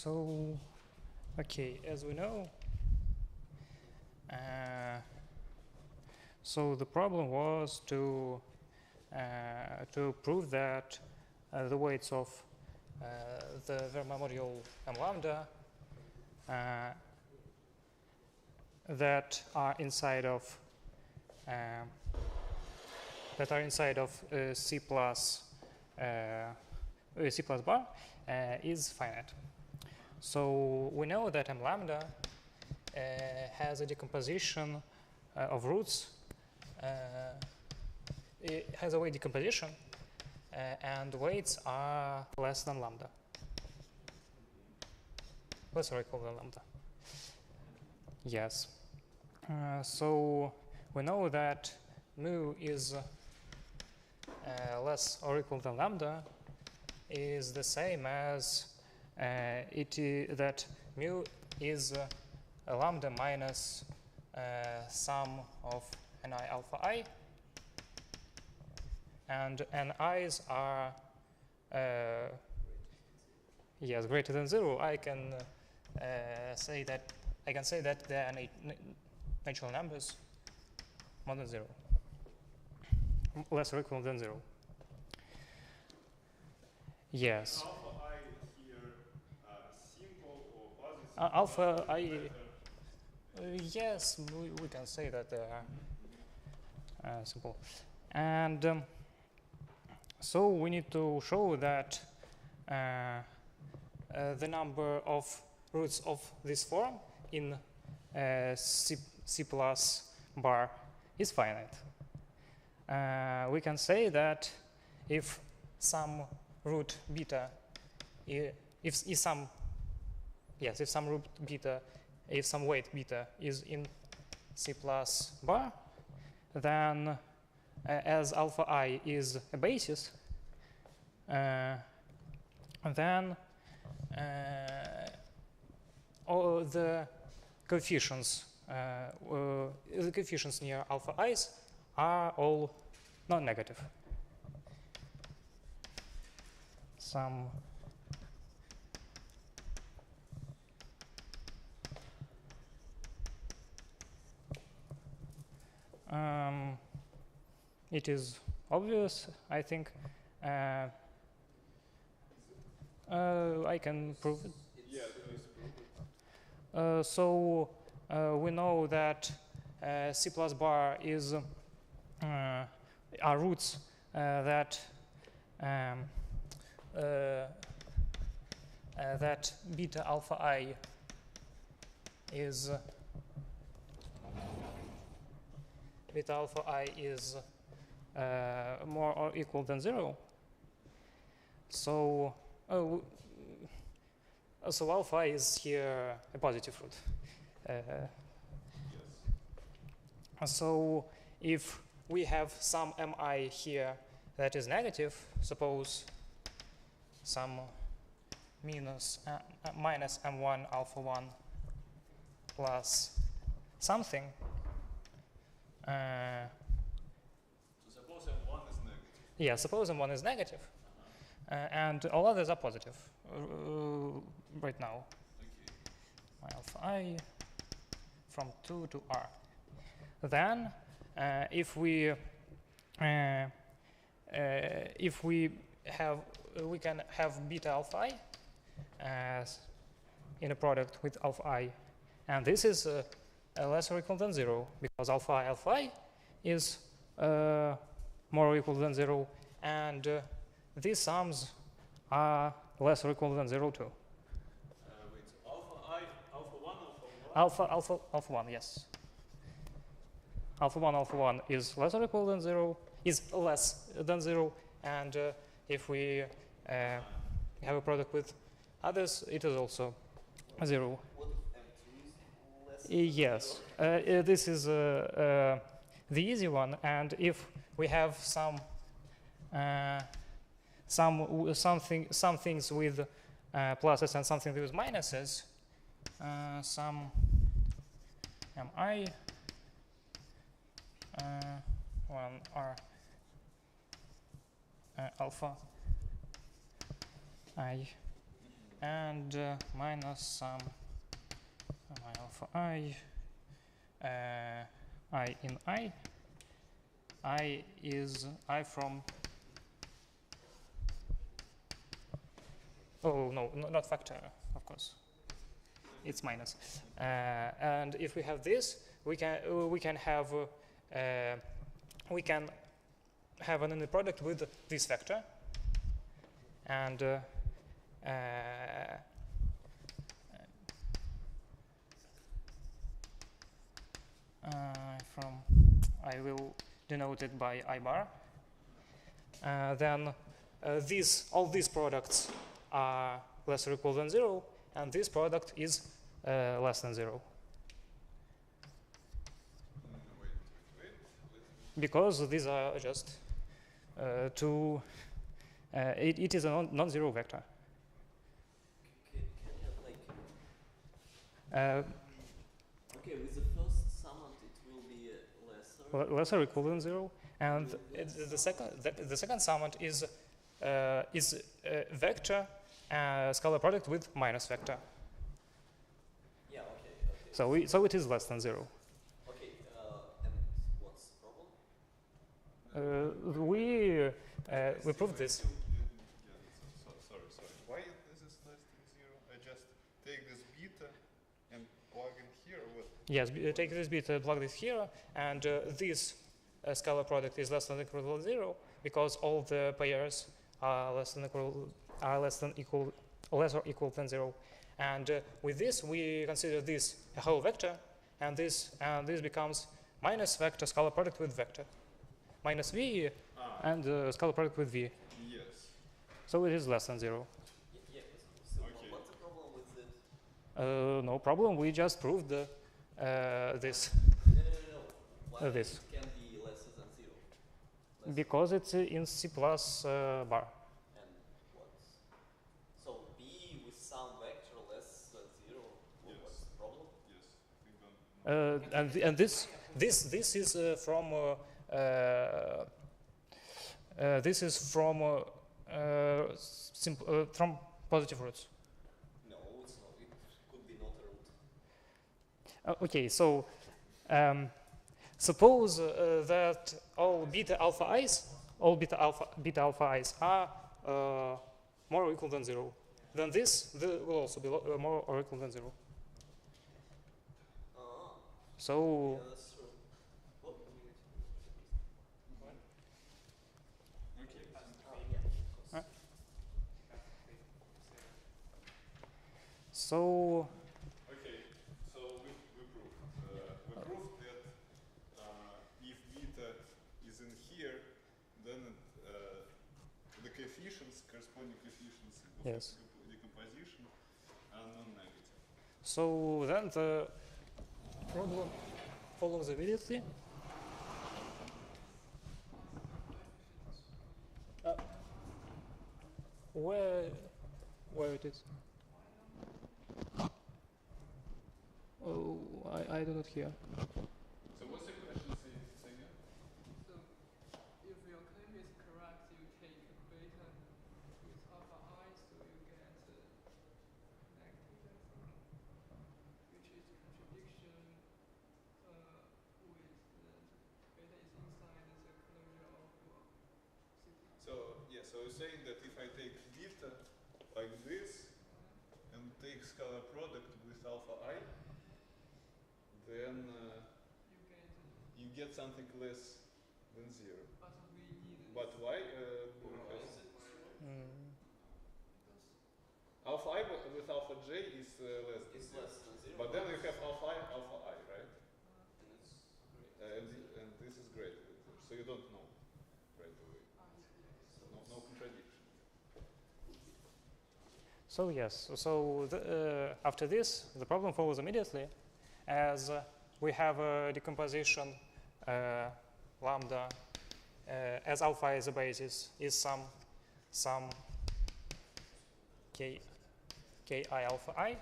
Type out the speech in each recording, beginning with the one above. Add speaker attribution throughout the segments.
Speaker 1: So, okay, as we know, so the problem was to prove that the weights of the Verma module m lambda that are inside of C plus bar is finite. So we know that m lambda has a decomposition of roots. It has a weight decomposition, and weights are less than lambda, less or equal than lambda. Yes. So we know that mu is less or equal than lambda is the same as that mu is a lambda minus sum of ni alpha I, and ni's are yes greater than 0. I can say that they are natural numbers more than 0, less or equal than 0. Yes.
Speaker 2: Alpha I here simple or positive?
Speaker 1: Alpha I. Yes, we can say that they are simple. And so we need to show that the number of roots of this form in C plus bar is finite. We can say that if some root beta, if some weight beta is in C plus bar, then as alpha I is a basis, then all the coefficients near alpha i's are all non-negative. It is obvious, I think. I can prove it.
Speaker 2: Yeah, please prove it.
Speaker 1: So we know that C plus bar is are roots that that beta alpha I is more or equal than 0. So so alpha is here a positive root.
Speaker 2: Yes.
Speaker 1: So if we have some mi here that is negative, suppose some minus m1 alpha 1 plus something.
Speaker 2: So suppose M1 is negative.
Speaker 1: Yeah, suppose m1 is negative, and all others are positive right now.
Speaker 2: Okay.
Speaker 1: My alpha I from 2 to r. Then if we can have beta alpha I as in a product with alpha I, and this is less or equal than 0 because alpha I is more or equal than 0, and these sums are less or equal than 0 too.
Speaker 2: Wait, alpha 1,
Speaker 1: Alpha 1, yes. Alpha 1 is less or equal than 0, is less than 0, and if we have a product with others, it is also 0.
Speaker 3: What if M2 is less?
Speaker 1: Yes, this is the easy one, and if we have some things with pluses and something with minuses, some mi 1 r alpha I and minus some alpha I in I is I from, oh no, not factor, of course, it's minus. And if we have this, we can have an inner product with this vector, and I will denote it by I bar. Then all these products are less or equal than 0, and this product is less than 0. Because these are just two, it is a non-zero vector.
Speaker 3: Can you okay, with the first summand it will be
Speaker 1: lesser or equal than 0, and the second summand is vector scalar product with minus vector.
Speaker 3: Yeah, okay.
Speaker 1: So it is less than 0.
Speaker 3: Okay, and what's the problem?
Speaker 1: We proved this.
Speaker 2: Sorry. Why is this less than 0? I just take this beta and plug in here, or what?
Speaker 1: Yes, take this beta, plug this here, and this scalar product is less than equal to 0 because all the pairs are less or equal than 0. And with this, we consider this a whole vector, and this becomes minus vector scalar product with vector, minus v and scalar product with v.
Speaker 2: Yes.
Speaker 1: So it is less than 0.
Speaker 3: Yeah, so
Speaker 2: Okay.
Speaker 3: what's the problem with it?
Speaker 1: No problem. We just proved this.
Speaker 3: No. Why
Speaker 1: This.
Speaker 3: it can be lesser than 0?
Speaker 1: Because it's in C plus bar.
Speaker 3: And what's so b with some vector less than 0?
Speaker 2: Yes.
Speaker 3: What's the problem?
Speaker 2: Yes. We don't
Speaker 1: And this is from from positive roots.
Speaker 3: No, it's not. It could be not a root.
Speaker 1: Okay, so suppose that all beta alpha i's are more or equal than 0. Then this will also be more or equal than 0. So
Speaker 3: Yeah, that's true. Oh,
Speaker 2: Okay.
Speaker 3: yeah, of course.
Speaker 1: so
Speaker 2: Okay. So we proved that if beta is in here, then the coefficients, corresponding coefficients of
Speaker 1: Yes.
Speaker 2: decomposition are non-negative.
Speaker 1: So then the problem follows immediately. Where it is? Oh, I do not hear.
Speaker 2: So what's the question? Say again?
Speaker 4: So, if your claim is correct, you take beta with alpha I, so you get negative, I think, which is contradiction with the beta is inside the closure of city.
Speaker 2: So yeah, so you're saying that if I take beta like this and take scalar product with alpha I, then you get something less than 0.
Speaker 4: But we need
Speaker 2: But why? Alpha I with alpha j is less than
Speaker 3: It's
Speaker 2: 0.
Speaker 3: less than 0.
Speaker 2: But then you have alpha I, right?
Speaker 3: And it's great.
Speaker 2: And this is greater than 0. So you don't know right away. No contradiction.
Speaker 1: So yes, so after this, the problem follows immediately, as we have a decomposition lambda as alpha is a basis is some ki alpha I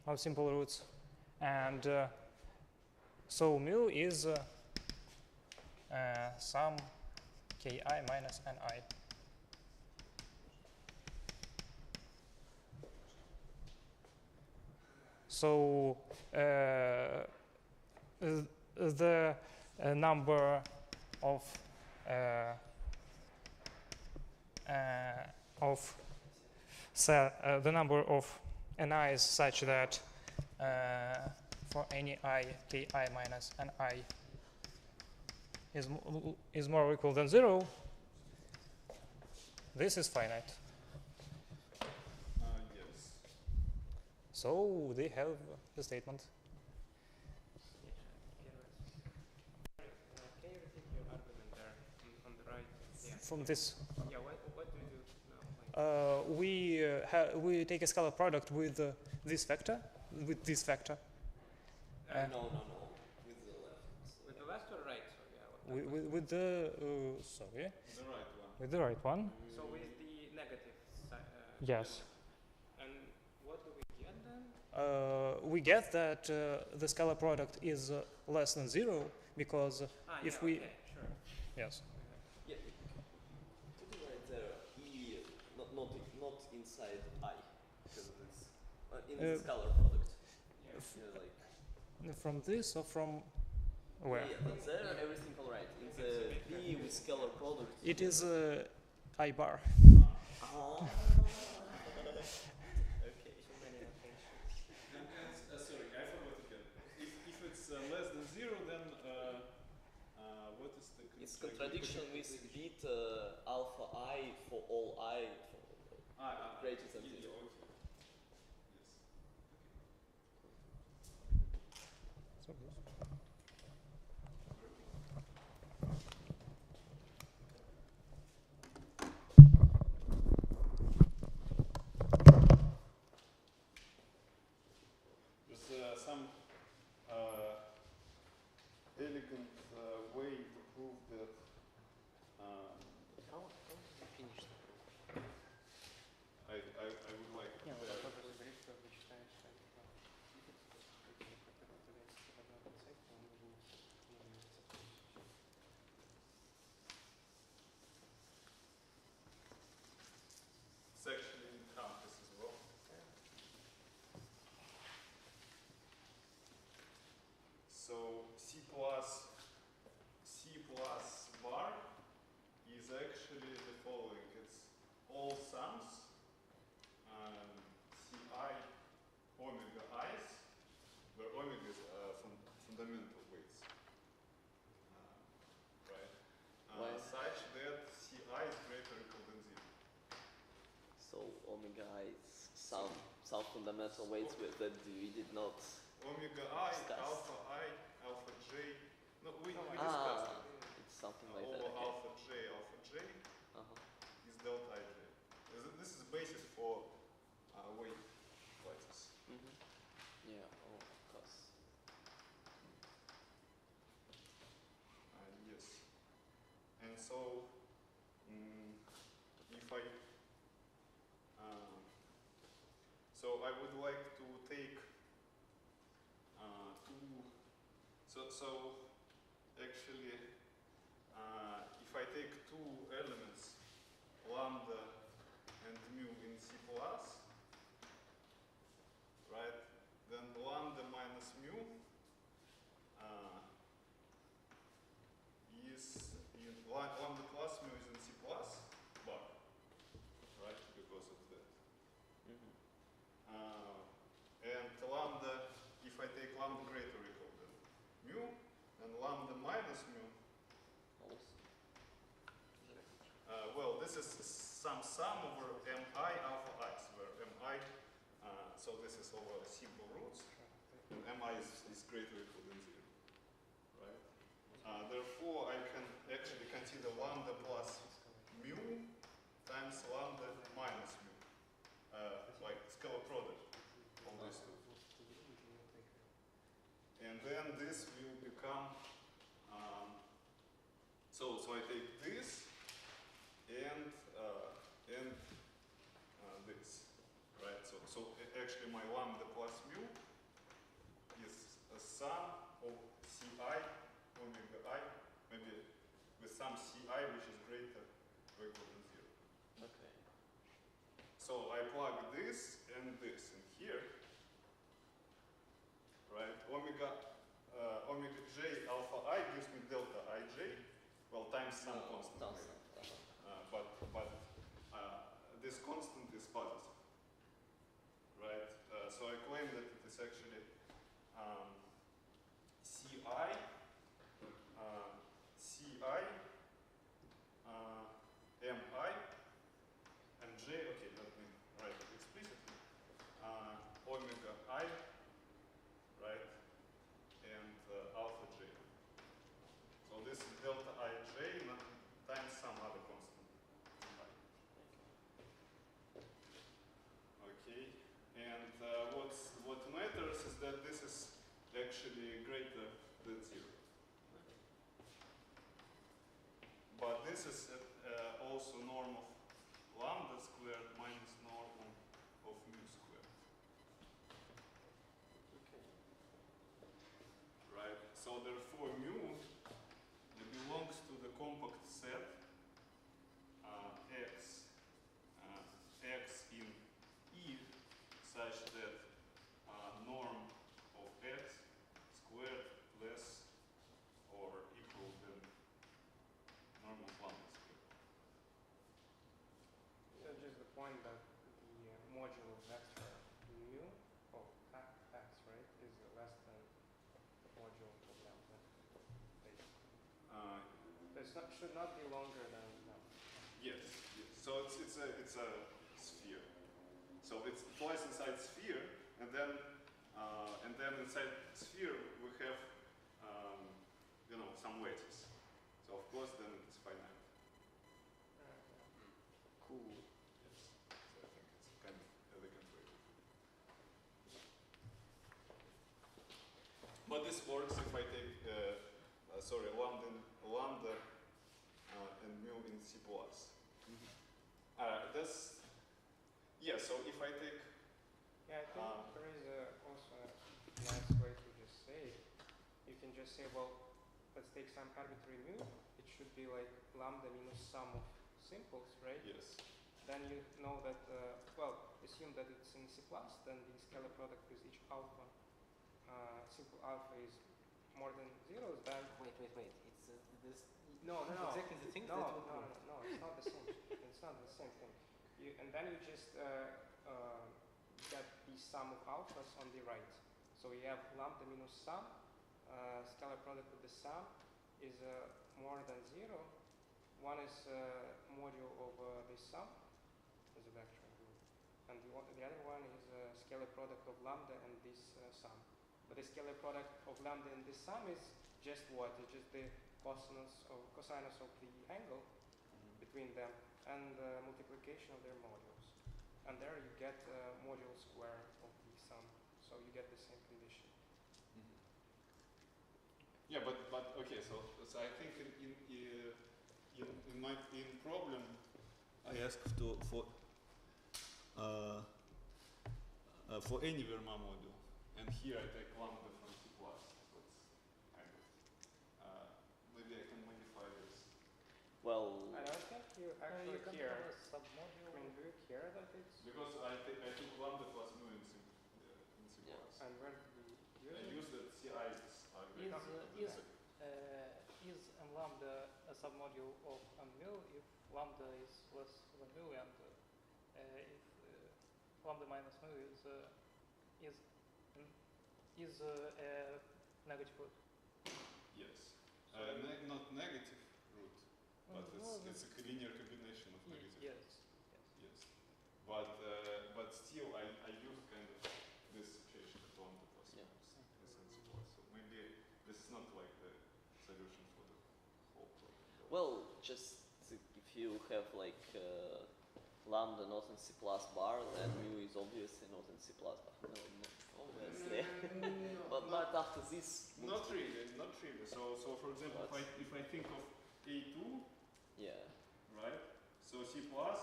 Speaker 1: of simple roots, and so mu is some ki minus ni. So the number of the number of ni is such that for any I, ki minus ni is more or equal than 0, this is finite.
Speaker 2: Yes.
Speaker 1: So they have the statement.
Speaker 5: Can you repeat your argument there on the right? Yeah.
Speaker 1: From this,
Speaker 5: Yeah. What do you do now? Like,
Speaker 1: we take a scalar product with this vector, with this vector.
Speaker 3: No. With the left.
Speaker 5: with the left or right? So yeah.
Speaker 1: With the sorry,
Speaker 2: The right one.
Speaker 1: with the right one.
Speaker 5: So with the negative side.
Speaker 1: Yes.
Speaker 5: And what do we get then?
Speaker 1: We get that the scalar product is less than 0 because if
Speaker 5: yeah,
Speaker 1: we
Speaker 5: okay, sure.
Speaker 1: yes.
Speaker 3: Yeah. Could you write there E not inside I because it's in the scalar product.
Speaker 5: Yeah.
Speaker 3: Like
Speaker 1: From this or from where?
Speaker 3: Yeah, but there everything all right. In the B with scalar product.
Speaker 1: It is I bar.
Speaker 3: Ah. Okay.
Speaker 5: Too many notations.
Speaker 2: Sorry, I forgot again. If it's less than 0, then what is the
Speaker 3: It's contradiction with beta alpha I for all I greater than 0.
Speaker 2: Okay. Yes.
Speaker 1: So
Speaker 2: There's some elegant way to prove that
Speaker 5: How did you finish the proof?
Speaker 2: I would like to
Speaker 5: Yeah,
Speaker 2: bear- It's actually in campus as well. So C plus bar is actually the following. It's all sums Ci omega i's, where omega is fundamental weights, right?
Speaker 3: Right.
Speaker 2: Such that Ci is greater or equal than 0.
Speaker 3: So omega I is some fundamental weights with that we did not.
Speaker 2: Omega I,
Speaker 3: Discuss.
Speaker 2: alpha j. No, we discussed it.
Speaker 3: It's something like
Speaker 2: Over
Speaker 3: that. Okay.
Speaker 2: alpha j
Speaker 3: Uh-huh.
Speaker 2: is delta ij. This is the basis for weight classes.
Speaker 3: Mm-hmm. Yeah. Oh, of course.
Speaker 2: Yes. And so, if I, so I would like to take so actually, if I take two elements, lambda and mu in C+, right, then lambda minus mu is in lambda plus mu is in C bar, right, because of that.
Speaker 3: Mm-hmm.
Speaker 2: And lambda, if I take lambda greater or equal than mu, and lambda minus mu,
Speaker 3: Also.
Speaker 2: well, this is some sum over mi alpha i's, where mi, so this is over simple roots, and mi is greater or equal than 0, right? Therefore, I can actually consider lambda plus mu times lambda minus mu, like scalar product of these two. And then this will become, so I take this and this, right? So actually my lambda plus mu is a sum of Ci omega I, maybe with some Ci which is greater or equal than 0.
Speaker 3: Okay.
Speaker 2: So I plug this and this in here, times some constant.
Speaker 3: Constant.
Speaker 2: But this constant is positive, right? So I claim that it is actually Ci, Mi, and J. Okay, let me write it explicitly. Omega I, right, and alpha J. So this is delta Ij times some other constant. Okay, and what matters is that this is actually greater than 0. But this is also norm of lambda squared minus norm of mu squared.
Speaker 3: Okay.
Speaker 2: Right? So therefore mu belongs to the compact set x in E such that norm of x squared less or equal than norm of lambda squared.
Speaker 5: So just the point that the modulo vector mu of x, right, is less than the modulo of lambda. So it should not be longer than lambda.
Speaker 2: Yes, yes. So it's a sphere. So it's twice inside sphere, and then inside sphere we have some weights. So of course then it's finite.
Speaker 3: Cool.
Speaker 2: Yes. So I think it's kind of elegant way. But this works if I take lambda and mu in C++. So if I take
Speaker 5: Yeah, I think there is also a nice way to just say it. You can just say, well, let's take some arbitrary mu. It should be like lambda minus sum of simples, right?
Speaker 2: yes,
Speaker 5: Then you know that, assume that it's in C++, then the scalar product with each alpha, simple alpha is more than zeros, then...
Speaker 6: Wait. It's this.
Speaker 5: No.
Speaker 6: Exactly the thing
Speaker 5: No,
Speaker 6: that would
Speaker 5: no, it's not the same. It's not the same thing. And then you just get the sum of alphas on the right. So you have lambda minus sum, scalar product of the sum is more than 0. One is module of this sum as a vector group, and the other one is scalar product of lambda and this sum. But the scalar product of lambda and this sum is just what? It's just the cosinus of the angle between them and multiplication of their modules. And there you get module square of the sum, so you get the same condition.
Speaker 2: yeah, but okay. So I think in my problem I asked for any Verma module, and here I take lambda from C++. So it's kind of maybe I can modify this.
Speaker 3: Well,
Speaker 5: I don't think you actually
Speaker 6: you can
Speaker 5: care.
Speaker 6: have a submodule.
Speaker 5: I mean, do you care that it's...
Speaker 2: Because I took lambda plus mu in C++.
Speaker 3: Yeah.
Speaker 5: And where did you use
Speaker 2: I
Speaker 5: it?
Speaker 2: use that Ci
Speaker 6: Is m lambda a submodule of m mu if lambda is less than mu, and if lambda minus mu is a negative root?
Speaker 2: Yes. Not negative root, but it's a linear combination of negative.
Speaker 6: Yes.
Speaker 2: Yes. But still I use kind of this situation at lambda plus
Speaker 3: Yeah.
Speaker 2: mu. So maybe this is not like the solution for the whole problem.
Speaker 3: well, just if you have like lambda not in C++, then mu is obviously not in C++. No, not obviously. but after this,
Speaker 2: Not really. So for example, if I think of A2,
Speaker 3: yeah.
Speaker 2: right? So C++ is what?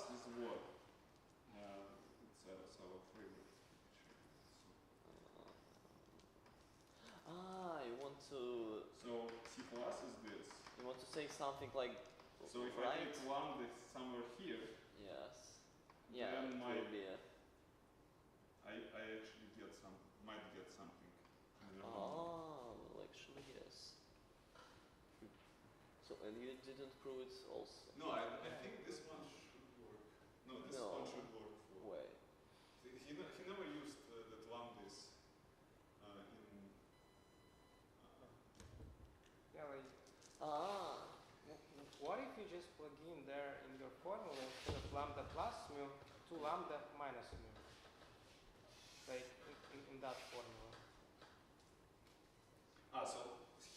Speaker 2: It's our favorite.
Speaker 3: You want to
Speaker 2: So C++ is this.
Speaker 3: you want to say something like
Speaker 2: So if I
Speaker 3: right?
Speaker 2: take lambda somewhere here,
Speaker 3: Yes. Yeah,
Speaker 2: then
Speaker 3: it will be.
Speaker 2: I actually might get something.
Speaker 3: Well, actually, yes. So and you didn't prove it also.
Speaker 2: No, I think this one should work. No, this
Speaker 3: No.
Speaker 2: one should work for.
Speaker 3: Way.
Speaker 2: He never used that lambda is in.
Speaker 5: Yeah, like,
Speaker 3: Ah.
Speaker 5: what if you just plug in there in your formula instead of lambda plus mu to lambda minus mu? Like in that formula.
Speaker 2: So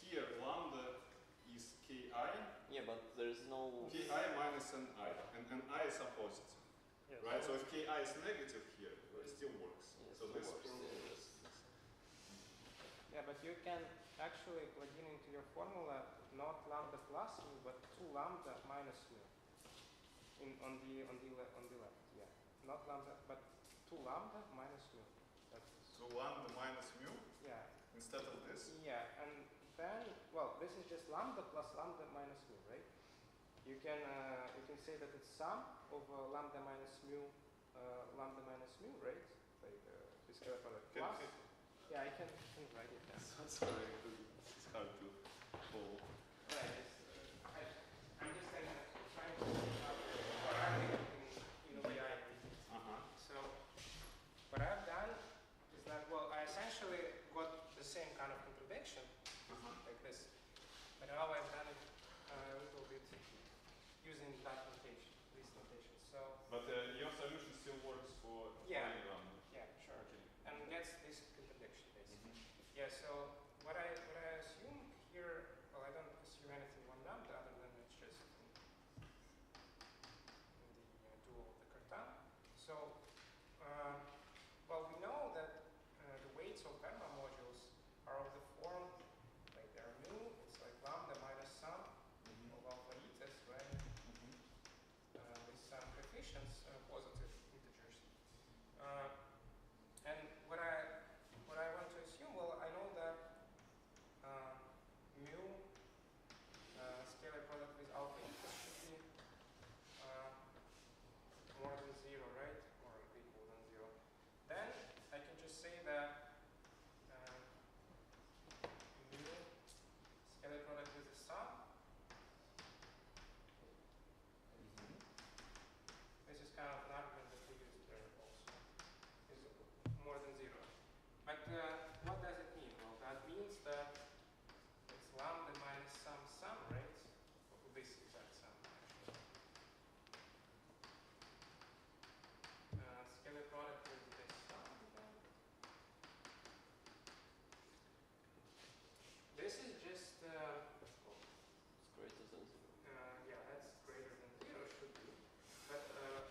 Speaker 2: here lambda is ki,
Speaker 3: Yeah, but there is no.
Speaker 2: ki minus ni, and I is opposite,
Speaker 1: Yes.
Speaker 2: right? So if ki is negative here, it still works.
Speaker 3: Yeah,
Speaker 2: So
Speaker 3: still
Speaker 2: this
Speaker 3: works,
Speaker 2: proof
Speaker 3: yeah.
Speaker 2: is.
Speaker 5: Yeah, but you can actually plug in into your formula not lambda plus mu, but 2 lambda minus mu. On the left, yeah. Not lambda, but 2 lambda minus mu. That's
Speaker 2: So lambda minus mu
Speaker 5: yeah.
Speaker 2: instead of this.
Speaker 5: Yeah, and then well, this is just lambda plus lambda minus mu, right? You can say that it's sum of lambda minus mu, right? Like this scalar product plus. Yeah, I can write it down.
Speaker 2: Sorry, it's hard to follow.
Speaker 5: Right. I'm just trying to figure out what I'm in OBI. So what I've done is that, well, I essentially got the same kind of contradiction like this, but now I've done it a little bit using that notation, this notation. So
Speaker 2: But your solution still works for
Speaker 5: Yeah.
Speaker 2: any lambda.
Speaker 5: yeah, sure,
Speaker 2: Okay.
Speaker 5: and gets this contradiction basically. Yeah. So what I assume here, well, I don't assume anything one lambda other than it's just in the dual of the Cartan. So well, we know that the weights of gamma modules are of the form like they're mu. It's like lambda minus sum of alpha etas, right? With some coefficients, positive integers. And what I want to assume, well, I know that mu scalar product with alpha etas should be more than 0, right? Or equal than 0. Then I can just say that mu scalar product with the sum. This is kind of an argument that we use there also. Is more than 0. But what does it mean? Well, that means that it's lambda minus some sum, right? This exact sum. Scalar product with this sum. This is just
Speaker 3: It's greater than 0.
Speaker 5: yeah, that's greater than 0 should be. But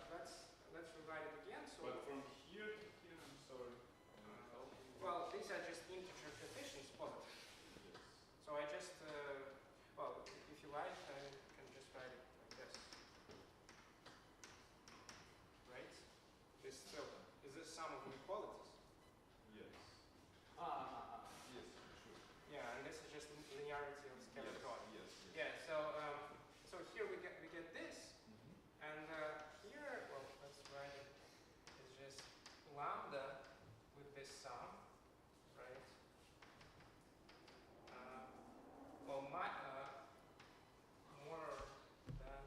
Speaker 5: let's rewrite it again. So
Speaker 2: But from here to here, I'm sorry.
Speaker 5: well, these are just integer coefficients, positive.
Speaker 2: Yes.
Speaker 5: So I just well, if you like, I can just write it like this. Right? This still is the sum of inequalities.
Speaker 2: Yes. Yes, sure.
Speaker 5: Yeah, and this is just linearity of scalar product.
Speaker 2: Yes.
Speaker 5: Yeah. So here we get this, and here, well, let's write it. It's just lambda with this sum, right? Well, more than.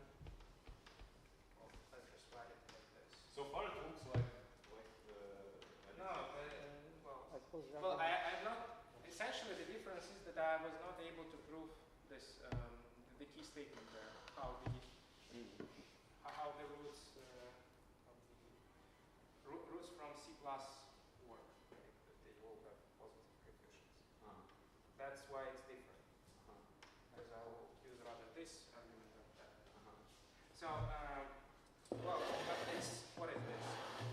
Speaker 5: Well, let's just write it like this.
Speaker 2: So far it looks like
Speaker 5: No, well.
Speaker 6: I suppose
Speaker 5: Well, I'm not. Essentially, the difference is that I was not able to prove this, the key statement there, how the roots, roots from C plus work, right? That they all have positive coefficients. That's why it's different. Because I will use rather this argument than that. So, well, but this, what is this?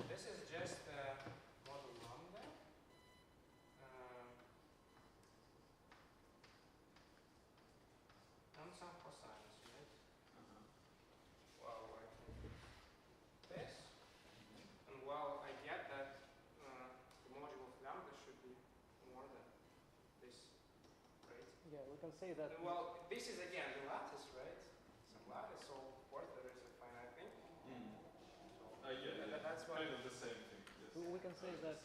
Speaker 5: This is just model lambda. And some cosines, right? Well, I can this, and well, I get that the module of lambda should be more than this, right?
Speaker 6: Yeah, we can say that.
Speaker 5: Well, this is again the lattice, right? Some lattice, so of course there is a finite thing. So that's what.
Speaker 2: Kind of the same thing. Yes.
Speaker 6: We can say that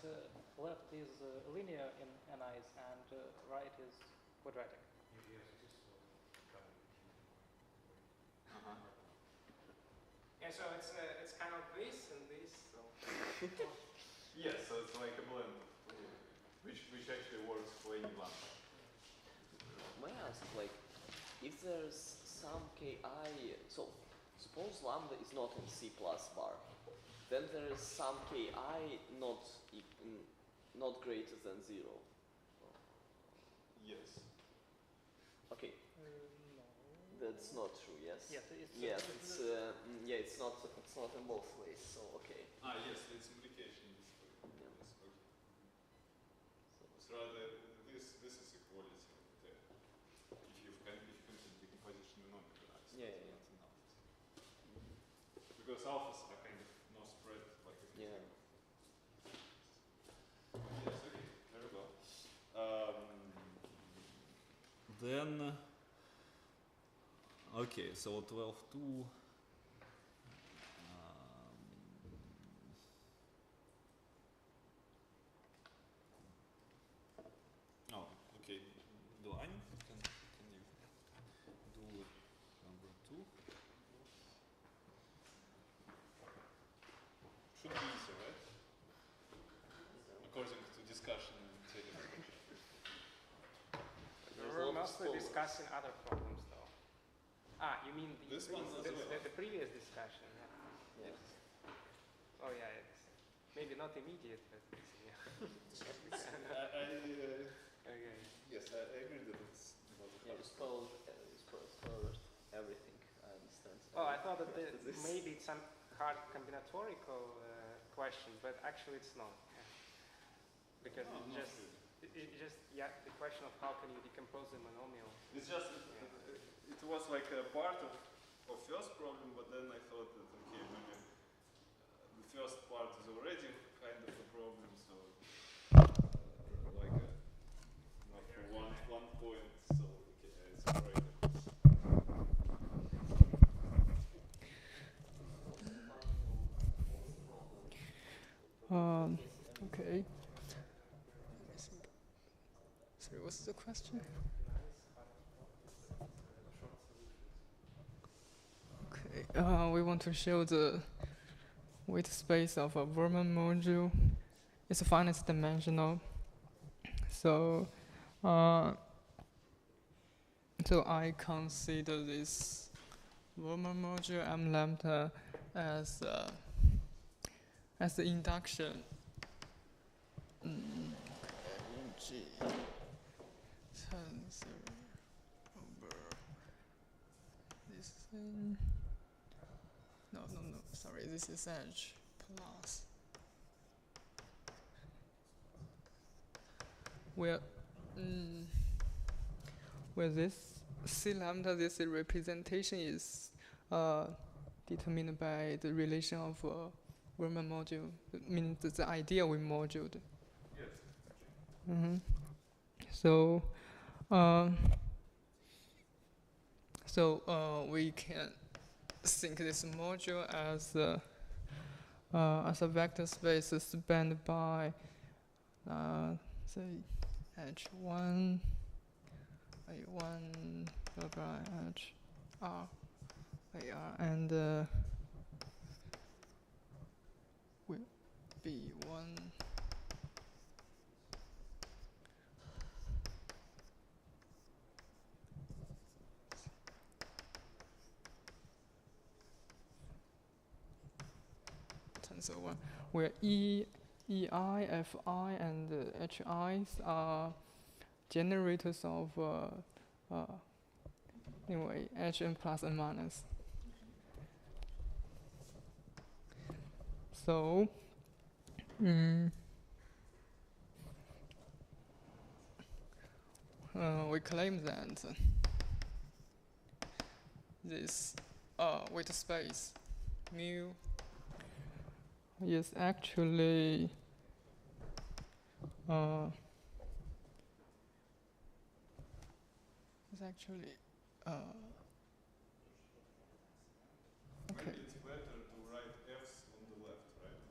Speaker 6: left is linear in NIs and right is quadratic.
Speaker 5: Okay, so it's kind of this and this. So
Speaker 2: Yes, so it's like a blend, which actually works for any lambda.
Speaker 3: May I ask, like, if there's some ki, so suppose lambda is not in C plus bar, then there is some ki not greater than 0.
Speaker 2: Yes.
Speaker 3: Okay,
Speaker 6: No.
Speaker 3: that's not true. Yes.
Speaker 6: Yes, it's
Speaker 3: Yes, it's not in both ways. So okay.
Speaker 2: Yes, it's implication this way.
Speaker 3: Yeah.
Speaker 2: Yes, okay.
Speaker 3: So,
Speaker 2: It's rather this is equality there. If you consider decomposition nomenclature,
Speaker 3: Yeah,
Speaker 2: it's
Speaker 3: yeah,
Speaker 2: not enough. Because alphas are kind of no spread like a
Speaker 3: yeah.
Speaker 2: Yes, okay, very well. Then okay, so 12.2. Oh, okay. Duane, can you do number 2? Should be easy, right? According to discussion and
Speaker 3: There's a
Speaker 5: we're
Speaker 3: lot of
Speaker 5: mostly
Speaker 3: scholars.
Speaker 5: discussing other problems, though. You mean
Speaker 2: This one as well.
Speaker 5: the previous discussion? Yeah.
Speaker 3: Yes.
Speaker 5: Oh yeah, it's maybe not immediate, but it's, yeah. Okay.
Speaker 2: Yes, I agree that it's not a
Speaker 3: Yeah, you spoiled everything. I understand.
Speaker 5: Well, I thought that
Speaker 3: After this.
Speaker 5: maybe it's some hard combinatorical question, but actually it's not. Yeah. Because
Speaker 2: No,
Speaker 5: it
Speaker 2: not
Speaker 5: just
Speaker 2: really.
Speaker 5: it just the question of how can you decompose the monomial.
Speaker 2: It's just it was like a part of first problem, but then I thought that okay, maybe the first part is already kind of a problem, so like not for one point, so okay, it's alright.
Speaker 4: Okay. Sorry, what's the question? Okay, we want to show the weight space of a Verman module. It's finite dimensional. So I consider this Verman module M lambda as the induction G tensor over this thing. No, sorry, this is H plus. Where this C lambda, this representation is determined by the relation of Verman module, meaning the idea we moduled.
Speaker 2: Yes.
Speaker 4: So we can think this module as a vector space spanned by say H1, A1, blah blah, H, R, AR, and will be one. Tensor 1, where EI, FI, and HIs are generators of anyway Hn plus and minus. So we claim that this weight space mu is actually okay.
Speaker 2: Maybe it's better to write F's on the left, right?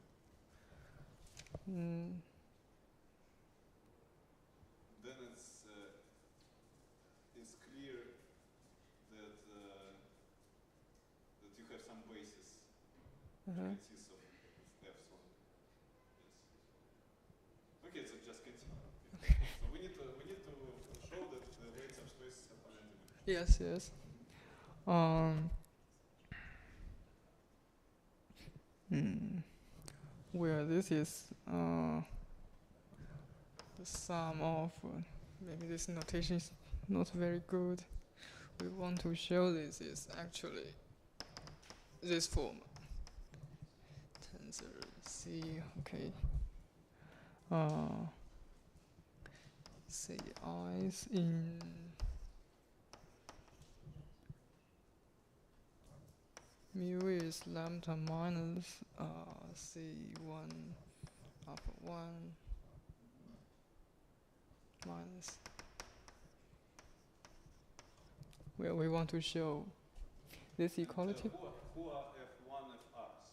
Speaker 2: Then it's clear that that you have some basis consists of F squared. Yes. Okay, so just continue. So we need to show that the weight subspace is a finite dimension.
Speaker 4: Yes, yes. Where this is the sum of maybe this notation is not very good. We want to show this is actually this form. Tensor C, okay. Say I's in mu is lambda minus C1 alpha 1 minus. Well, we want to show this equality.
Speaker 2: Who are F1, F's?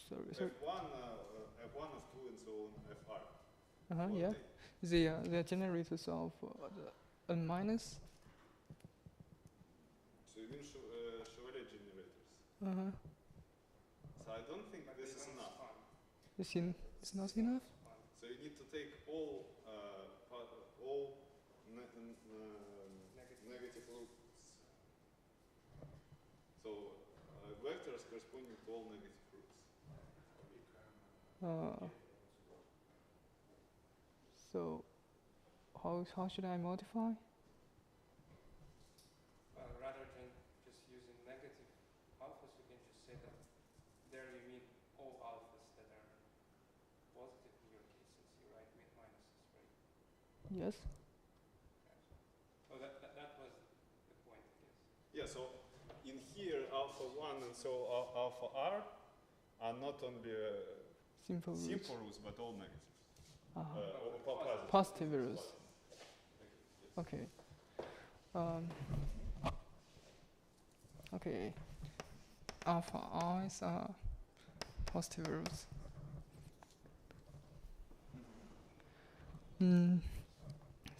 Speaker 4: Sorry.
Speaker 2: F1, F1, F2, and so on, Fr.
Speaker 4: Yeah. They are generators of the n minus.
Speaker 2: So you mean Chevalier generators? So I don't think
Speaker 5: But
Speaker 2: this
Speaker 5: they
Speaker 2: is
Speaker 5: don't
Speaker 2: enough.
Speaker 5: respond.
Speaker 4: It's not enough?
Speaker 2: So you need to take all negative roots. So vectors corresponding to all negative roots.
Speaker 4: So how should I modify?
Speaker 5: Rather than just using negative alphas, we can just say that there you mean all alphas that are positive in your case, since you write minuses, right?
Speaker 4: Yes.
Speaker 5: Oh, that was the point, yes.
Speaker 2: Yeah, so in here, alpha 1 and so alpha r are not only
Speaker 4: Simple
Speaker 2: roots, but all negative.
Speaker 4: Positive roots. Okay. Okay. Alpha i's are positive roots.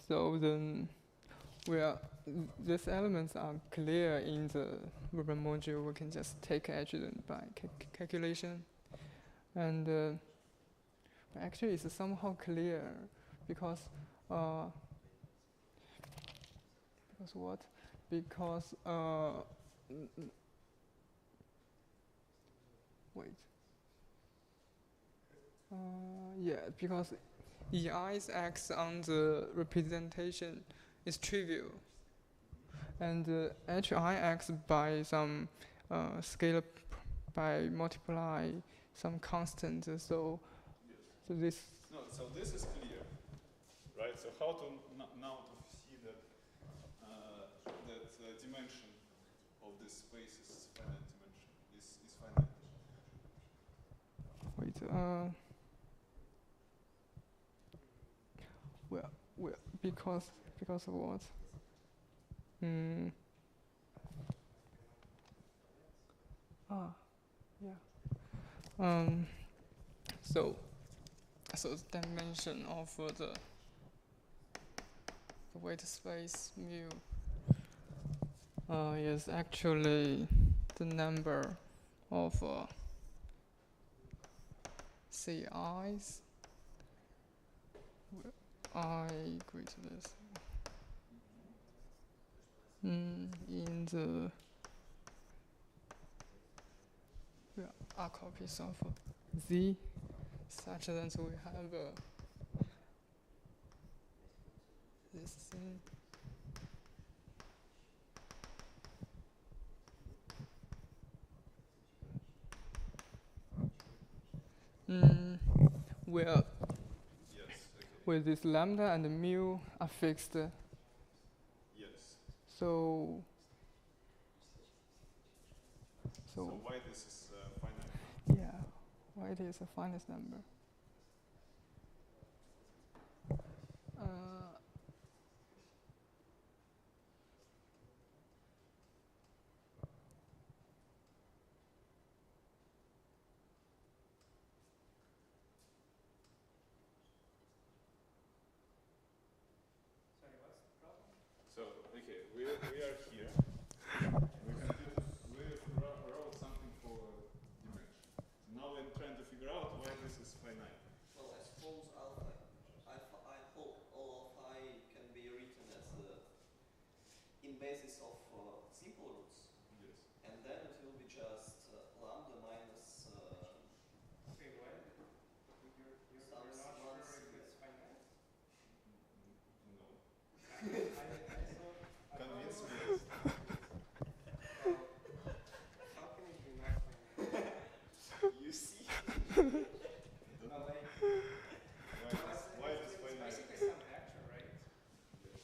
Speaker 4: So then, these elements are clear in the Rubin module. We can just take adjuvant by calculation, and actually it's somehow clear because what? Because wait. Yeah, because EI's acts on the representation is trivial, and HI acts by some scalar by multiply some constant. So this.
Speaker 2: No, so this is clear, right? So how to now to see that that dimension of this space is finite dimension is finite.
Speaker 4: Wait. Well, because of what? Yeah. So the dimension of the weight space mu is actually the number of CI's. I agree to this. In the R copies of Z, such that we have this thing. Well,
Speaker 2: yes, okay.
Speaker 4: where this lambda and mu are fixed.
Speaker 2: Yes.
Speaker 4: So
Speaker 2: why this is finite?
Speaker 4: Yeah, why it is a finite number?
Speaker 2: So okay, we are here. We figure out why this is finite.
Speaker 3: Well, I suppose alpha I hope all alpha I can be written as in basis of simple roots,
Speaker 2: Yes.
Speaker 3: and then it will be just lambda minus
Speaker 5: Wait, what? You're
Speaker 3: some
Speaker 5: not sure
Speaker 3: one
Speaker 5: if
Speaker 3: sigma.
Speaker 5: it's finite?
Speaker 2: No.
Speaker 5: Convince
Speaker 2: Convince me.
Speaker 5: Well, how can it be not finite?
Speaker 3: You see?
Speaker 5: Well, like,
Speaker 2: Why it is
Speaker 5: it's
Speaker 2: finite?
Speaker 5: basically some vector, right?
Speaker 2: Yes.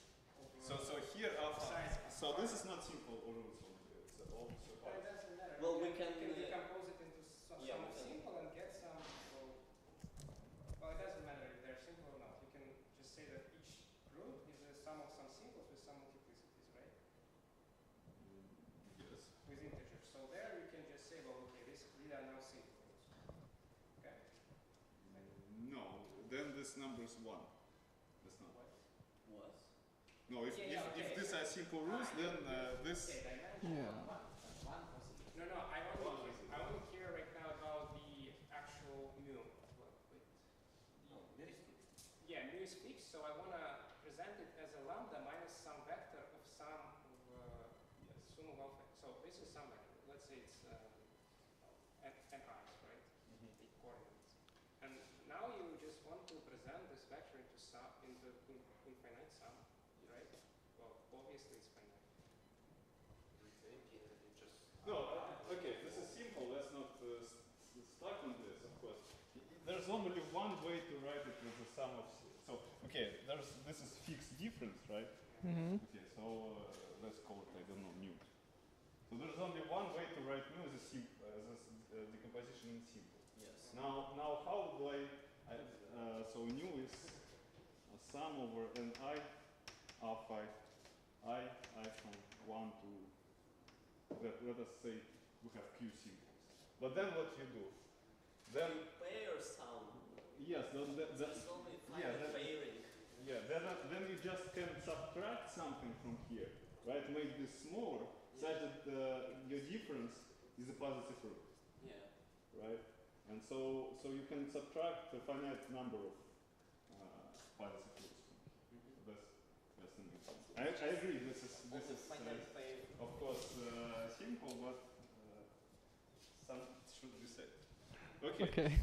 Speaker 5: Over
Speaker 2: So here alpha.
Speaker 5: size
Speaker 2: So this is not simple roots only. It's also
Speaker 5: But it doesn't matter.
Speaker 3: Well,
Speaker 5: you
Speaker 3: we
Speaker 5: can
Speaker 3: can,
Speaker 5: decompose it into some
Speaker 3: yeah, we can.
Speaker 5: simple and get some. Well, it doesn't matter if they're simple or not. You can just say that each root is a sum of some simples with some multiplicities, right?
Speaker 2: Yes.
Speaker 5: With integers. So there you can just say, well, okay, these are now simple roots. Okay.
Speaker 2: No. Then this number is 1. That's not.
Speaker 3: Was?
Speaker 2: No. If
Speaker 5: Yeah,
Speaker 2: if
Speaker 5: okay.
Speaker 2: these are simple roots, then this.
Speaker 5: Okay, dimension.
Speaker 4: Yeah.
Speaker 5: No, I only care right now about the actual mu. Well, wait. Yeah, mu is fixed, so I want to present it as a lambda minus some vector of some sum of alpha. So this is some vector. Let's say it's n i's, right? The coordinates. And now you just want to present this vector into infinite sum, right? Well, obviously it's finite.
Speaker 2: No. Okay. This is simple. Let's not stuck on this. Of course. There's only one way to write it with the sum of. So okay. This is fixed difference, right?
Speaker 4: Mm-hmm.
Speaker 2: Okay. So let's call it, I don't know, mu. So there's only one way to write mu as a decomposition in simple.
Speaker 3: Yes.
Speaker 2: Now how do so mu is a sum over n I alpha I from 1 to, let us say we have q simples. But then what you do? Then
Speaker 3: You pair some.
Speaker 2: yes,
Speaker 3: There's only
Speaker 2: yeah,
Speaker 3: finite pairing.
Speaker 2: yeah, then you just can subtract something from here, right? Make this smaller, such that your difference is a positive root,
Speaker 3: Yeah.
Speaker 2: right? And so you can subtract a finite number of positive roots. That's an example. I agree. This is
Speaker 3: finite pairing.
Speaker 2: of course simple, but some should be said. Okay.
Speaker 4: Okay.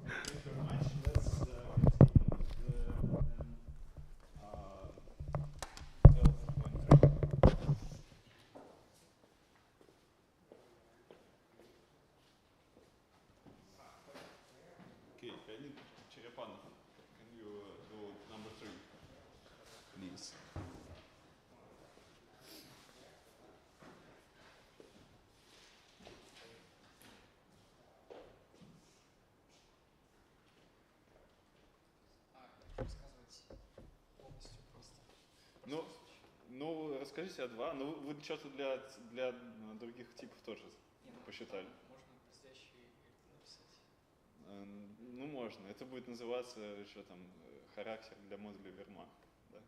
Speaker 2: Thank you very much. Let's continue with 12.3. Okay, I need Cherepanov. Can you do number 3, please? Ну, расскажите о 2. Ну, вы что-то для других типов тоже посчитали.
Speaker 7: Можно предстоящий написать.
Speaker 2: Ну, можно. Это будет называться, что там, характер для модуля Верма. Да?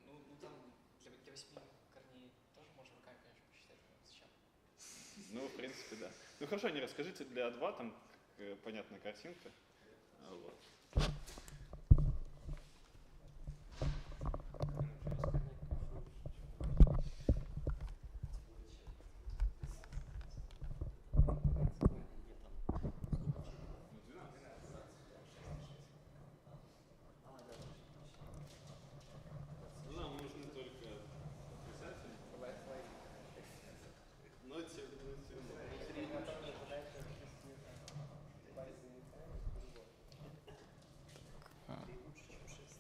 Speaker 7: Ну там для 8 корней тоже можно руками, конечно, посчитать. Зачем?
Speaker 2: Ну, в принципе, да. Ну, хорошо, не расскажите для А2, там понятная картинка. Вот. Нам нужны только писатели. Но тем
Speaker 7: Лучше, чем 6.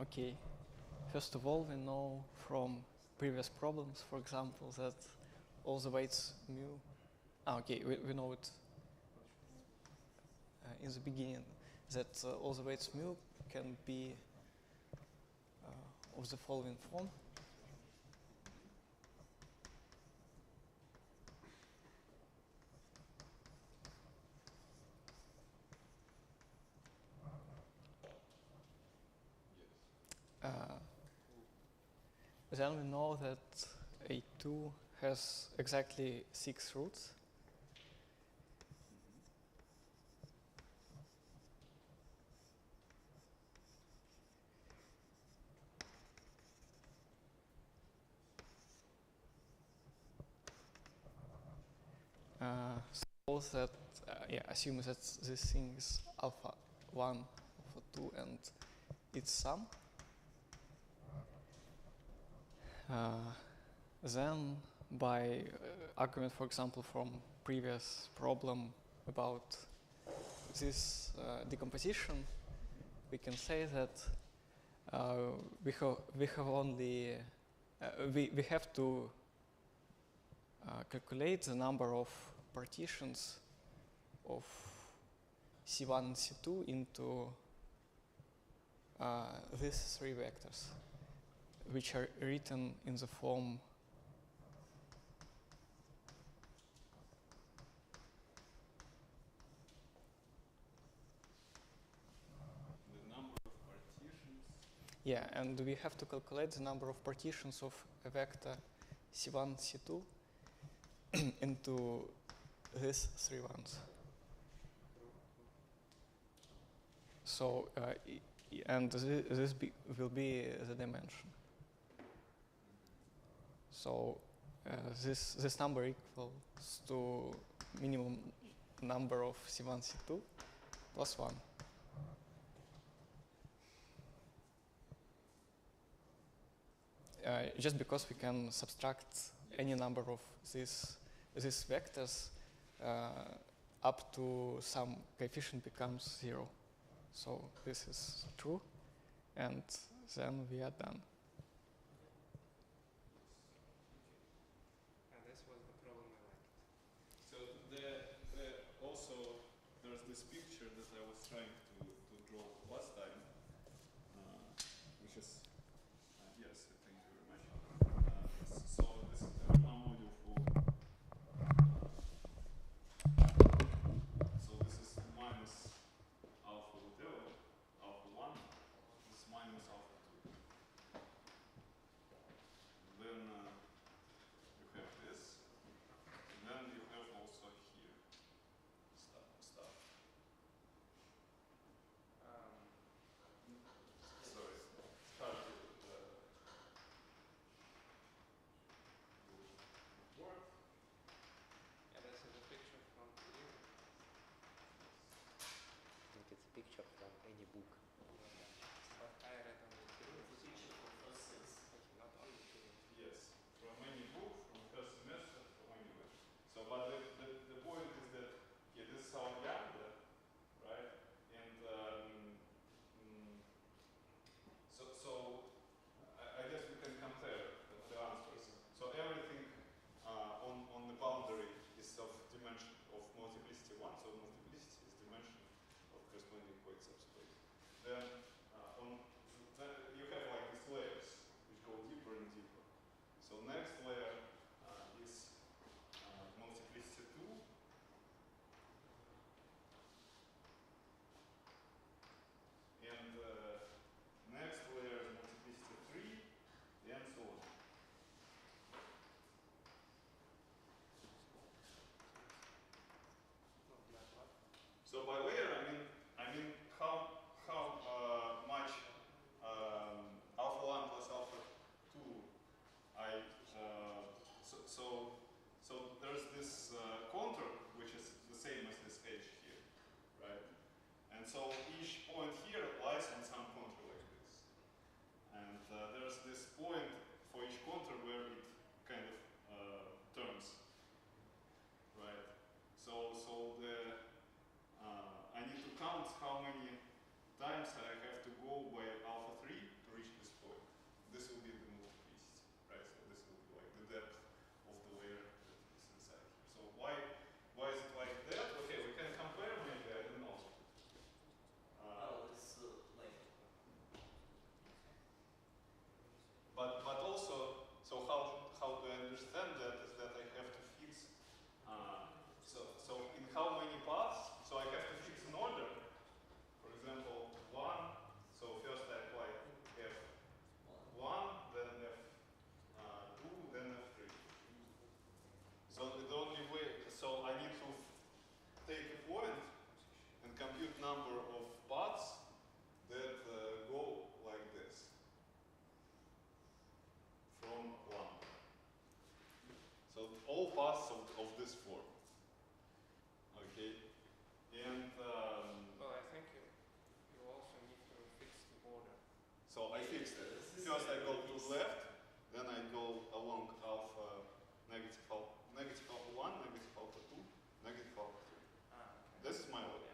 Speaker 4: Okay.
Speaker 6: First of all, we know from previous problems, for example, that all the weights mu. Okay, we know it in the beginning that all the weights mu can be of the following form. Then we know that A2 has exactly 6 roots. Suppose that, assume that this thing is alpha 1, alpha 2, and its sum. Then by argument, for example, from previous problem about this decomposition, we can say that we have to calculate the number of partitions of C1 and C2 into these 3 vectors, which are written in the form
Speaker 2: The number of partitions.
Speaker 6: Yeah, and we have to calculate the number of partitions of a vector C1, C2 into these 3 ones. So, and this will be the dimension. So, this number equals to minimum number of C1, C2 plus 1. Just because we can subtract any number of these vectors up to some coefficient becomes 0. So this is true, and then we are done.
Speaker 5: And this was the problem I liked.
Speaker 2: So also there's this picture that I was trying to draw last time, which is yes, thank you very much. So this is a module for. So this is minus alpha whatever, alpha 1. This is minus alpha 2. Then you have this, and then you have also here stuff. Sorry, start with the word.
Speaker 5: Yeah, this is a picture from you.
Speaker 8: I think it's a picture from any book.
Speaker 5: But I read only Kirill. Okay, not only Kirill.
Speaker 2: Yes, from any book, from first semester, from anywhere. So, but the point is that this is our lambda, right? And so I guess we can compare the answers. So everything on the boundary is of dimension of multiplicity 1. So multiplicity is dimension of corresponding point subspace. Then you have like these layers which go deeper and deeper. So next layer is multiplicity 2. And next layer is multiplicity 3, and so on. So by layer, I mean how much alpha 1 plus alpha 2 so there's this contour which is the same as this edge here, right? And so each point here lies on some contour like this. And there's this point for each contour where it kind of turns, right? So the I need to count how many times I have to go by alpha 3 to reach this point. understand that is that I have to fix, so in how many paths, so I have to fix an order. For example, 1, so first I apply F1, then F2, then F3. So the only way, so I need to take a point and compute number of paths that go like this from 1. So all paths of this form. Okay, and
Speaker 5: Well, I think you also need to fix the order.
Speaker 2: so I fixed it. First I go to the left, then I go along alpha negative alpha 1, negative alpha 2, negative alpha 3. This is my order.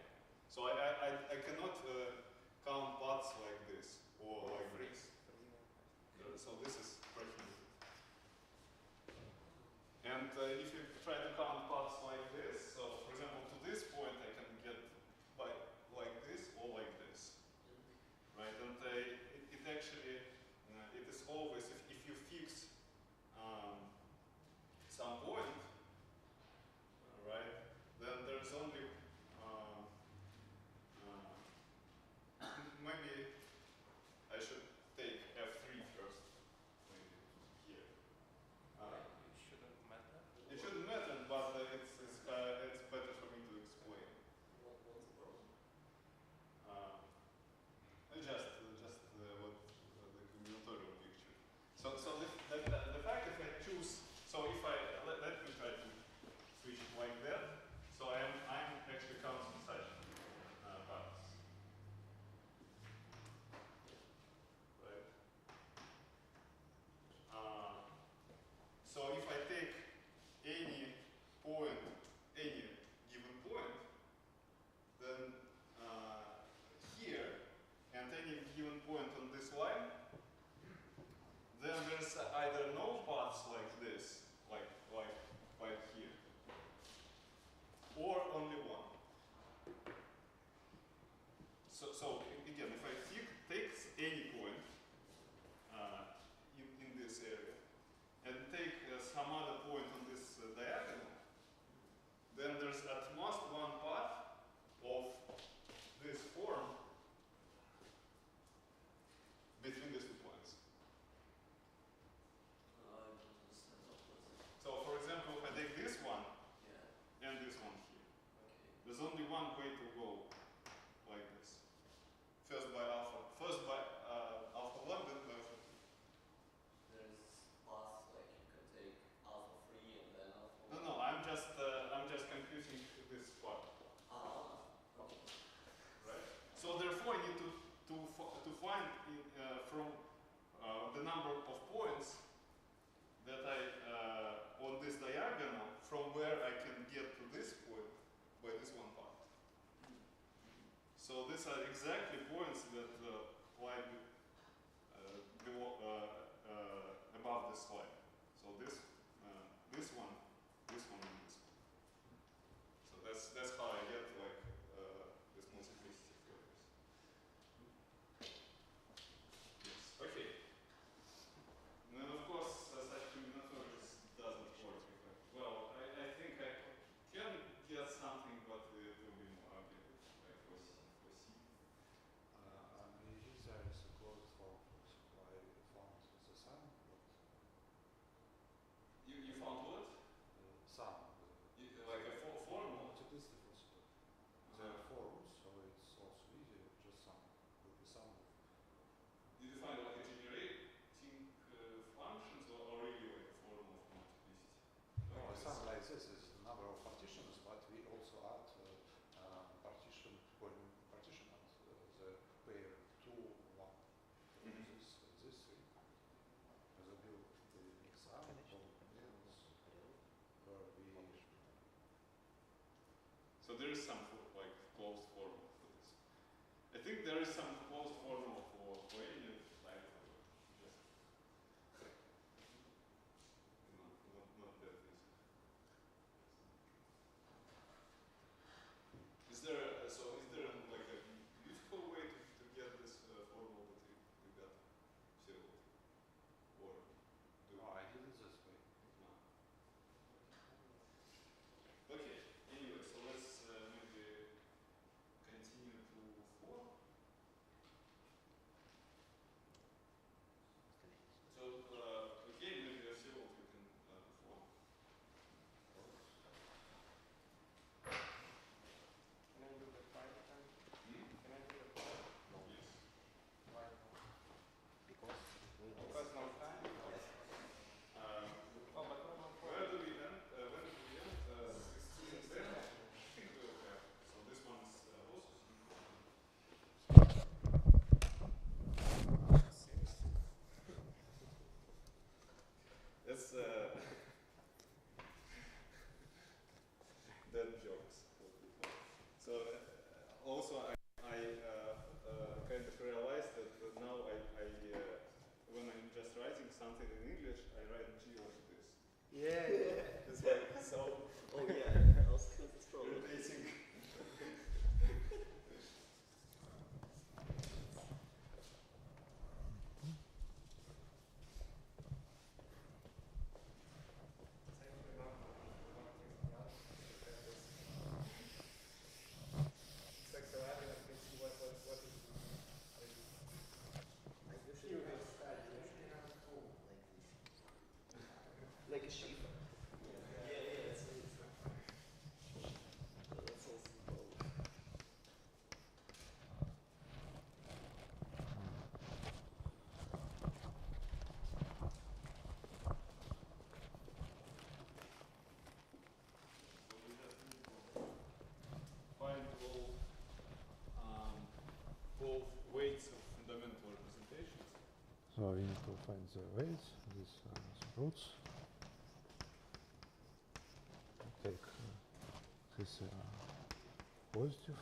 Speaker 2: So I cannot count paths like this or like this. So this is prohibited. And if you try to count paths like this, so for example to this point I can get like this or like this. Right? And it actually, it is always, if you fix some point, right, then there's only, maybe I should take F3 first, maybe here.
Speaker 5: It shouldn't matter.
Speaker 2: It shouldn't matter, but it's better for me to explain.
Speaker 3: What's the problem?
Speaker 2: Just what the combinatorial picture. So the fact if I choose, so if I let me try to switch it like that. So I'm actually counting such paths. Right. So if I take any point, any given point, then here, and any given point on this line, then there's either no paths like this, like here, or only one. So again, if I take any point in this area and take some other point on this diagonal, then there's at most one path of this form between these 2 points. So for example, if I take this one and this one here, there's only one way to go like this. First by alpha 1, then by alpha 2.
Speaker 3: There's paths like you can take alpha 3 and then alpha 1.
Speaker 2: No, I'm just computing this part.
Speaker 3: Okay.
Speaker 2: Right? So therefore I need to find from the number of points that on this diagonal from where I can get to this point by this one part. So these are exactly points that lie below, above this line. So this one, and this one. So that's how I get like this multiplicity theorems. Yes. Okay. And then of course such combinatorics doesn't work. Well, I think I can get something, but it will be more ugly, like for C.
Speaker 9: Maybe there is a closed form for found the sum.
Speaker 2: You found what?
Speaker 9: Sum.
Speaker 2: Like a form?
Speaker 9: Multiplicity principle. There are forms, so it's also easy. Just sum with the sum.
Speaker 2: Did you find like a generating functions or really like a form of multiplicity?
Speaker 9: No,
Speaker 2: Like
Speaker 9: a sum
Speaker 2: this?
Speaker 9: like this is the number of partitions, but we also add partition when we partition at the pair 2, 1.
Speaker 2: Mhm.
Speaker 9: This thing. As a build the sum where we
Speaker 2: So there is some like closed form for this. I think there is some closed form for any type of just not that easy. Is there like a beautiful way to get this formula that we got zero? Or do
Speaker 9: I did it this way.
Speaker 2: no.
Speaker 9: find the weights, these roots. Take this positive.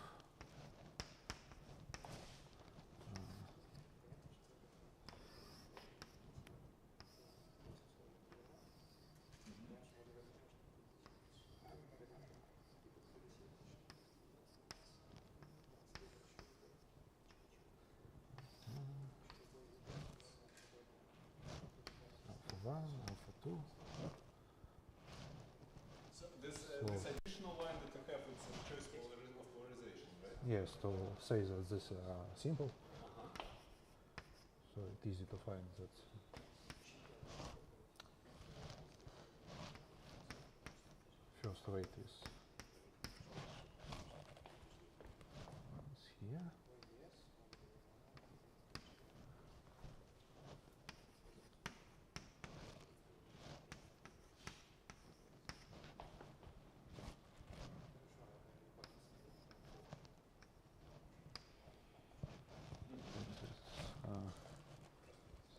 Speaker 9: Alpha 1, alpha 2.
Speaker 2: So this additional line that you have, it's a choice of polarization, right?
Speaker 9: Yes, to say that this simple, so it's easy to find that. First weight is here.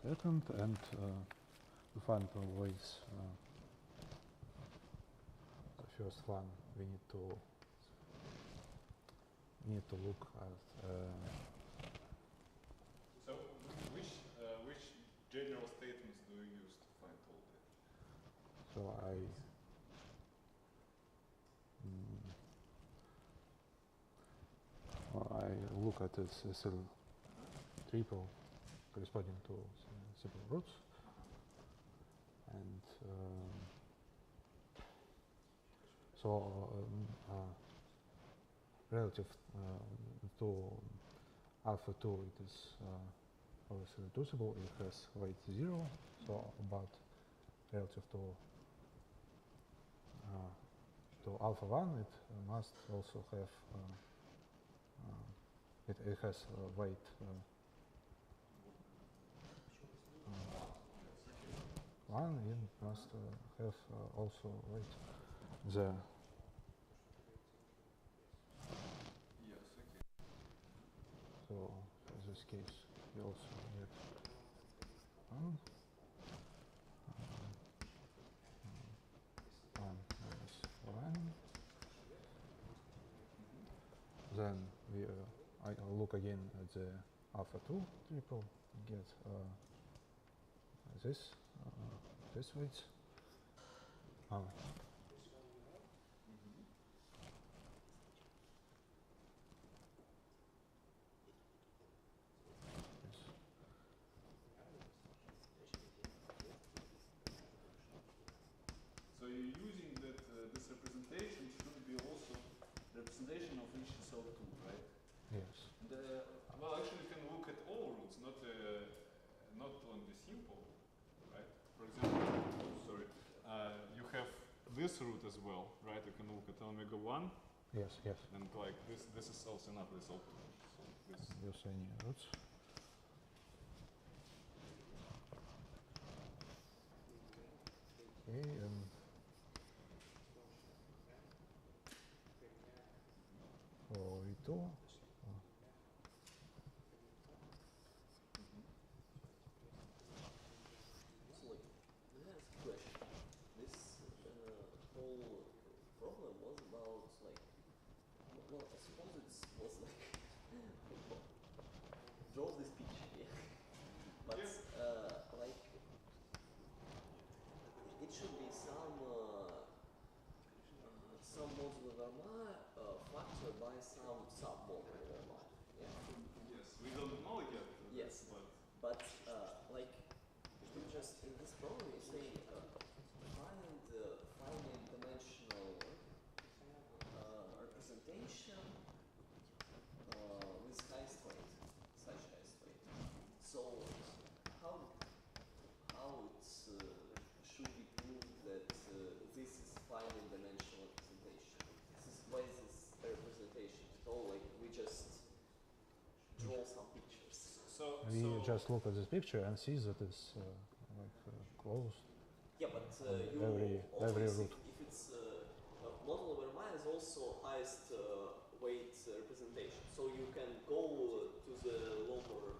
Speaker 9: Second, and to find weights, the first one we need to look at.
Speaker 2: So which general statements do you use to find all that?
Speaker 9: So I look at this triple corresponding to simple roots, and relative to alpha 2 it is always reducible, it has weight 0, so but relative to alpha 1 it must also have it has weight 1, it must have also weight the so in this case we also get 1 minus 1. Then we I look again at the alpha 2 triple, get this weight.
Speaker 2: So you're using that this representation should be also representation of each cell 2, right?
Speaker 9: Yes.
Speaker 2: And, well, actually, you can look at all roots, not on the simple, right? For example, sorry, you have this root as well, right? You can look at omega 1.
Speaker 9: Yes, yes.
Speaker 2: And like this is also not this all 2. So this.
Speaker 9: Use any roots. Okay, for E2.
Speaker 3: So, like, let me ask a question. This whole problem was about, like, well, I suppose it was like, draw this picture, yeah? But, like, it should be some modular Verma factor by some sub-modular Verma, yeah?
Speaker 2: Yes, we don't know yet.
Speaker 3: Yes, but like, you just, in this problem you say, find finite dimensional representation with highest weight, such highest weight. So how it should be proved that this is finite dimensional representation? Why is this a representation at all? Like, we just draw some pictures.
Speaker 9: We just look at this picture and see that it's closed.
Speaker 3: Yeah, but
Speaker 9: every root.
Speaker 3: If it's modular Verma is also highest weight representation, so you can go to the lower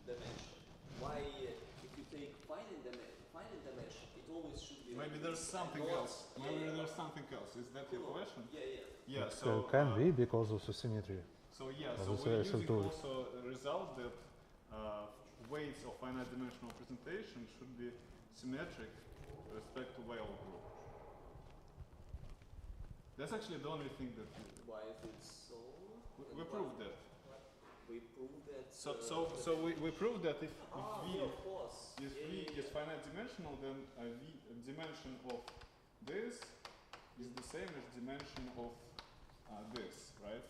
Speaker 3: dimension. Why, if you take always should be.
Speaker 2: Maybe
Speaker 3: like
Speaker 2: there's
Speaker 3: this,
Speaker 2: something
Speaker 3: and not-
Speaker 2: else. Maybe there's something else. Is that your question?
Speaker 3: Yeah.
Speaker 2: Yeah.
Speaker 9: It
Speaker 2: So
Speaker 9: can be because of the symmetry.
Speaker 2: So yeah,
Speaker 9: Well,
Speaker 2: so
Speaker 9: this
Speaker 2: we're
Speaker 9: is
Speaker 2: using
Speaker 9: tools.
Speaker 2: also a result that weights of finite dimensional representation should be symmetric with respect to Weyl group. That's actually the only thing that
Speaker 3: Why is it so?
Speaker 2: we proved that.
Speaker 3: We proved that.
Speaker 2: So we proved that if V
Speaker 3: yeah, of course.
Speaker 2: if V is finite dimensional, then a dimension of this is the same as dimension of this, right?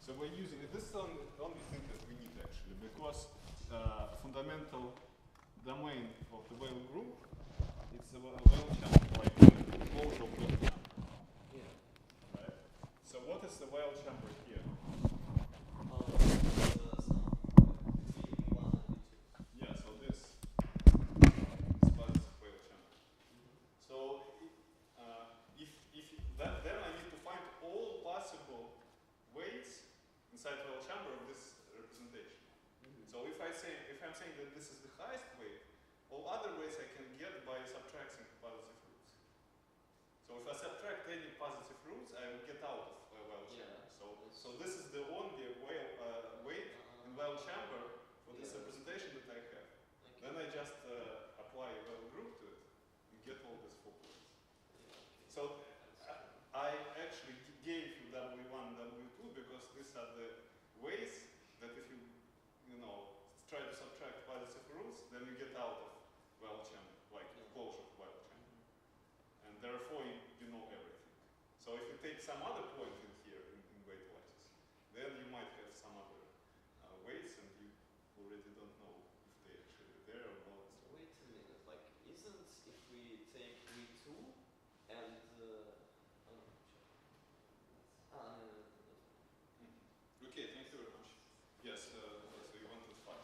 Speaker 2: So we're using it. This is the only thing that we need actually, because fundamental domain of the Weyl group, it's a Weyl channel, like the closure of Weyl chamber.
Speaker 3: Yeah.
Speaker 2: Right? So what is the Weyl chamber here? Yeah, so this is positive Weyl chamber. So if that, then I need to find all possible weights inside Weyl chamber of this representation. So if I'm saying that this is the highest weight, all other weights I can get by subtracting positive roots. So if I subtract any positive roots, I will get out of Weyl chamber. So this is the only weight in Weyl chamber for this representation that I have. Then I just apply a Weyl group to it and get all these 4 points. So I actually gave you W1, W2 because these are the ways that if you try to subtract positive roots, then you get out of Weyl chamber, like closure of Weyl chamber. And therefore you know everything. So if you take some other point in here in weight lattice, then you might have some other weights and you already don't know if they actually there or not.
Speaker 3: Wait a minute, like, isn't if we take V2 and
Speaker 2: Okay, thank you very much. Yes, so you wanted 5.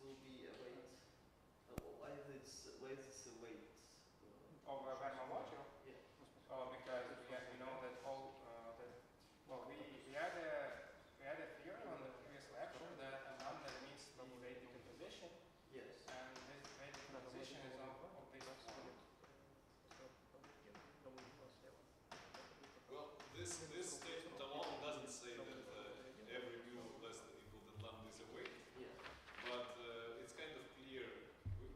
Speaker 3: will be a weight. Why is this a weight?
Speaker 5: Of a Fermat module?
Speaker 3: Yeah.
Speaker 5: Because we know that all we had a theory on the previous lecture that a lambda means the weight decomposition,
Speaker 3: Yes.
Speaker 5: and this weight decomposition is of this form.
Speaker 2: Well, this statement alone doesn't say that every mu less than equal than lambda is a weight,
Speaker 3: Yeah.
Speaker 2: but it's kind of clear.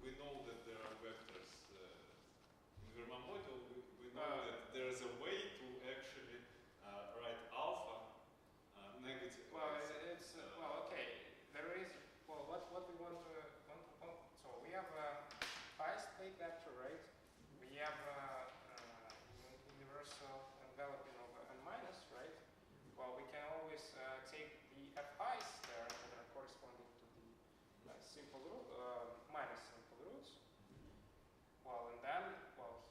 Speaker 2: We know that there are vectors in Fermat module. We know that there is a way to actually write alpha negative.
Speaker 5: Well,
Speaker 2: right?
Speaker 5: okay. There is what we want to so we have a phi state vector, right? We have universal enveloping over n minus, right? Well, we can always take the fi's there that are corresponding to the simple root minus simple roots. Well, and then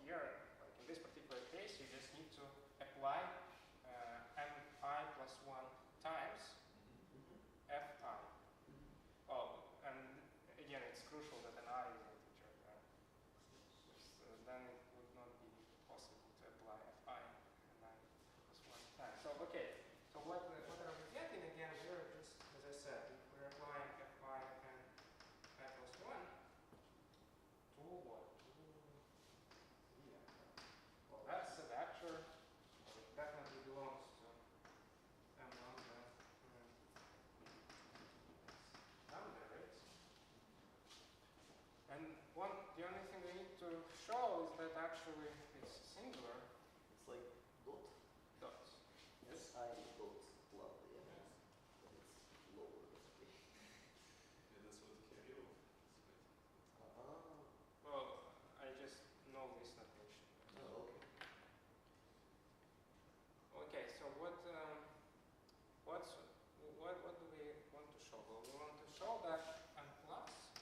Speaker 5: here, like in this particular case, you just need to apply mi plus 1 times fi. Oh, and again, it's crucial that an I is an integer. Then it would not be possible to apply fi and I plus 1 time. So, okay. So what are we getting again? We're just, as I said, we're applying fi and I plus 1 to what? Yeah. Well, that's a vector. It definitely belongs to m lambda. Lambda, right? And the only thing we need to show is that actually it's singular.
Speaker 3: It's like dot.
Speaker 5: Dots.
Speaker 3: Yes. I dot lambda. Yeah. But it's lower than a.
Speaker 2: Yeah, that's what Kirill said.
Speaker 5: Well, I just know this notation.
Speaker 3: Oh, okay.
Speaker 5: Okay, so what do we want to show? Well, we want to show that n plus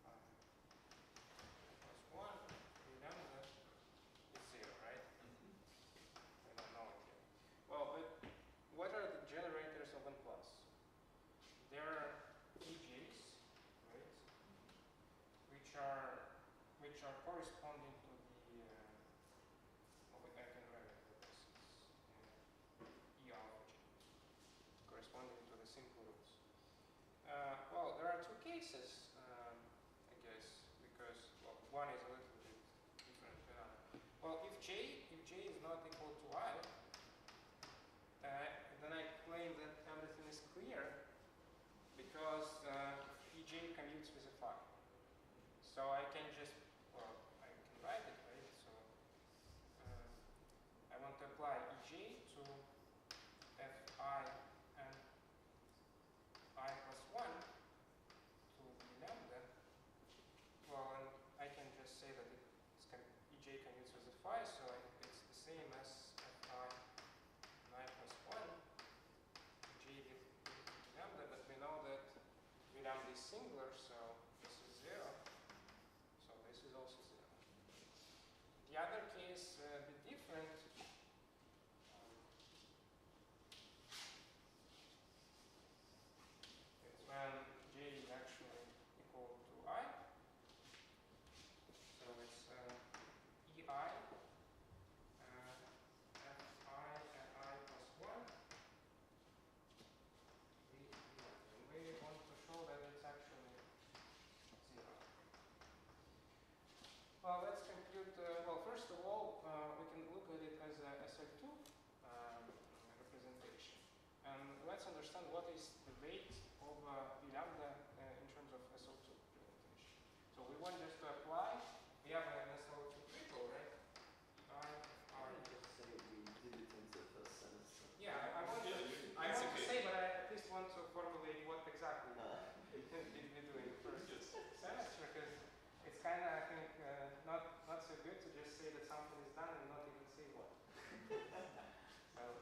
Speaker 5: plus 1 lambda is 0, right? I don't know it yet. Well, but what are the generators of n plus? There are EGs, right? Which are corresponding to the I can write it like this. E alpha G, corresponding to the simple roots. Well, there are two cases, I guess, because one is a little bit different than another. Well, if J is not equal to I, then I claim that everything is clear because EJ commutes with a phi. So I can just, I can write it, right? So I want to apply EJ to fi and I plus 1 to the lambda. Well, and I can just say that EJ commutes with a phi, so it's the same as fi and I plus 1 EJ with lambda, but we know that lambda is singular, so this is 0. So this is also 0. The other case, a bit different. It's when J is actually equal to I. So it's EI, Fi and I plus 1. We want to show that it's actually 0. Well, let's compute, well, first of all, we can look at it as a SL2 representation. And let's understand what is the weight of the lambda in terms of SL2 representation. So we want just to apply, we have an SL2 triple, right?
Speaker 3: I just say we did it in the first semester.
Speaker 5: Yeah, I want to say, but I at least want to formulate what exactly did we do in the first semester, because it's kind of, I think, not so good to just say that something is done and not even say what. So I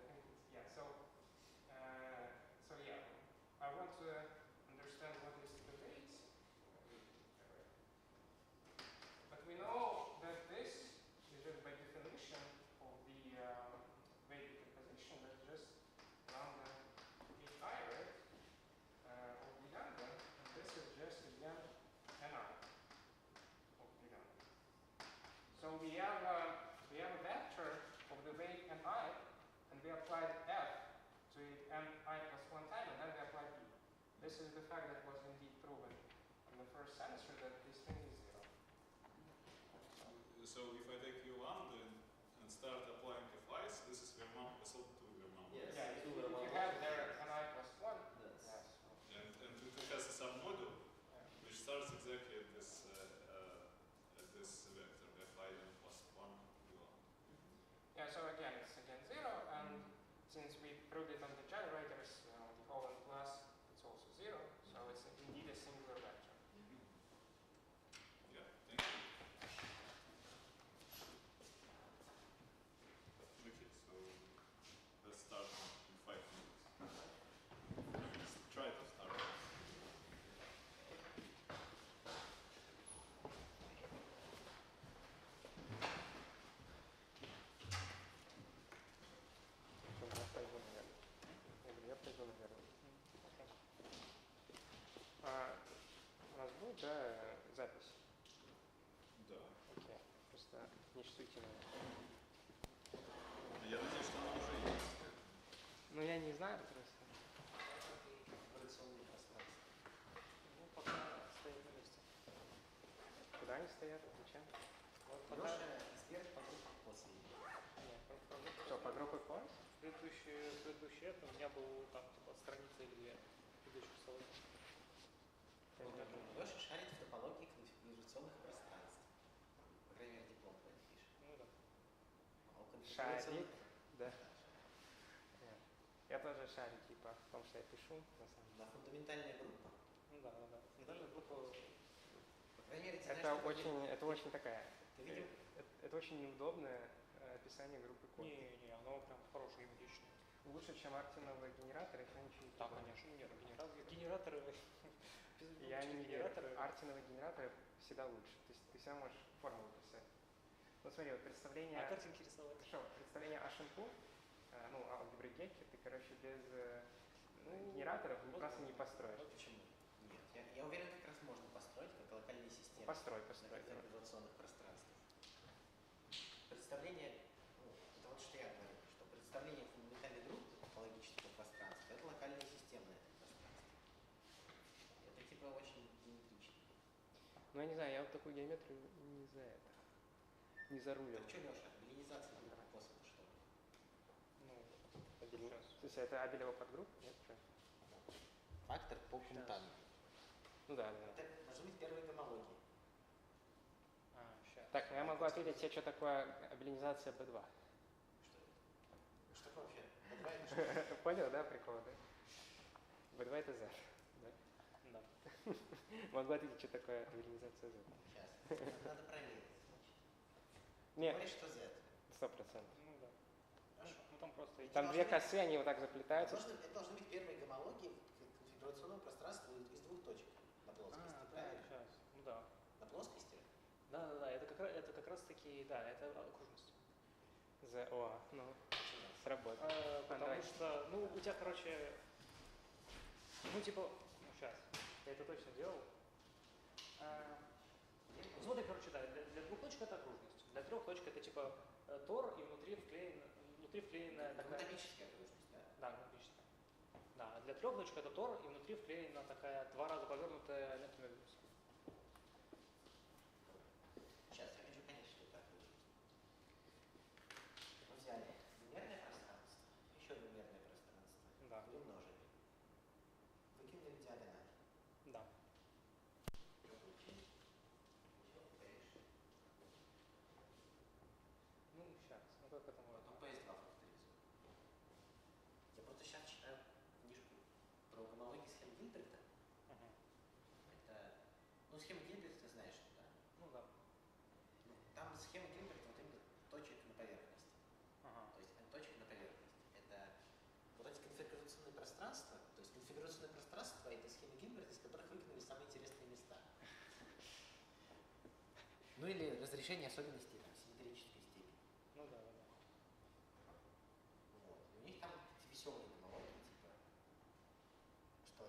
Speaker 5: think it's, yeah. So we have a vector of the weight mi, and we applied f to it mi plus 1 time, and then we applied b. This is the fact that was indeed proven in the first semester that this thing is 0.
Speaker 2: So if I take u lambda and start applying fi's, this is Vermont plus 2 Vermont.
Speaker 3: Yes.
Speaker 5: Yeah, if
Speaker 3: two
Speaker 5: you
Speaker 3: Vermont.
Speaker 5: have there mi plus 1,
Speaker 3: Yes.
Speaker 5: yes.
Speaker 2: And it has a submodule which starts exactly at this vector fi n plus 1 u lambda.
Speaker 5: Yeah, so again, it's again 0, and since we proved it on the generators, the whole n plus, it's also 0, so it's indeed a singular vector.
Speaker 2: Yeah, thank you. Okay, so let's start in 5 minutes. Let's try to start.
Speaker 5: У нас будет, да, запись?
Speaker 2: Да.
Speaker 5: Окей, просто не чувствуйте.
Speaker 2: Я надеюсь, что она уже есть.
Speaker 5: Ну, я не знаю просто.
Speaker 8: Операционное пространство.
Speaker 5: Ну, пока стоит на месте. Куда они стоят? Зачем? Вот пока...
Speaker 8: Леша эксперт по группам после.
Speaker 5: Что, по группе класс?
Speaker 1: Предыдущий это у меня был там типа страница или две предыдущих слоев.
Speaker 8: Леша шарит в топологии конфигурационных пространств. По крайней мере, диплом про это пишет.
Speaker 1: Ну да.
Speaker 8: А у
Speaker 5: Шарит,
Speaker 8: конфигурационных-
Speaker 5: да. Я тоже шарю, типа, в том, что я пишу, на самом деле.
Speaker 8: На фундаментальная группа.
Speaker 1: Ну да, да. Фундаментальная группа.
Speaker 8: По крайней мере, ты знаешь,
Speaker 5: Это
Speaker 8: что
Speaker 5: очень, очень такая.
Speaker 8: Ты видел?
Speaker 5: Это очень неудобное описание группы код.
Speaker 1: Не, оно прям хорошее, геометричное.
Speaker 5: Лучше, чем Артиновый генератор, если ничего не
Speaker 1: Да,
Speaker 5: такое.
Speaker 1: конечно, нет. Генераторы.
Speaker 5: Я не верю.
Speaker 1: Генераторы.
Speaker 5: Артиновые генераторы всегда лучше. То есть ты всегда можешь формулу писать. Ну смотри, вот представление...
Speaker 1: А картинки рисовать.
Speaker 5: Хорошо, представление о шимпу, ну, алгебры Геккер, ты, короче, без генераторов просто не построишь.
Speaker 8: Вот почему. Нет, я уверен, как раз можно построить как локальные системы.
Speaker 5: Построй.
Speaker 8: На конфигурационных пространствах. Представление, ну, это вот что я говорю, что представление фундаментальной группы топологического пространства — это локальная система на этом пространстве. Это типа очень геометрично.
Speaker 5: Ну, я не знаю, я вот такую геометрию не за это. Не зарулил.
Speaker 8: Так что, Леша, линизация группы косвенно что?
Speaker 1: Ну,
Speaker 5: То есть это Абелева подгруппа? Нет, что?
Speaker 8: Фактор по пунктам.
Speaker 5: Ну да.
Speaker 8: Это должны быть первые гомологии.
Speaker 1: сейчас.
Speaker 5: Так, ну я могу ответить тебе, что такое абелинизация B2.
Speaker 8: Что это? Что такое вообще? B2 это что?
Speaker 5: Понял, да, прикол, да? B2 это Z.
Speaker 1: Да.
Speaker 5: Могу ответить, что такое абелинизация Z.
Speaker 8: Сейчас. Надо проверить. Ты
Speaker 5: Нет,
Speaker 8: говоришь, что Z.
Speaker 5: 100%.
Speaker 1: Ну да.
Speaker 8: Хорошо.
Speaker 1: Ну там просто
Speaker 8: Это
Speaker 5: Там
Speaker 8: должны
Speaker 5: две
Speaker 8: быть-
Speaker 5: косы, они вот так заплетаются.
Speaker 8: Это должны быть первые гомологии конфигурационного пространства из двух точек на плоскости. Правильно?
Speaker 1: сейчас. Ну да.
Speaker 8: На плоскости?
Speaker 1: Да, это как раз таки, да, это окружность.
Speaker 5: О, ну, сработало.
Speaker 1: Потому
Speaker 5: давай.
Speaker 1: что, ну, у тебя, короче, ну, типа, ну, сейчас, я это точно делал. Ну, смотри, короче, да, для двух точек это окружность, для трех точек это, типа, тор и внутри вклеенная такая...
Speaker 8: Анатомическая окружность, да?
Speaker 1: Да, графическая. Да, а для трех точек это тор и внутри вклеена такая 2 раза повернутая лента Мебиуса.
Speaker 8: Сейчас, я хочу понять, что это окружность. Мы взяли двумерное пространство, еще двумерное пространство,
Speaker 1: Да.
Speaker 8: и умножили. Выкинули диагональ.
Speaker 1: Да.
Speaker 8: Что получили? Ничего, повторишь.
Speaker 1: Ну, сейчас, ну как это можно?
Speaker 8: Потом PS2 факторизуем. Я просто сейчас читаю книжку про гомологии схем Гильберта.
Speaker 1: Мгм.
Speaker 8: Это, ну, схема Гильберта, ты знаешь, что, да?
Speaker 1: Ну да.
Speaker 8: Ну, там схема Гильберта вот именно точек на поверхности.
Speaker 1: Ага.
Speaker 8: То есть точек на поверхности. Это вот эти конфигурационные пространства, то есть конфигурационное пространство этой схемы Гильберта, из которых выкинули самые интересные места. Ну или разрешение особенностей там, симметрической степени.
Speaker 1: Ну да.
Speaker 8: Вот. И у них там веселые гомологии, типа, что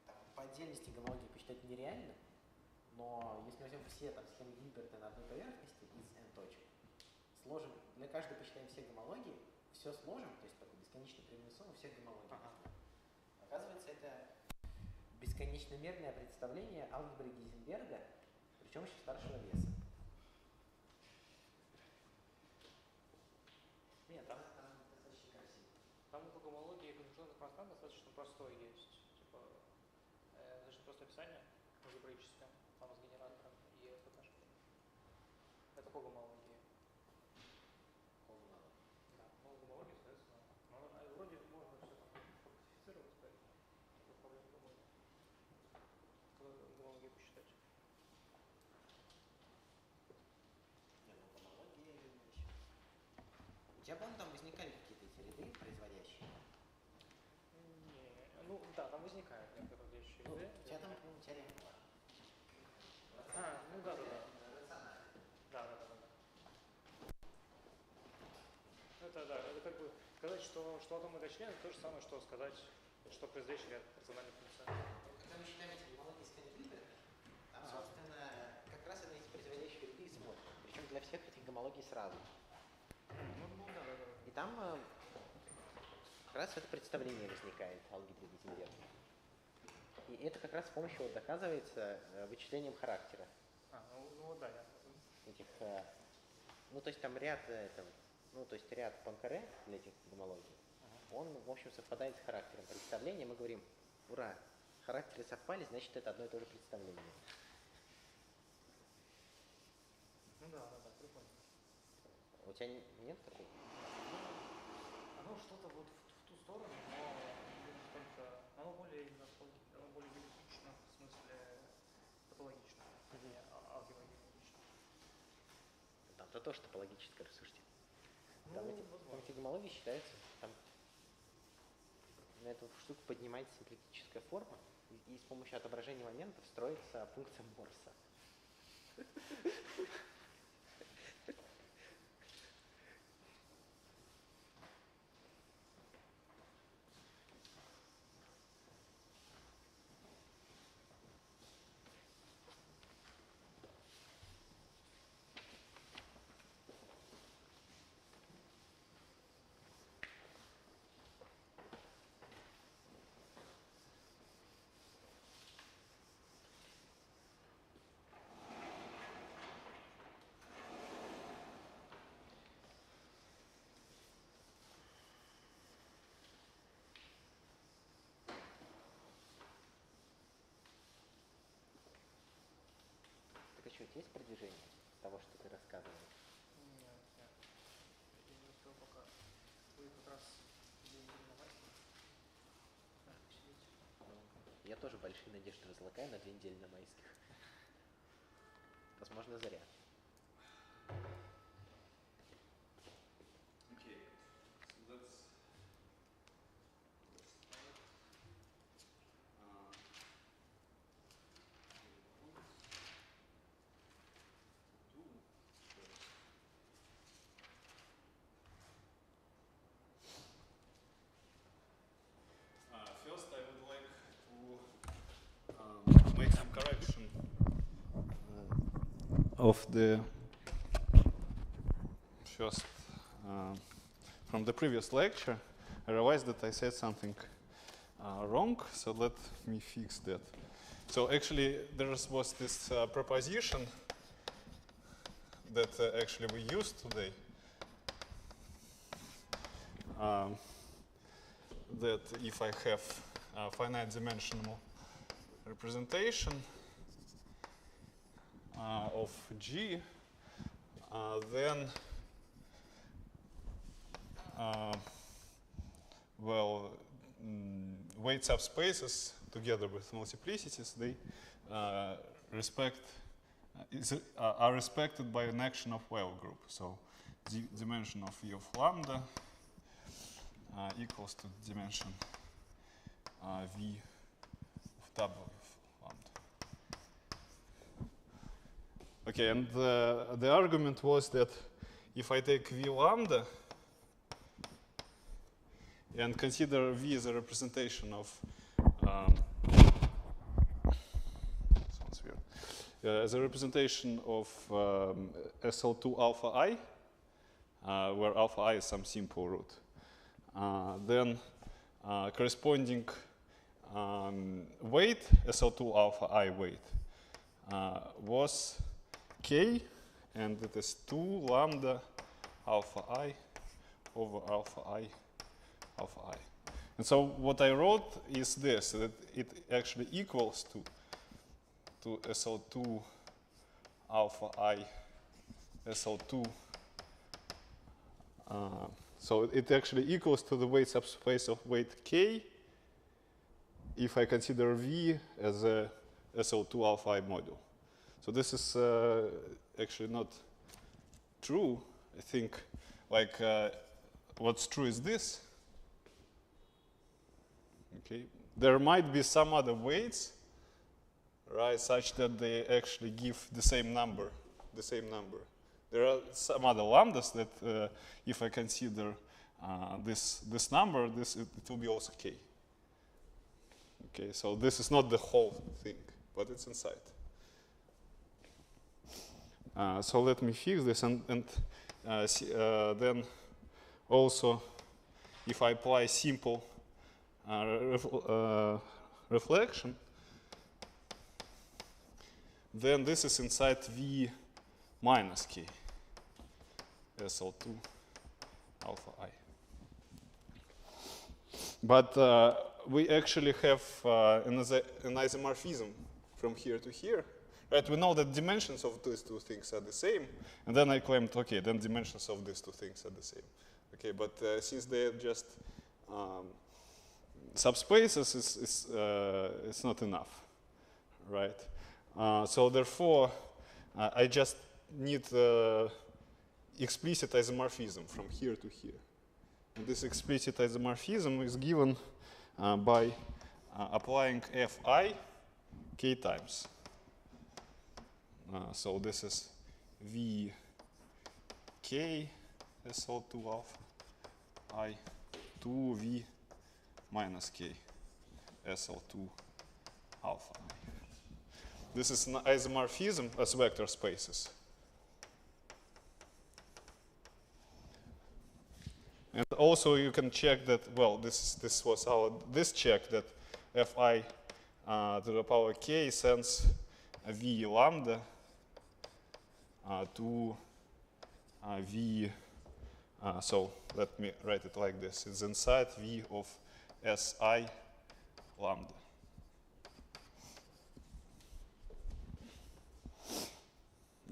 Speaker 8: там по отдельности гомологии посчитать нереально, но если мы возьмем все там схемы Гильберта на одной поверхности из n точек, сложим, для каждой посчитаем все гомологии, все сложим, то есть такой бесконечно прямую сумму всех гомологий. Оказывается, это бесконечномерное представление алгебры Гейзенберга, причем еще старшего веса.
Speaker 5: Нет, там достаточно красиво. Там у гомологии конвенционных пространств достаточно простой есть. Типа, достаточно простое описание алгебраическое, там с генератором и ФКшкой. Это по гомологии. Да, ну гомология, соответственно. Вроде можно все там фактифицировать, поэтому такой проблемы думаю. Гомологию посчитать.
Speaker 8: У тебя, по-моему, там возникали какие-то эти ряды производящие?
Speaker 5: Не, ну да, там возникают некоторые вещи.
Speaker 8: Ну, у тебя там, по-моему, теорема была.
Speaker 5: Ну да. Это как бы сказать, что атомный член, это то же самое, что сказать, что производящий ряд рациональных функций.
Speaker 8: Когда мы считаем эти гомологии с конфликтами, там, собственно, как раз на эти производящие ряды и смотрим. Причем для всех этих гомологий сразу.
Speaker 5: Да.
Speaker 8: И там как раз это представление возникает алгебры Гейзенберга. И это как раз с помощью доказывается вычислением характера.
Speaker 5: Да.
Speaker 8: Этих, ну, то есть там ряд, то есть ряд Пуанкаре для этих гомологий, он, в общем, совпадает с характером представления. Мы говорим, ура, характеры совпали, значит, это одно и то же представление.
Speaker 5: Да, прикольно.
Speaker 8: У тебя нет такого?
Speaker 5: Оно что-то вот в ту сторону, но только оно более гипотетично, в смысле топологично, а не алгебраично.
Speaker 8: Там-то тоже топологическое рассуждение.
Speaker 5: Там
Speaker 8: эти гомологии считаются, там на эту штуку поднимается симплектическая форма, и с помощью отображения моментов строится функция Морса. Что, есть продвижение того, что ты рассказывал?
Speaker 5: Нет. Я не успел пока. Вы как раз
Speaker 8: Я тоже большие надежды возлагаю на 2 недели на майских. Возможно, зря.
Speaker 2: First, I would like to make some correction of the first from the previous lecture. I realized that I said something wrong, so let me fix that. So actually, there was this proposition that actually we used today. That if I have a finite dimensional representation of G, then weight subspaces together with multiplicities, they are respected by an action of Weil group. So the dimension of V of lambda equals to dimension V of W of lambda. Okay, and the argument was that if I take V lambda and consider V as a representation of sounds weird, as a representation of SL2 alpha I, where alpha I is some simple root. Then corresponding weight, SL2 alpha I weight, was k, and it is 2 lambda alpha I over alpha I alpha I. And so what I wrote is this, that it actually equals to SL2 alpha I SL2. So it actually equals to the weight subspace of weight k if I consider V as a SL2 alpha I module. So this is actually not true. I think like what's true is this. Okay, there might be some other weights, right, such that they actually give the same number, There are some other lambdas that if I consider this number, it will be also k. Okay, so this is not the whole thing, but it's inside. So let me fix this, and then also, if I apply simple reflection, then this is inside V minus k, SL2 alpha I. But we actually have an isomorphism from here to here. Right, we know that dimensions of these two things are the same, and then I claimed, okay, then dimensions of these two things are the same. Okay, but since they're just subspaces, it's not enough, right? So therefore, I just need explicit isomorphism from here to here. And this explicit isomorphism is given by applying Fi k times. So this is V k SL2 alpha I 2V minus k SL2 alpha I. This is an isomorphism as vector spaces. And also you can check that, well, this was this check that Fi to the power k sends a V lambda to V, so let me write it like this. It's inside V of Si lambda.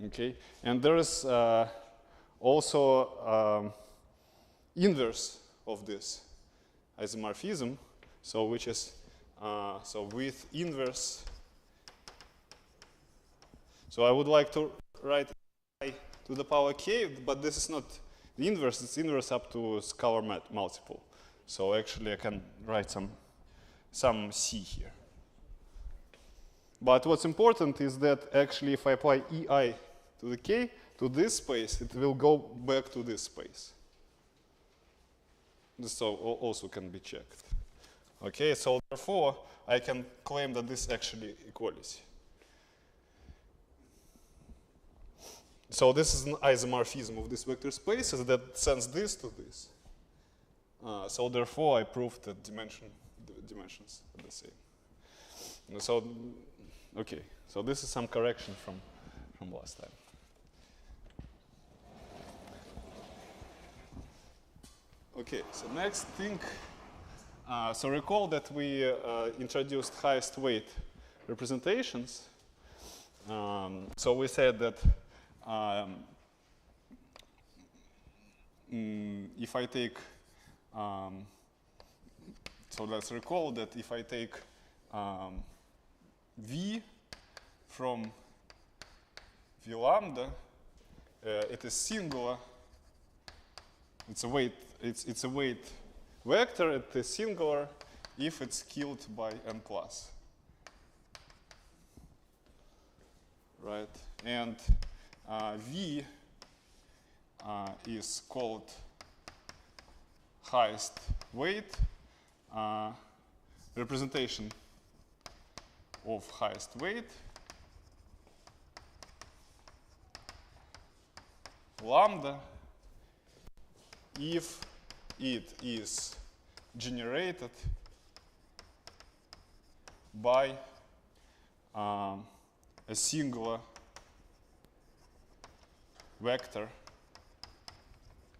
Speaker 2: Okay, and there is also inverse of this isomorphism, so which is so with inverse. So I would like to write I to the power k, but this is not the inverse. It's inverse up to scalar multiple. So actually I can write some c here. But what's important is that actually if I apply ei to the k to this space, it will go back to this space. This also can be checked. Okay, so therefore I can claim that this is actually equality. So this is an isomorphism of this vector spaces that sends this to this. So therefore I proved that the dimensions are the same. So okay, so this is some correction from last time. Okay, so next thing, so recall that we introduced highest weight representations. So we said that if I take, so let's recall that if I take V from V lambda, it is singular. It's a weight. It's a weight vector. It is singular if it's killed by n plus. Right, and V is called highest weight representation of highest weight lambda if it is generated by a singular vector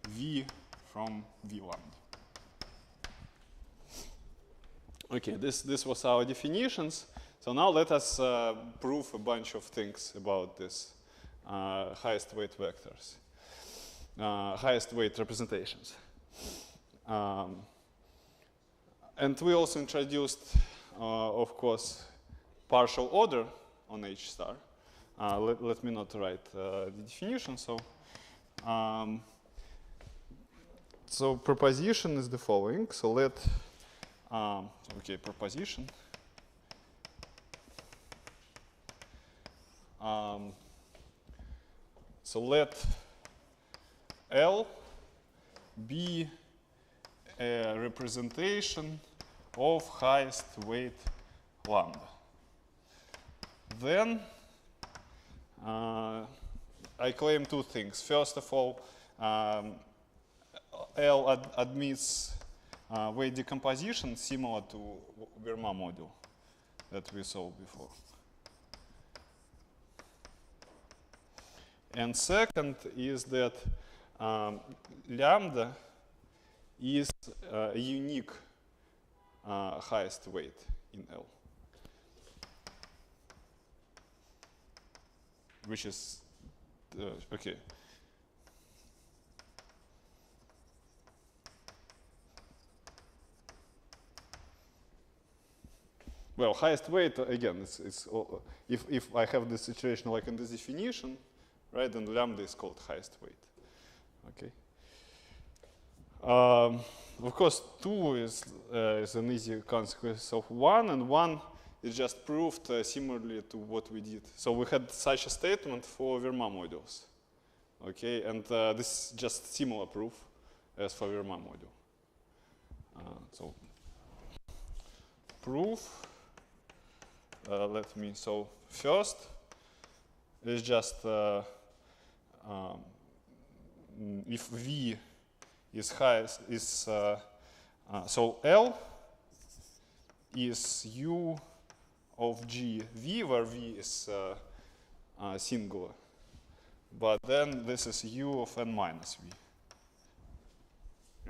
Speaker 2: v from v lambda. Okay, this was our definitions. So now let us prove a bunch of things about this highest weight vectors, highest weight representations. And we also introduced, of course, partial order on H star. Let me not write the definition. So proposition is the following. So let, okay, proposition. So let L be a representation of highest weight lambda. Then I claim two things. First of all, L admits weight decomposition similar to Verma module that we saw before. And second is that lambda is a unique highest weight in L, which is, okay. Well, highest weight, again, if I have this situation like in this definition, right, then lambda is called highest weight. Okay. Of course, 2 is an easy consequence of 1, and 1 is just proved similarly to what we did. So we had such a statement for Verma modules. Okay, and this is just similar proof as for Verma module. So proof, so first is just if V is highest, so L is U of G V, where V is singular. But then this is U of n minus V.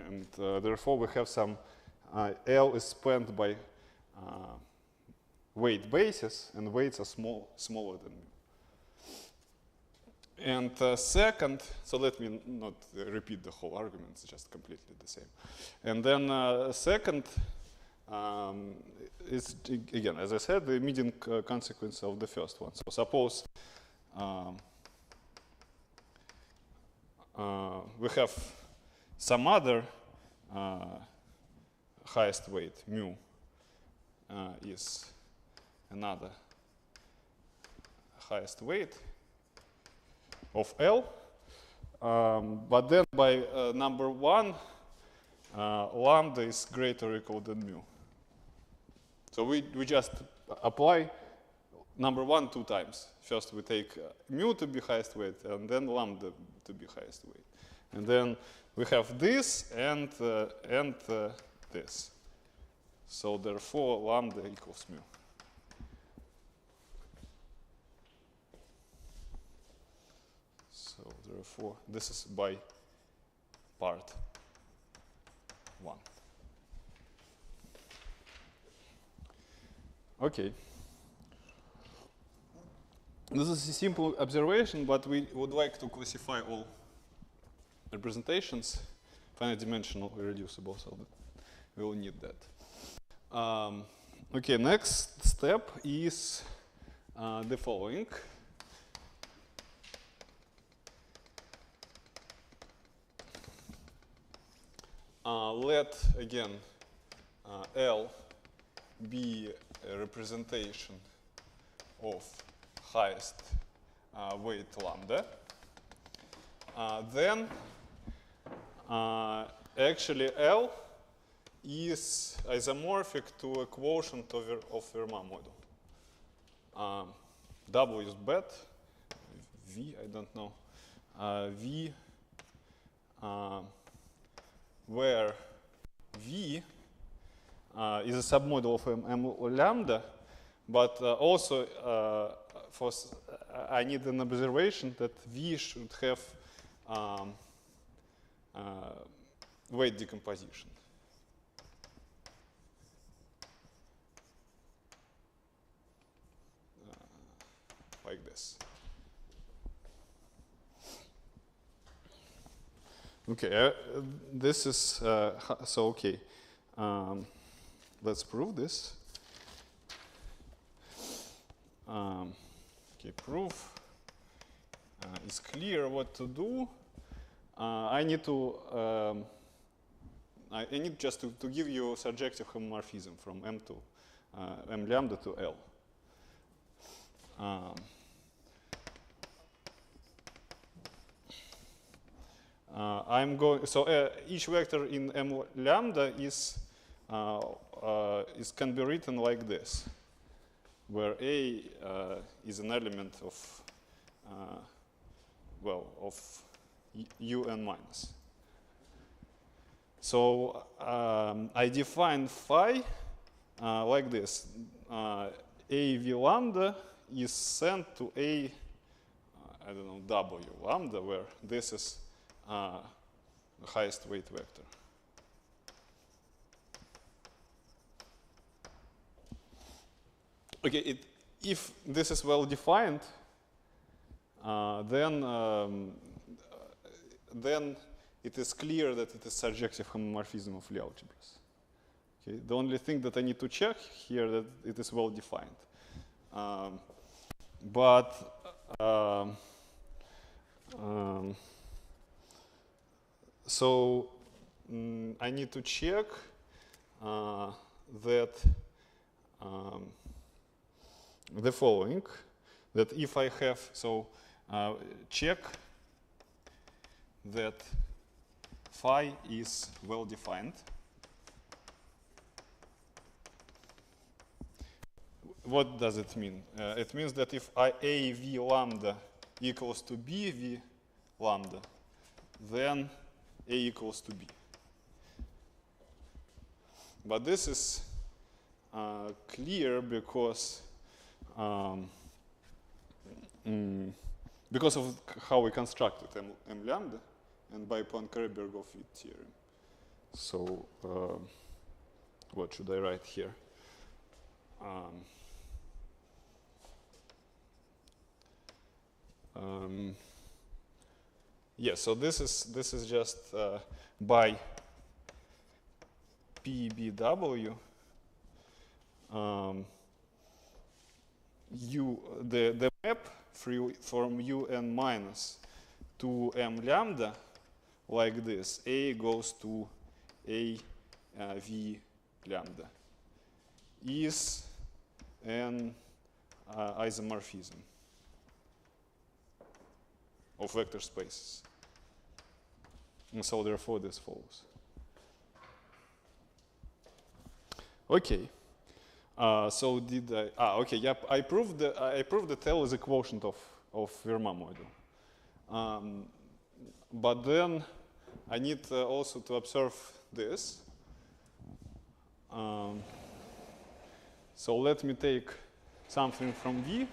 Speaker 2: And therefore we have some L is spanned by weight basis, and weights are smaller than mu. And second, so let me not repeat the whole argument, it's just completely the same. And then second is, again, as I said, the immediate consequence of the first one. So suppose we have some other highest weight, mu, is another highest weight of L, but then by number 1, lambda is greater or equal than mu. So we just apply number 1 2 times. First we take mu to be highest weight, and then lambda to be highest weight. And then we have this and this. So therefore lambda equals mu. So therefore this is by part 1. Okay. This is a simple observation, but we would like to classify all representations finite dimensional irreducible, so that we will need that. Okay, next step is the following. Let, again, L be a representation of highest weight lambda. Then actually L is isomorphic to a quotient of Verma module. W is bet, V, I don't know, V where V is a submodel of M lambda, but also I need an observation that V should have weight decomposition. Like this. Okay, this is so okay. Let's prove this. Okay, proof. It's clear what to do. I need to. I need just to give you surjective homomorphism from M to M lambda to L. I'm going. So each vector in M lambda can be written like this, where A is an element of of UN minus. So I define phi like this. A V lambda is sent to A, I don't know, W lambda, where this is the highest weight vector. Okay, if this is well defined, then it is clear that it is surjective homomorphism of Lie algebras. Okay, the only thing that I need to check here that it is well defined. So I need to check that the following, that if I have, check that phi is well defined. What does it mean? It means that if A V lambda equals to B V lambda, then A equals to B. But this is clear because of how we constructed M lambda and by Poincaré-Berghoff-Witt theorem. So what should I write here? Yes, so this is just by PBW the map from UN minus to M lambda like this. A goes to A V lambda is an isomorphism of vector spaces. And so therefore this follows. Okay. So did I? Okay. Yep. I proved that L is a quotient of Fermat module. But then I need also to observe this. So let me take something from V.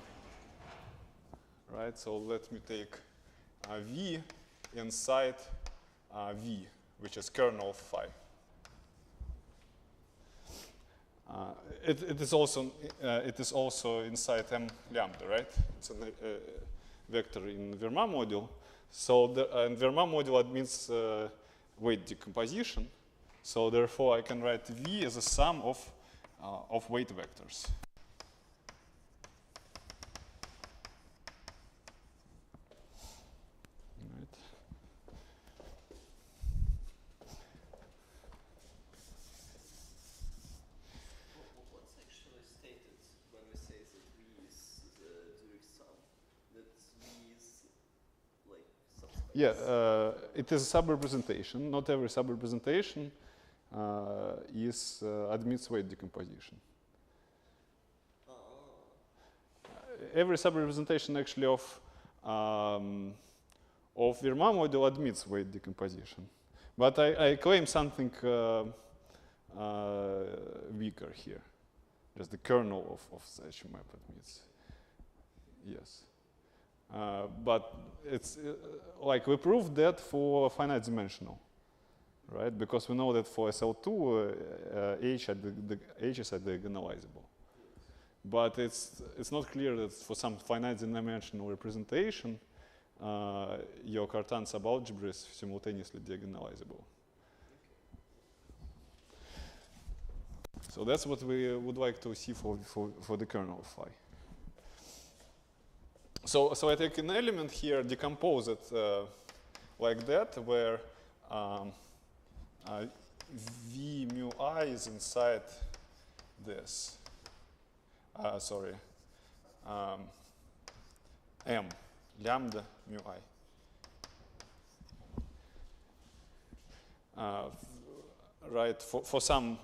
Speaker 2: Right. So let me take V inside V, which is kernel of phi. It is also inside M lambda, right? It's a vector in Fermat module. So and Fermat module admits weight decomposition. So therefore, I can write V as a sum of weight vectors. Yeah, it is a sub-representation. Not every sub-representation admits weight decomposition. Every sub-representation actually of Fermat module admits weight decomposition. But I claim something weaker here. Just the kernel of such a map admits. Yes. But it's like we proved that for finite dimensional, right? Because we know that for SL2, H's are diagonalizable. But it's not clear that for some finite dimensional representation, your Cartan subalgebra is simultaneously diagonalizable. So that's what we would like to see for the kernel of phi. So I take an element here, decompose it like that, where v mu I is inside this. M lambda mu I. Right, for some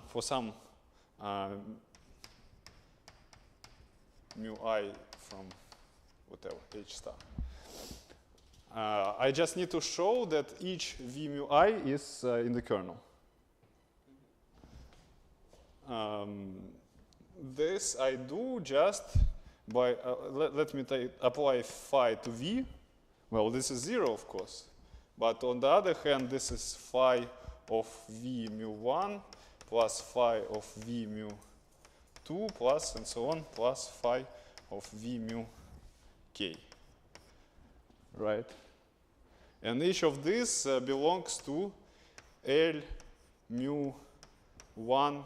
Speaker 2: mu I from whatever, H star. I just need to show that each v mu I is in the kernel. This I do just by, let me apply phi to v. Well, this is 0, of course. But on the other hand, this is phi of v mu 1 plus phi of v mu 2 plus and so on plus phi of v mu k. Right? And each of these belongs to L mu 1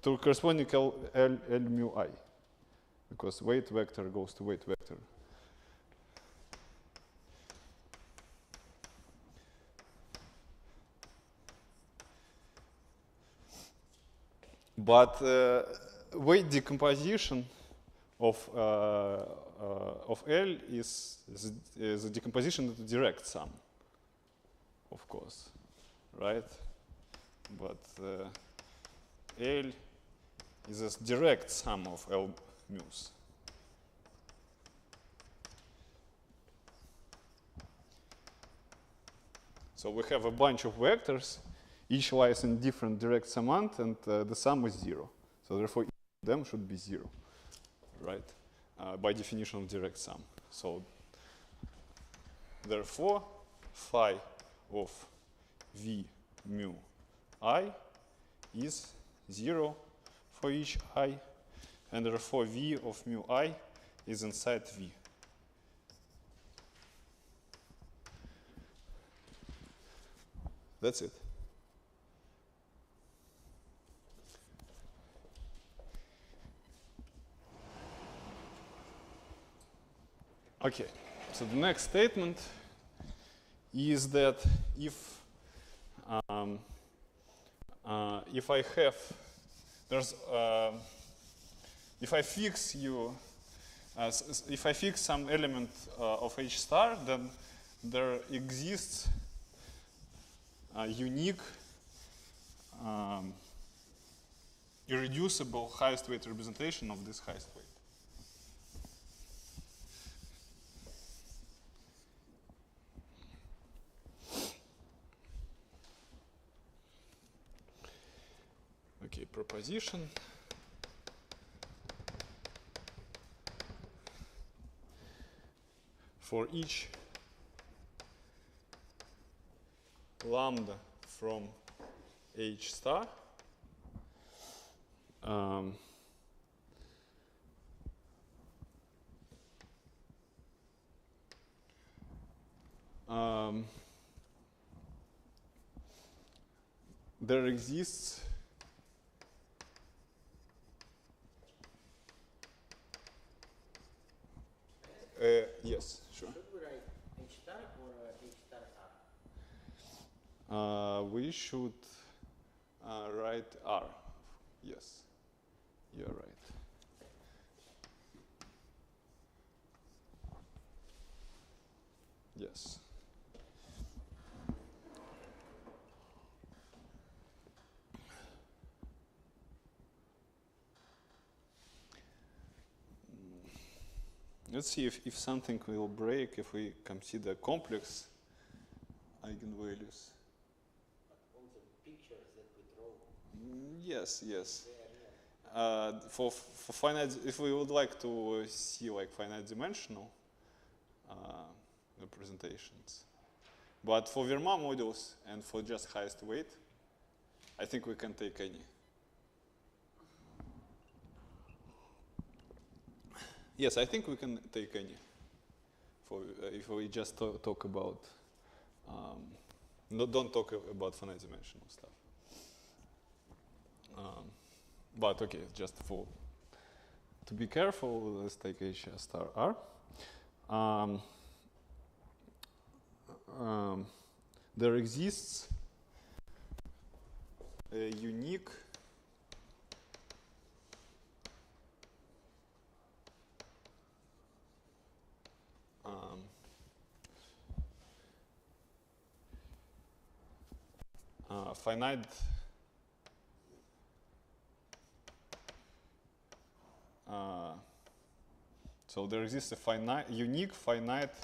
Speaker 2: to corresponding L mu I, because weight vector goes to weight vector. But weight decomposition of L is a decomposition of the direct sum, of course, right? But L is a direct sum of L mu's. So we have a bunch of vectors, each lies in different direct summand, and the sum is 0. So therefore, each of them should be 0, right? By definition of direct sum. So therefore, phi of v mu I is 0 for each I, and therefore v of mu I is inside v. That's it. Okay, so the next statement is that if I have, if I fix you, if I fix some element of H star, then there exists a unique, irreducible highest weight representation of this highest weight. Okay, proposition. For each lambda from H star, there exists yes, sure.
Speaker 8: Should we write H star or H star R?
Speaker 2: We should write R. Yes, you're right. Yes. Let's see if something will break if we consider complex eigenvalues. Yes, yes. For finite, if we would like to see like finite dimensional representations, but for Verma modules and for just highest weight, I think we can take any. Yes, I think we can take any. For if we just talk about, don't talk about finite dimensional stuff. But okay, just to be careful, let's take H star R. There exists a unique finite so there exists a unique finite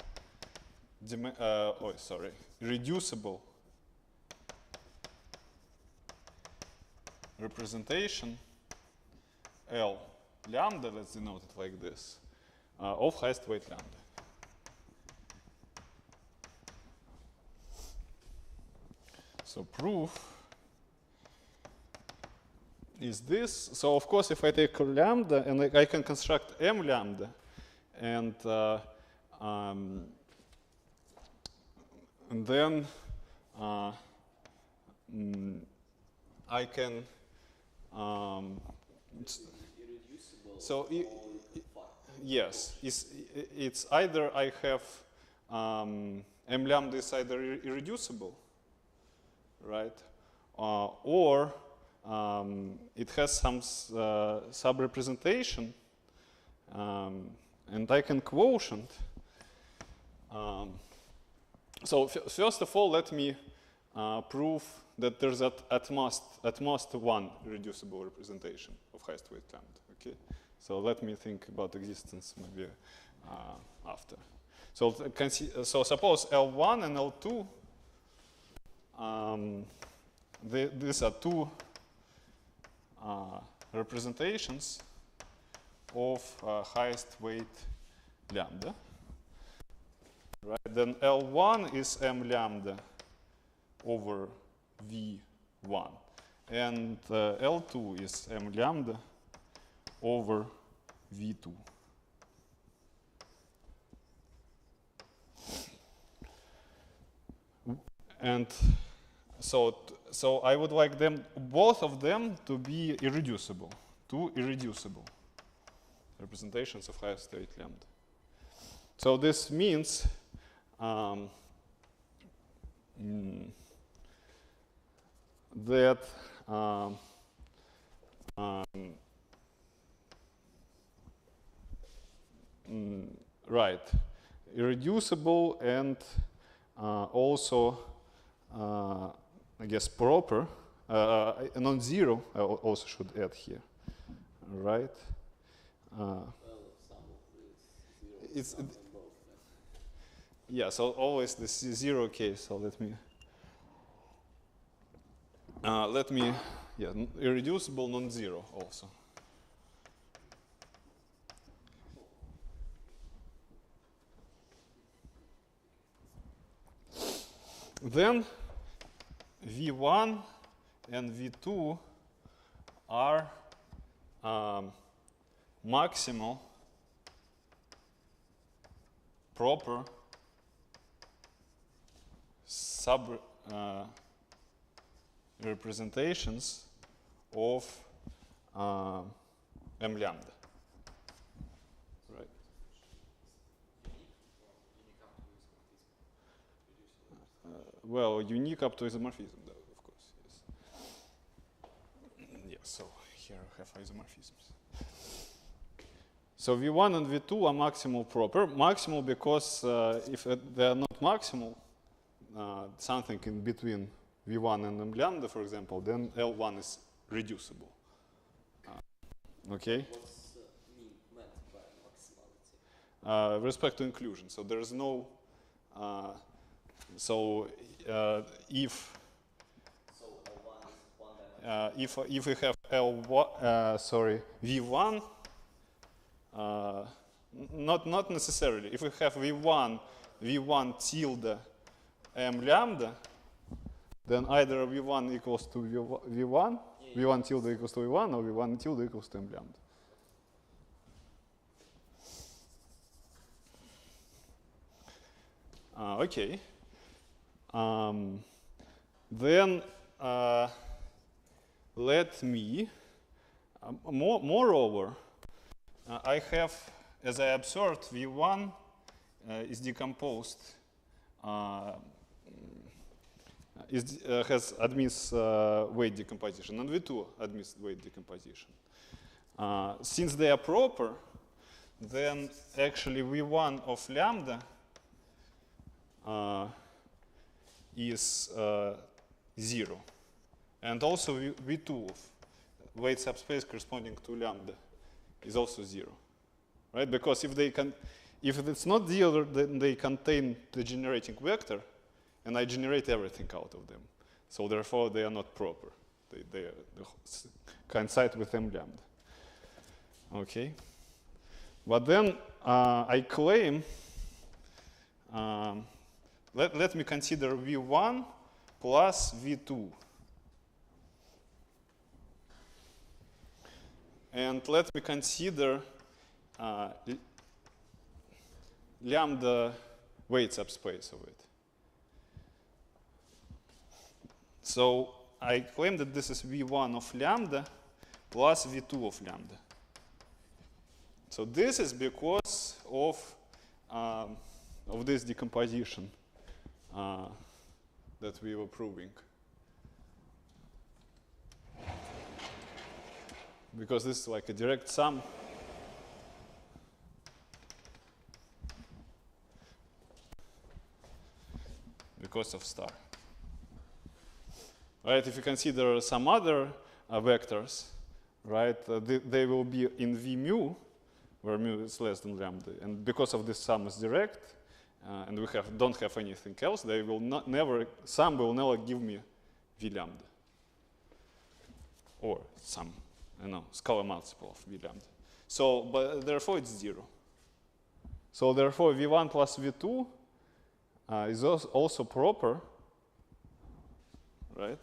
Speaker 2: reducible representation L lambda, let's denote it like this, of highest weight lambda. So proof is this. So of course, if I take lambda and I can construct m lambda, and then I can so yes, it's either I have m lambda is either irreducible, right, or it has some sub-representation, and I can quotient. So first of all, let me prove that there's at most one reducible representation of highest weight lambda. Okay, so let me think about existence maybe after. So suppose L1 and L2. These are two representations of highest weight lambda. Right. Then L1 is m lambda over V1, and L2 is m lambda over V2. And so I would like both of them to be irreducible, two irreducible representations of highest weight lambda. So this means that right, irreducible and also I guess proper, non-zero, I also should add here, right? It's yeah, so always this zero case. So let me yeah, irreducible, non-zero also. Then V1 and V2 are maximal proper sub representations of m lambda. Right. Well, unique up to isomorphism, though, of course. Yes. Yeah. So here I have isomorphisms. So V1 and V2 are maximal proper. Maximal because if they are not maximal, something in between V1 and m lambda, for example, then L1 is reducible. Okay?
Speaker 3: What's meant by maximality?
Speaker 2: Respect to inclusion. So there is no. If.
Speaker 3: So L1 is
Speaker 2: if we have V1, not necessarily. If we have V1 tilde m lambda, then either V1 equals to V1, V1 tilde equals to V1, or V1 tilde equals to m lambda. Okay. Then let me, moreover, I have, as I observed, V1 is decomposed, admits weight decomposition, and V2 admits weight decomposition. Since they are proper, then actually V1 of lambda is 0. And also V2 of weight subspace corresponding to lambda is also 0. Right? Because if it's not 0, then they contain the generating vector, and I generate everything out of them. So therefore, they are not proper. They coincide with m lambda. Okay. But then I claim, let me consider V1 plus V2. And let me consider lambda weight subspace of it. So I claim that this is V1 of lambda plus V2 of lambda. So this is because of this decomposition that we were proving. Because this is like a direct sum. Because of star. Right, if you consider some other vectors, right, they will be in V mu, where mu is less than lambda. And because of this sum is direct, and we don't have anything else, they will sum will never give me V lambda. Or some, scalar multiple of V lambda. So, but therefore it's 0. So therefore V1 plus V2 is also proper, right?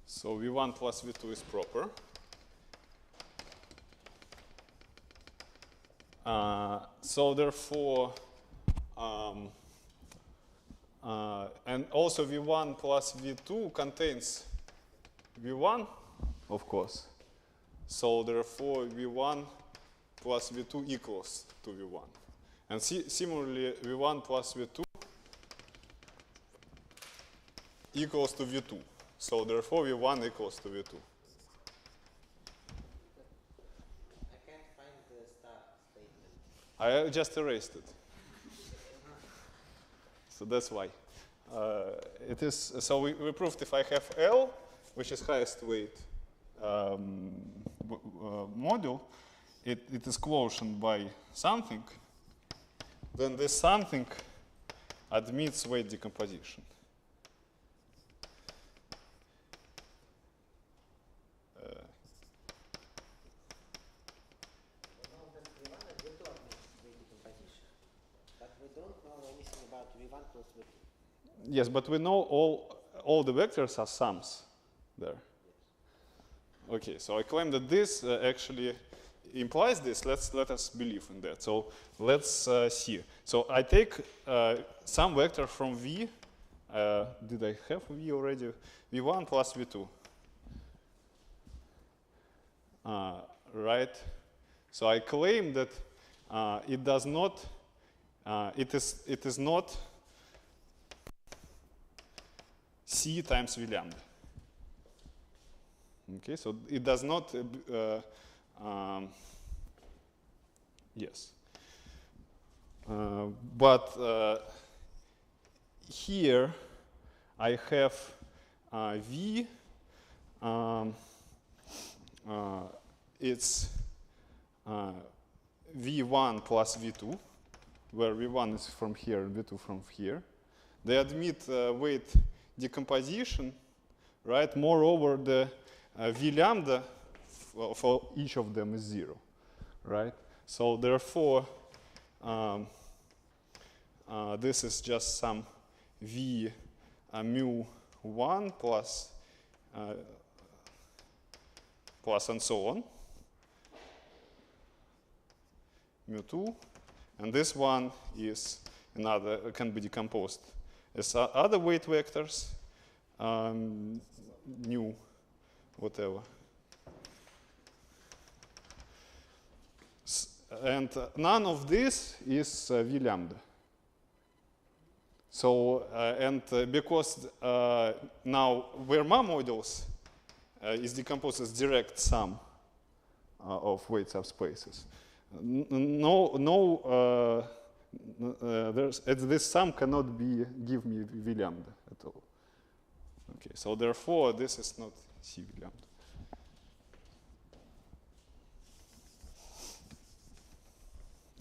Speaker 2: So V1 plus V2 is proper. So therefore, and also V1 plus V2 contains V1, of course. So therefore, V1 plus V2 equals to V1. And similarly, V1 plus V2 equals to V2. So therefore, V1 equals to V2.
Speaker 8: I can't find the star statement.
Speaker 2: I just erased it. So that's why. It is, so we proved if I have L, which is highest weight module, it is quotient by something, then this something admits weight decomposition. Yes, but we know all the vectors are sums there. Okay, so I claim that this actually implies this. Let us believe in that. So let's see. So I take some vector from V. Did I have V already? V1 plus V2. Right. So I claim that it does not. It is not C times V lambda. Okay, so it does not, yes. But here I have V. It's V1 plus V2, where V1 is from here and V2 from here. They admit weight decomposition, right? Moreover, the V lambda for each of them is 0, right? So therefore, this is just some V mu 1 plus and so on, mu 2, and this one is another, can be decomposed as other weight vectors, nu whatever. And none of this is V lambda. So, because now Verma models is decomposed as direct sum of weight subspaces. This sum cannot give me V lambda at all. Okay, so therefore this is not C V lambda.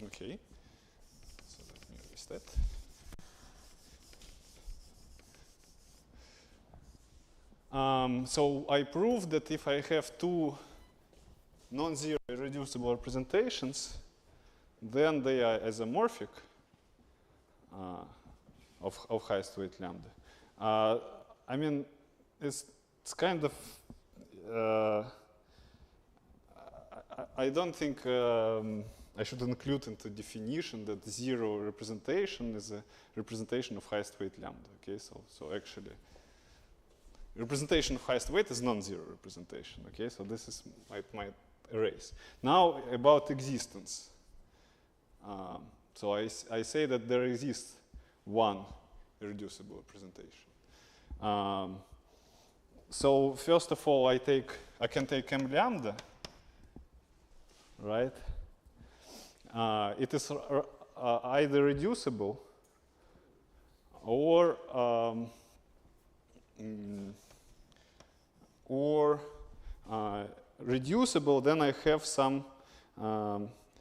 Speaker 2: Okay, so let me erase that. So I proved that if I have two non-zero irreducible representations, then they are isomorphic of highest weight lambda. I mean, it's kind of, I don't think I should include into definition that zero representation is a representation of highest weight lambda. Okay, so actually, representation of highest weight is non-zero representation. Okay, so this is my erase. Now about existence. So I say that there exists one irreducible representation. So first of all, I can take m lambda, right? It is either reducible or reducible. Then I have some.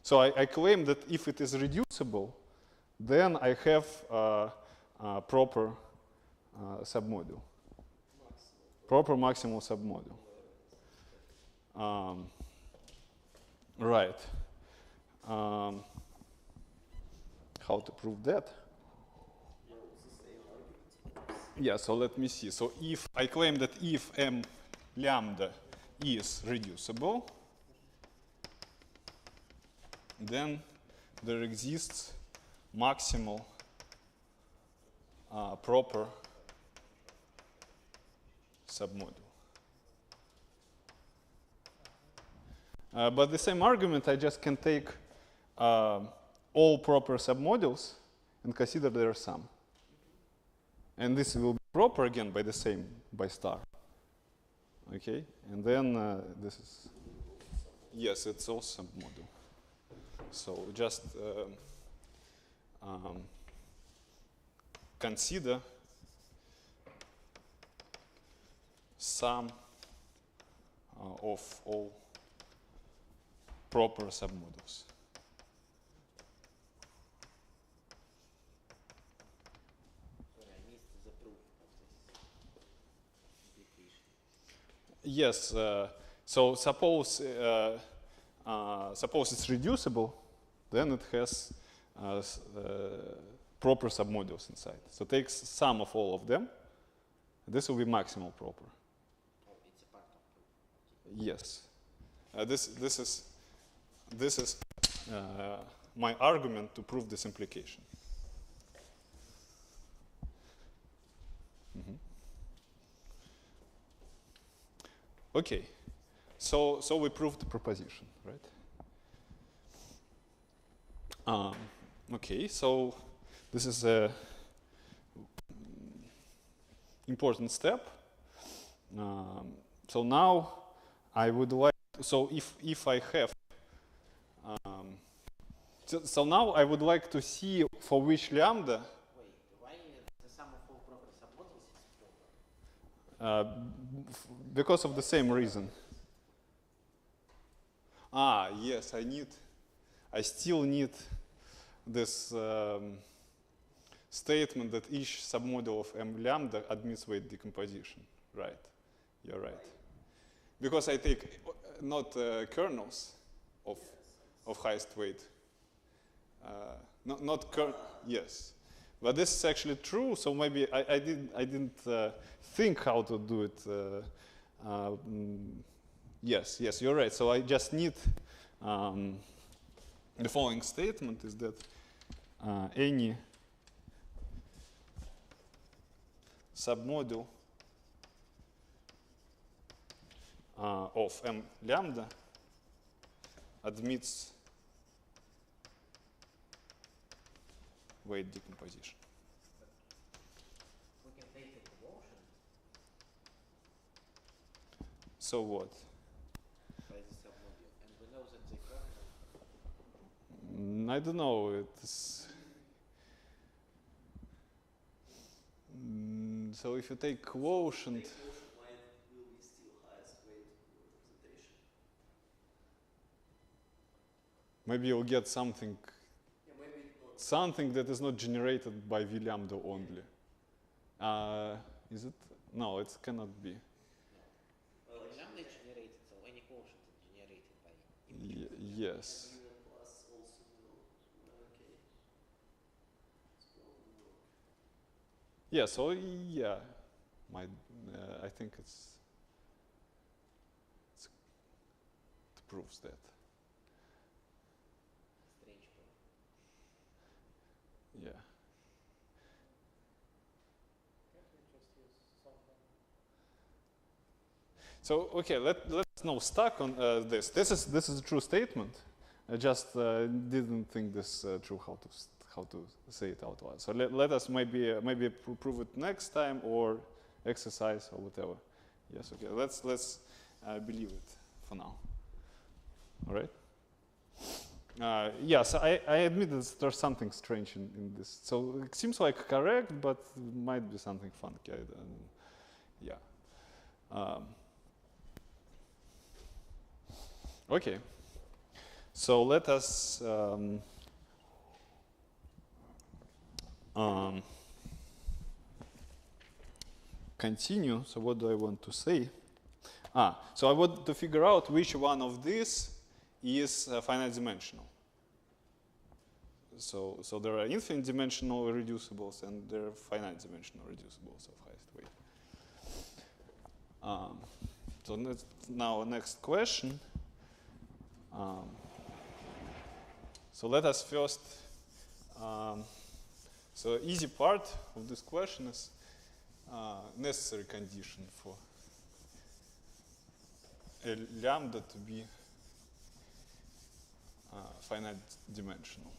Speaker 2: So I claim that if it is reducible, then I have a proper submodule, proper maximal submodule. Right. How to prove that? Yeah, so let me see. So if I claim that if m lambda is reducible, then there exists maximal proper submodule. But the same argument, I just can take all proper submodules and consider their sum. And this will be proper again by the same, by star. Okay, and then this is, yes, it's also submodule. So just consider sum of all proper submodules.
Speaker 8: Sorry, I missed the proof of this implication.
Speaker 2: Yes, so suppose it's reducible, then it has proper submodules inside. So take sum of all of them. This will be maximal proper.
Speaker 8: Oh, it's a part of proof.
Speaker 2: Yes, this is my argument to prove this implication. Mm-hmm. Okay, so we proved the proposition, right? Okay, so this is a important step. So now I would like, so if I have So now I would like to see for which lambda.
Speaker 8: Wait, why the sum of all proper submodels is proper?
Speaker 2: Because of the same reason. Ah, yes, I still need this statement that each submodel of M lambda admits weight decomposition. Right, you're right. Because I take not kernels of highest weight. Yes. But this is actually true, so maybe I didn't think how to do it. Yes, you're right. So I just need the following statement is that any submodule of M lambda admits weight decomposition.
Speaker 8: We can take the convolution
Speaker 2: So what?
Speaker 8: by the submodule, and we know that the kernel.
Speaker 2: I don't know. It's so if you take quotient. Maybe you'll get something that is not generated by V lambda only. Is it? No, it cannot be.
Speaker 8: Lambda is generated, so any quotient is generated by
Speaker 2: Yes. Yeah, so yeah, I think it proves that.
Speaker 8: strange proof.
Speaker 2: Yeah.
Speaker 5: Can't we just use something?
Speaker 2: So okay, let's now stuck on this. This is a true statement. I just didn't think this through how to say it out loud. So let us maybe prove it next time or exercise or whatever. Yes, okay. Let's believe it for now. All right. Yes, I admit that there's something strange in this. So it seems like correct, but might be something funky. Yeah. Okay. So let us continue. So what do I want to say? So I want to figure out which one of these is finite dimensional. So there are infinite dimensional reducibles and there are finite dimensional reducibles of highest weight. So now next question. So let us first, so easy part of this question is necessary condition for a lambda to be finite dimensional.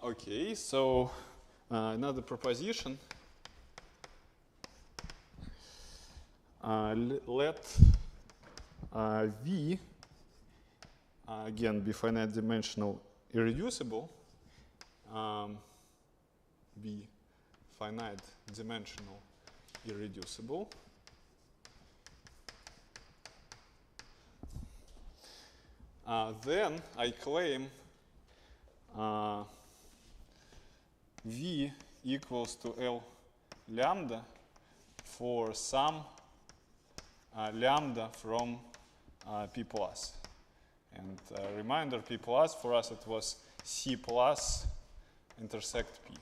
Speaker 2: Okay, so another proposition. Let V again be finite dimensional irreducible. Be finite dimensional irreducible. Then I claim V equals to L lambda for some lambda from P plus. And reminder, P plus, for us it was C plus intersect P.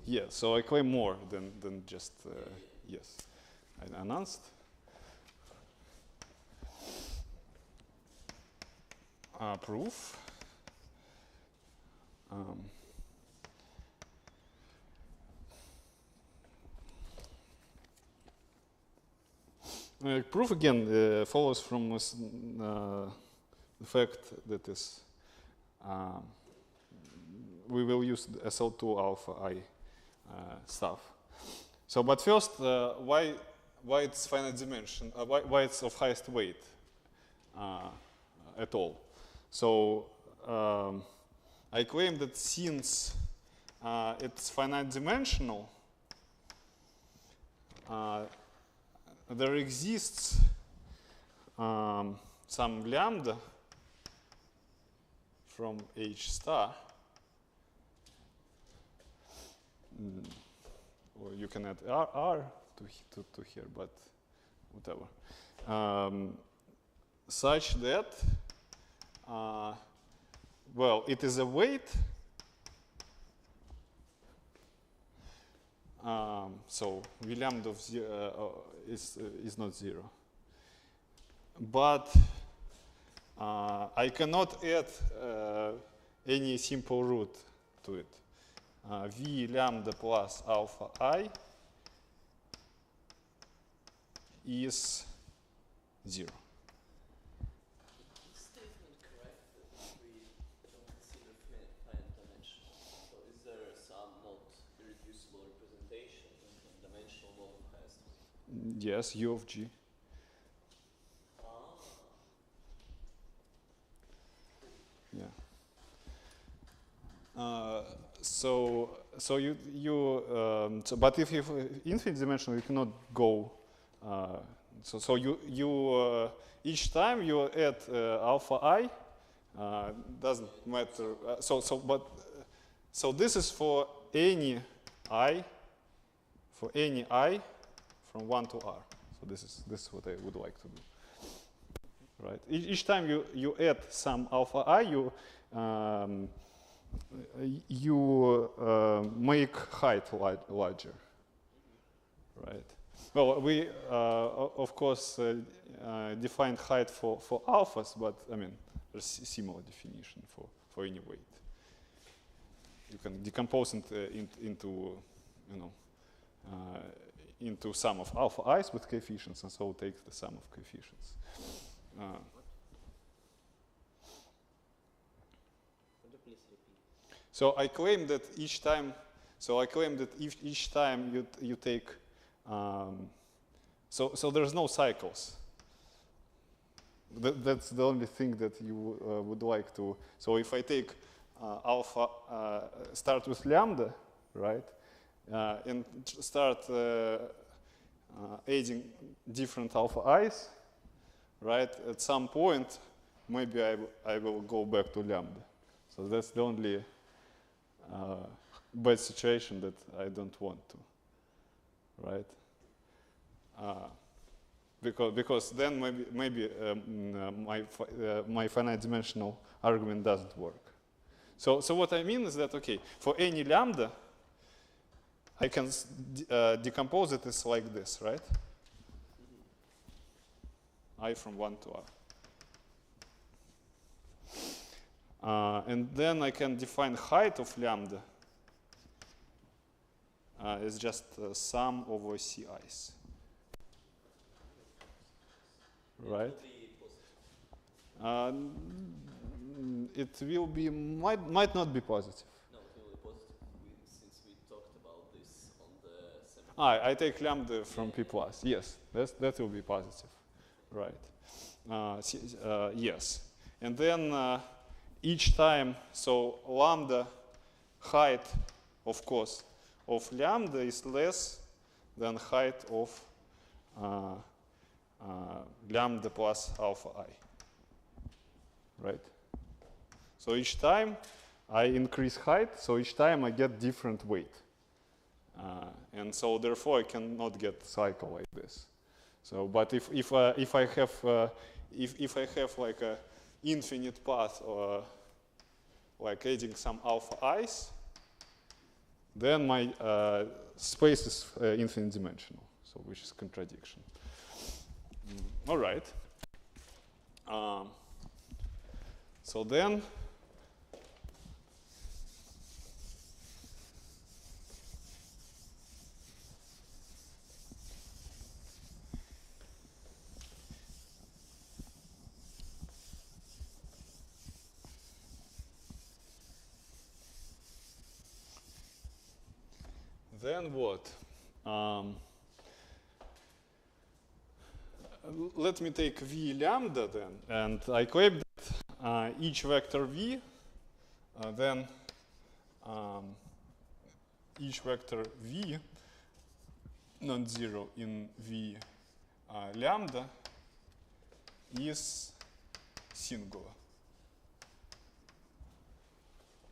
Speaker 2: Yeah, so I claim more than just yes. I announced. proof. Proof again follows from the fact that is we will use SL2 alpha I stuff. So, but first, why it's finite dimension? Why it's of highest weight at all? So I claim that since it's finite dimensional, there exists some lambda from H star, or you can add R to here, but whatever, such that, well, it is a weight, so V lambda of is not 0. But I cannot add any simple root to it. V lambda plus alpha I is 0.
Speaker 3: Is statement correct that we don't consider finite dimension? So is there some not irreducible representation in dimensional mode of highest weight?
Speaker 2: Yes, U of G. Yeah. So but if you have infinite dimensional, you cannot go. So you each time you add alpha I, doesn't matter. So this is for any I, from 1 to R. So this is what I would like to do. Right. Each time you add some alpha I, you make height larger. Right. Well, we of course defined height for alphas, but I mean there's similar definition for any weight. You can decompose it into into sum of alpha i's with coefficients, and so take the sum of coefficients. So I claim that each time. So I claim that each time you take. So there's no cycles. That's the only thing that you would like to. So if I take alpha, start with lambda, right, and start adding different alpha i's, right, at some point, maybe I will go back to lambda. So that's the only bad situation that I don't want to, right? Because then maybe my finite dimensional argument doesn't work. So what I mean is that, okay, for any lambda, I can decompose it as like this, right? I from 1 to R. And then I can define height of lambda as just sum over Ci's. Right? It will be, might not be positive.
Speaker 3: No, it will be positive since we talked about this on the seminar.
Speaker 2: I take lambda from P plus. Yes, that will be positive. Right. Yes. And then each time, so lambda height, of course, of lambda is less than height of lambda plus alpha I, right? So each time I increase height, so each time I get different weight. And so therefore I cannot get cycle like this. So, but if I have like a infinite path or like adding some alpha i's, then my space is infinite dimensional, so which is contradiction. All right. So then what? Let me take v lambda then, and I claim that each vector v, then each vector v non-zero in v lambda is singular,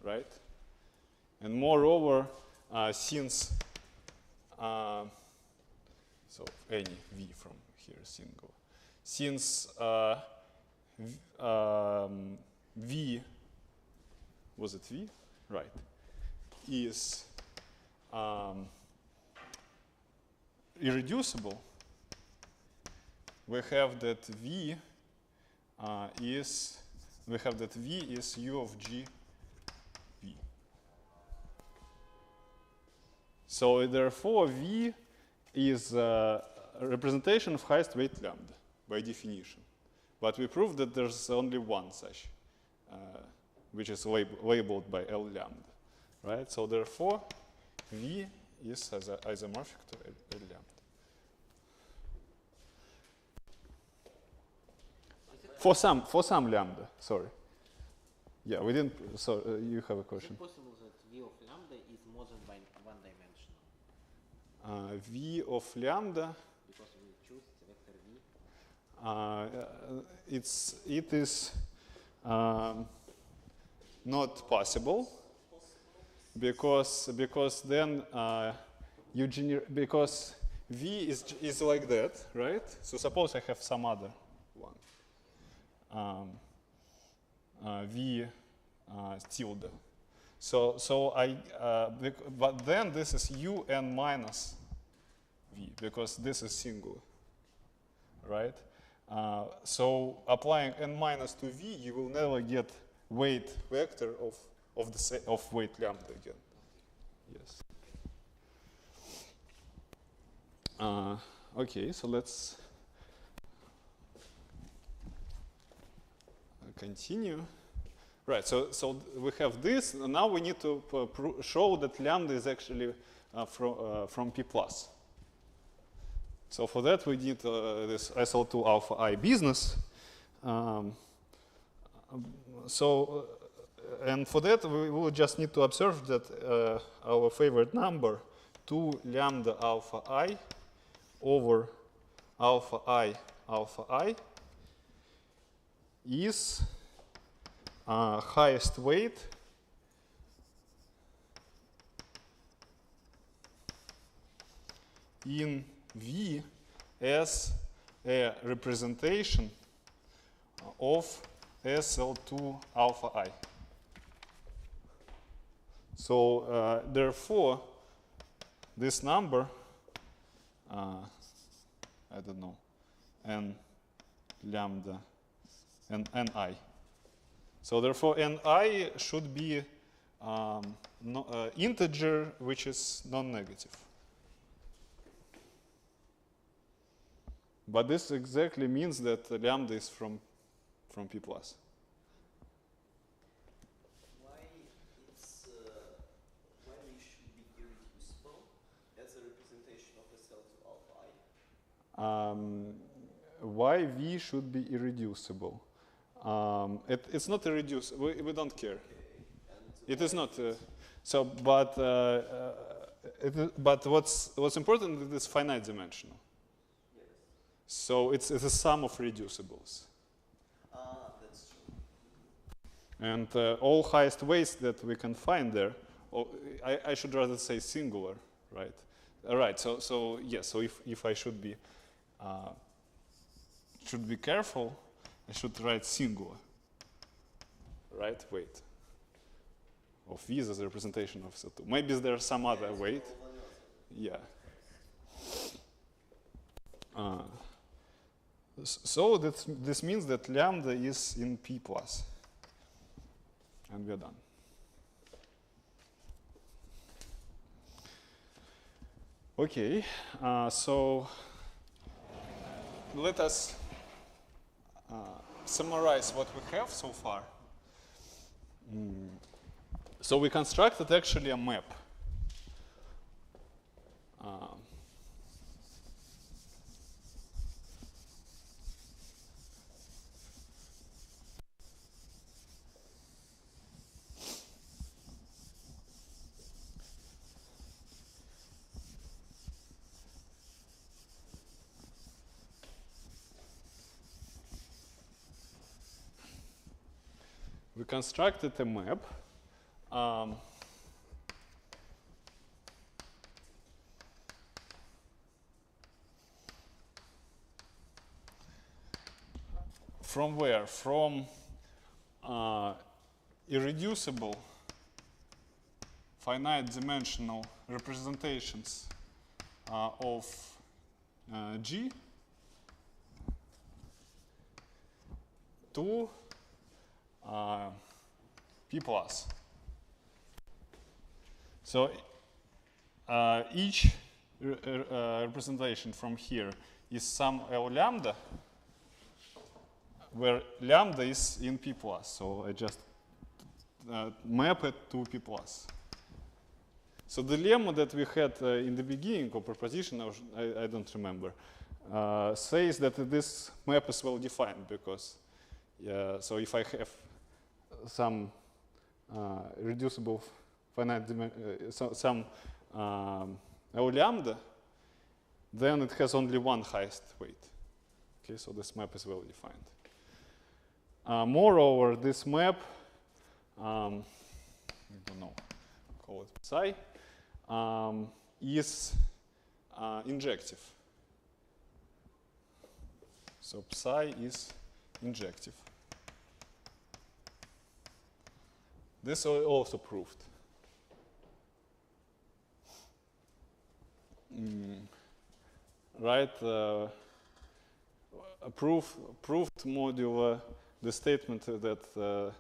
Speaker 2: right? And moreover, since so any v from here is singular, since v, was it v? Right, is irreducible, we have that v is u of g v. So therefore v is a representation of highest weight lambda by definition. But we proved that there's only one such, which is labeled by L lambda, right? So therefore v is isomorphic to L lambda. For some lambda, sorry. Yeah, we didn't, so you have a question.
Speaker 8: Is it possible that V of lambda is more than one-dimensional?
Speaker 2: V of lambda,
Speaker 8: Because we choose the vector V.
Speaker 2: it is not possible because then because V is like that, right? So suppose I have some other one. V tilde. So but then this is un minus v because this is singular, right? So applying n minus to v, you will never get weight vector of weight lambda again. Yes. Okay, so let's continue. Right, so we have this. Now we need to show that lambda is actually from P plus. So for that we need this SL2 alpha I business. And for that we will just need to observe that our favorite number 2 lambda alpha I over alpha I is highest weight in V as a representation of SL2 alpha I. So therefore, this number, I don't know, n lambda and ni. So therefore, ni should be integer which is non-negative. But this exactly means that lambda is from P plus.
Speaker 3: Why we should be irreducible as a representation of SL2 alpha I?
Speaker 2: Why v should be irreducible? It's not irreducible. We don't care. Okay. It is not. But what's important is it's finite dimensional.
Speaker 3: Yes.
Speaker 2: So it's a sum of reducibles.
Speaker 3: That's true.
Speaker 2: And all highest weights that we can find there, I should rather say singular, right? Right. So yes. So if I should be careful, I should write singular, right? Weight of V as a representation of SL2. Maybe there's some other weight. Yeah. So this means that lambda is in P plus. And we're done. Okay, so let us summarize what we have so far. So we constructed actually a map. We constructed a map. From where? From irreducible finite dimensional representations of G to P plus. So each representation from here is some L lambda, where lambda is in P plus. So I just map it to P plus. So the lemma that we had in the beginning, or proposition, I don't remember, says that this map is well defined because, so if I have some reducible finite some L lambda, then it has only one highest weight. Okay, so this map is well defined. Moreover, this map, I don't know, call it psi, is injective. So psi is injective. This I also proved. Right? Proved modular the statement that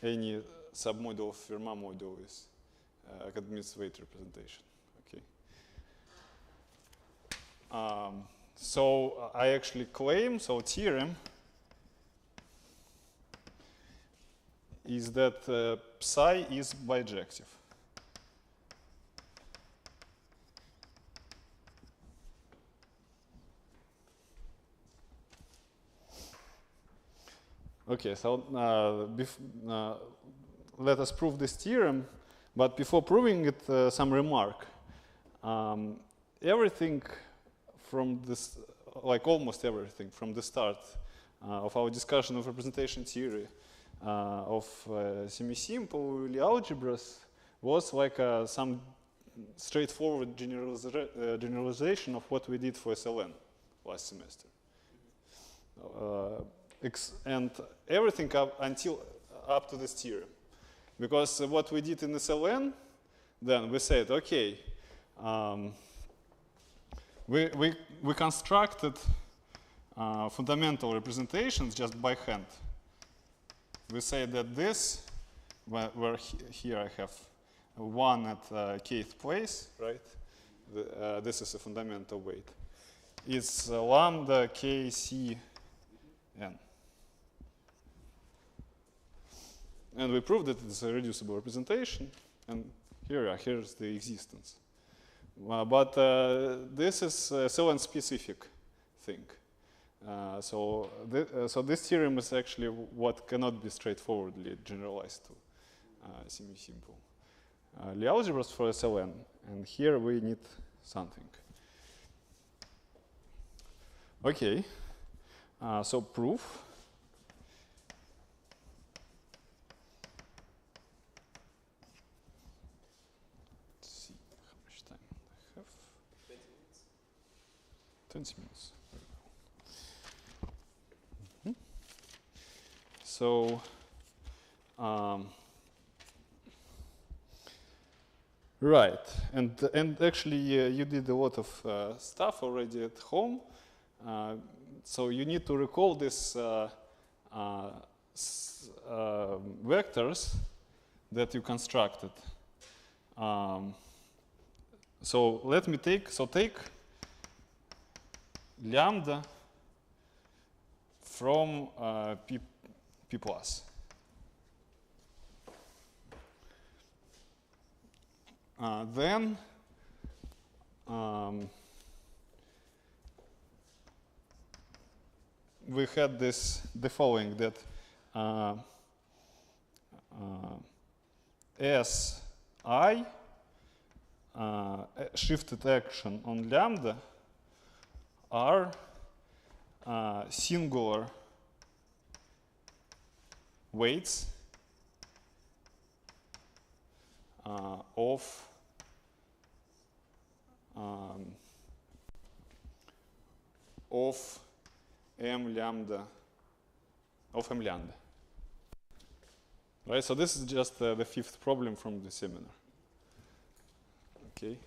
Speaker 2: any submodule of Fermat module is admits weight representation. Okay. So I actually claim, so theorem is that psi is bijective. Okay, so let us prove this theorem, but before proving it, some remark. Everything from this, like almost everything from the start of our discussion of representation theory of semi-simple Lie algebras was like some straightforward generalization of what we did for SLN last semester. And everything up to this theorem. Because what we did in SLN, then we said, okay, we constructed fundamental representations just by hand. We say that this, where here I have 1 at kth place, right? This is a fundamental weight. It's lambda k c n. And we proved that it's a reducible representation, and here's the existence. But this is a SLN specific thing. So this theorem is actually what cannot be straightforwardly generalized to semi-simple Lie algebras for SLN, and here we need something. Okay, so proof. Let's see how much time I have.
Speaker 3: 20 minutes.
Speaker 2: 20 minutes. So, right, and actually you did a lot of stuff already at home. So you need to recall these vectors that you constructed. So let me take lambda from p plus. Then we had the following, that Si shifted action on lambda are singular weights of m lambda. Right, so this is just the fifth problem from the seminar. Okay.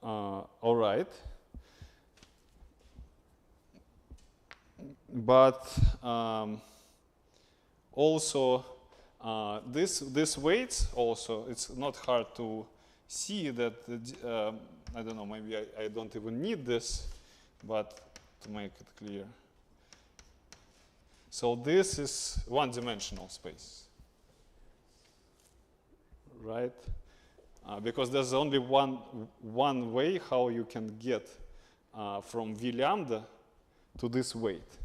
Speaker 2: All right. But also this weights also, it's not hard to see that I don't know, maybe I don't even need this, but to make it clear. So this is one-dimensional space, right? Because there's only one way how you can get from V lambda to this weight.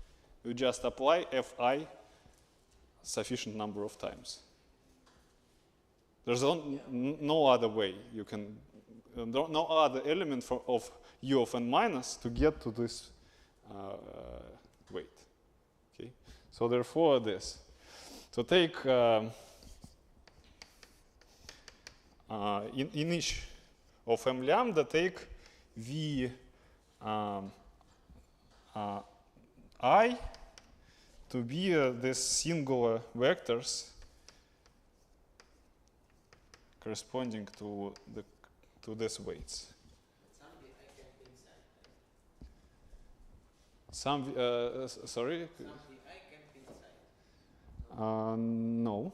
Speaker 2: You just apply Fi sufficient number of times. There's no other way you can, no other element of U of n minus to get to this weight. Okay, so therefore this. So take in each of m lambda, take V I to be these singular vectors corresponding to these weights. Some sorry. No.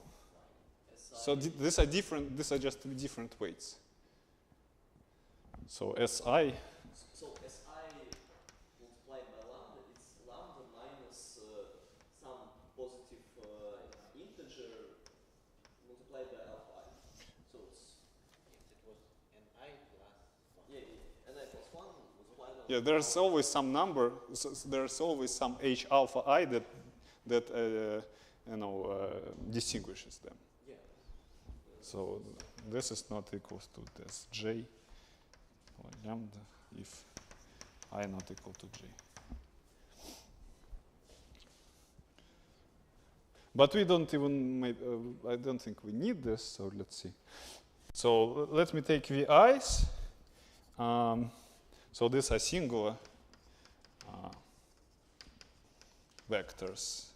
Speaker 2: So these are different. These are just different weights. So Si.
Speaker 3: So Si multiplied by lambda, it's lambda minus some positive integer multiplied by alpha I. So it's
Speaker 8: It was Ni plus 1.
Speaker 3: yeah, Ni plus 1 multiplied by.
Speaker 2: Yeah, there's always some number. So there's always some H alpha I that distinguishes them.
Speaker 3: Yeah.
Speaker 2: So this is not equal to this J or lambda if I not equal to J. But we don't even, I don't think we need this, so let's see. So let me take VIs. So these are singular vectors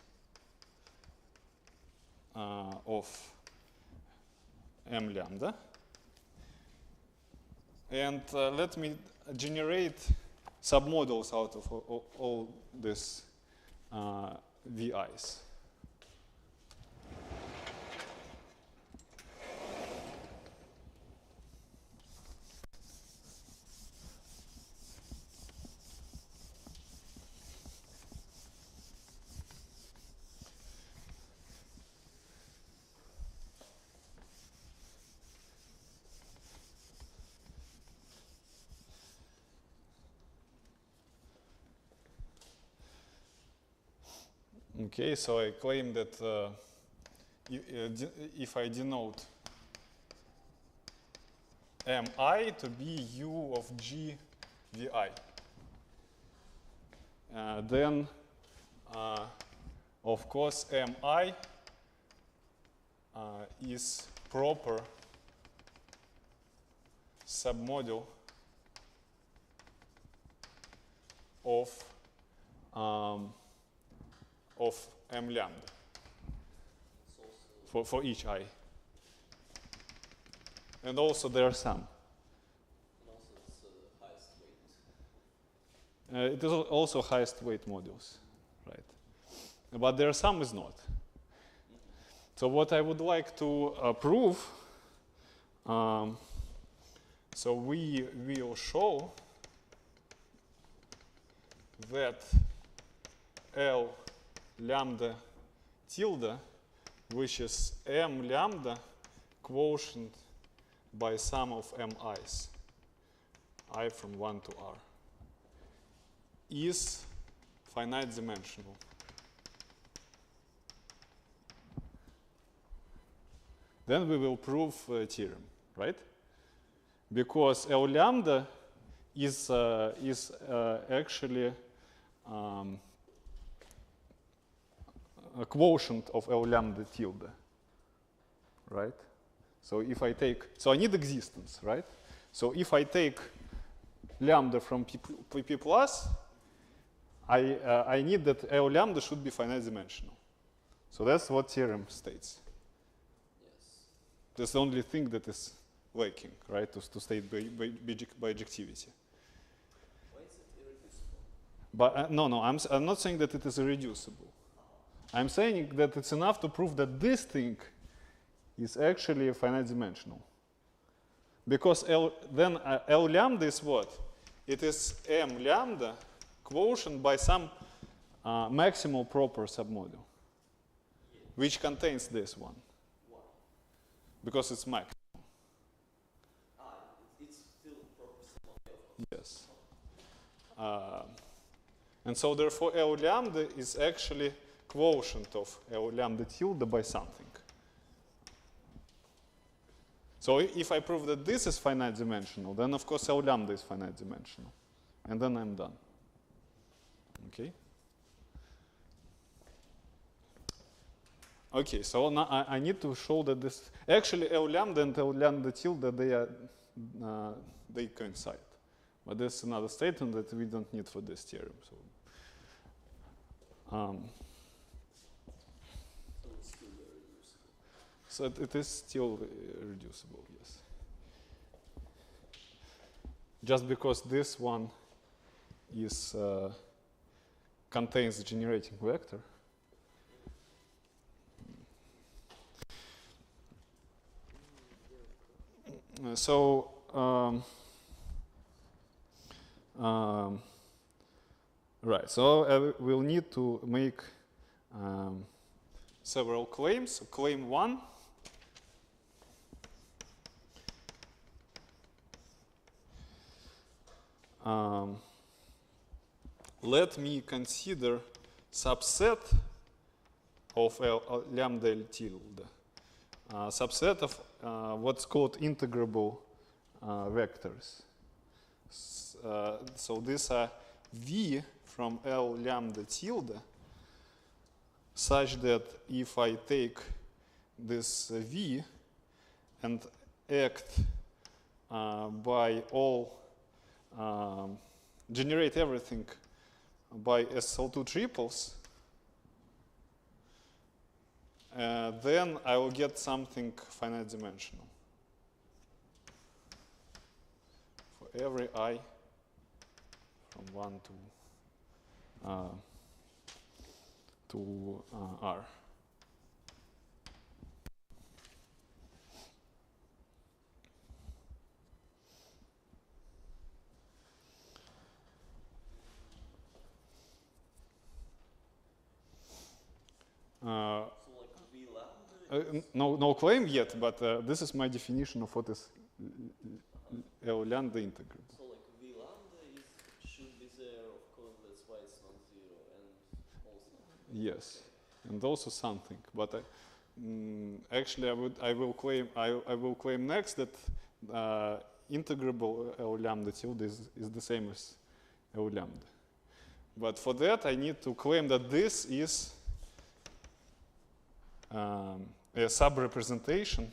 Speaker 2: of m lambda. And let me generate submodels out of all these VIs. Okay, so I claim that if I denote mi to be u of g vi, then of course mi is proper submodule of m lambda for each I. And also there are some.
Speaker 3: And also it's highest weight.
Speaker 2: It is also highest weight modules, right? but their sum is not. So what I would like to prove, so we will show that L lambda tilde, which is m lambda quotient by sum of mi's, I from 1 to r, is finite dimensional. Then we will prove a theorem, right? Because L lambda is actually a quotient of L lambda tilde, right? So if I take, so I need existence, right? So if I take lambda from P plus, I need that L lambda should be finite dimensional. So that's what theorem states.
Speaker 3: Yes.
Speaker 2: That's the only thing that is lacking, right? To state by objectivity.
Speaker 3: Why is it irreducible?
Speaker 2: But no, I'm not saying that it is irreducible. I'm saying that it's enough to prove that this thing is actually finite dimensional. Because L lambda is what? It is m lambda quotient by some maximal proper submodule, which contains this one.
Speaker 3: Why?
Speaker 2: Because it's max.
Speaker 3: It's still proper submodule.
Speaker 2: Yes. And so therefore L lambda is actually quotient of L lambda tilde by something. So if I prove that this is finite dimensional, then of course L lambda is finite dimensional. And then I'm done. Okay? Okay, so now I need to show that this, actually L lambda and L lambda tilde, they coincide. But there's another statement that we don't need for this theorem. So, so it is still reducible, yes. Just because this one is contains the generating vector. So right, so we'll need to make several claims. So claim 1. Let me consider subset of lambda L tilde, subset of what's called integrable vectors. So these are V from L lambda tilde, such that if I take this V and act by all, generate everything by SL2 triples, then I will get something finite dimensional for every I from 1 to R.
Speaker 3: So like V lambda?
Speaker 2: No claim yet, but this is my definition of what is L lambda integral.
Speaker 3: So like V lambda should be there, of course, that's why it's non-zero, and also.
Speaker 2: Yes, and also something. But actually, I will claim next that integrable L lambda tilde is the same as L lambda. But for that, I need to claim that this is a sub-representation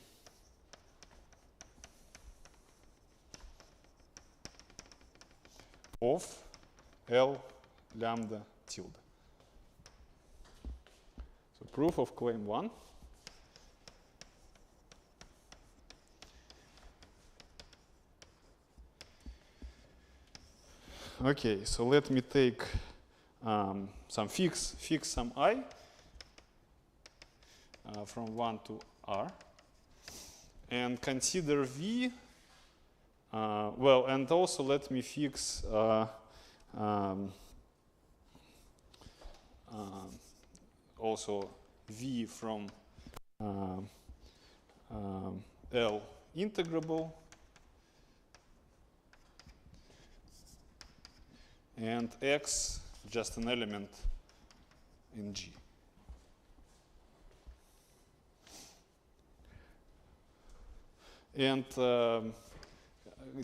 Speaker 2: of L lambda tilde. So proof of claim 1. Okay, so let me take some fix some I, from 1 to R. And consider V. Well, and also let me fix also V from L integrable and X just an element in G. And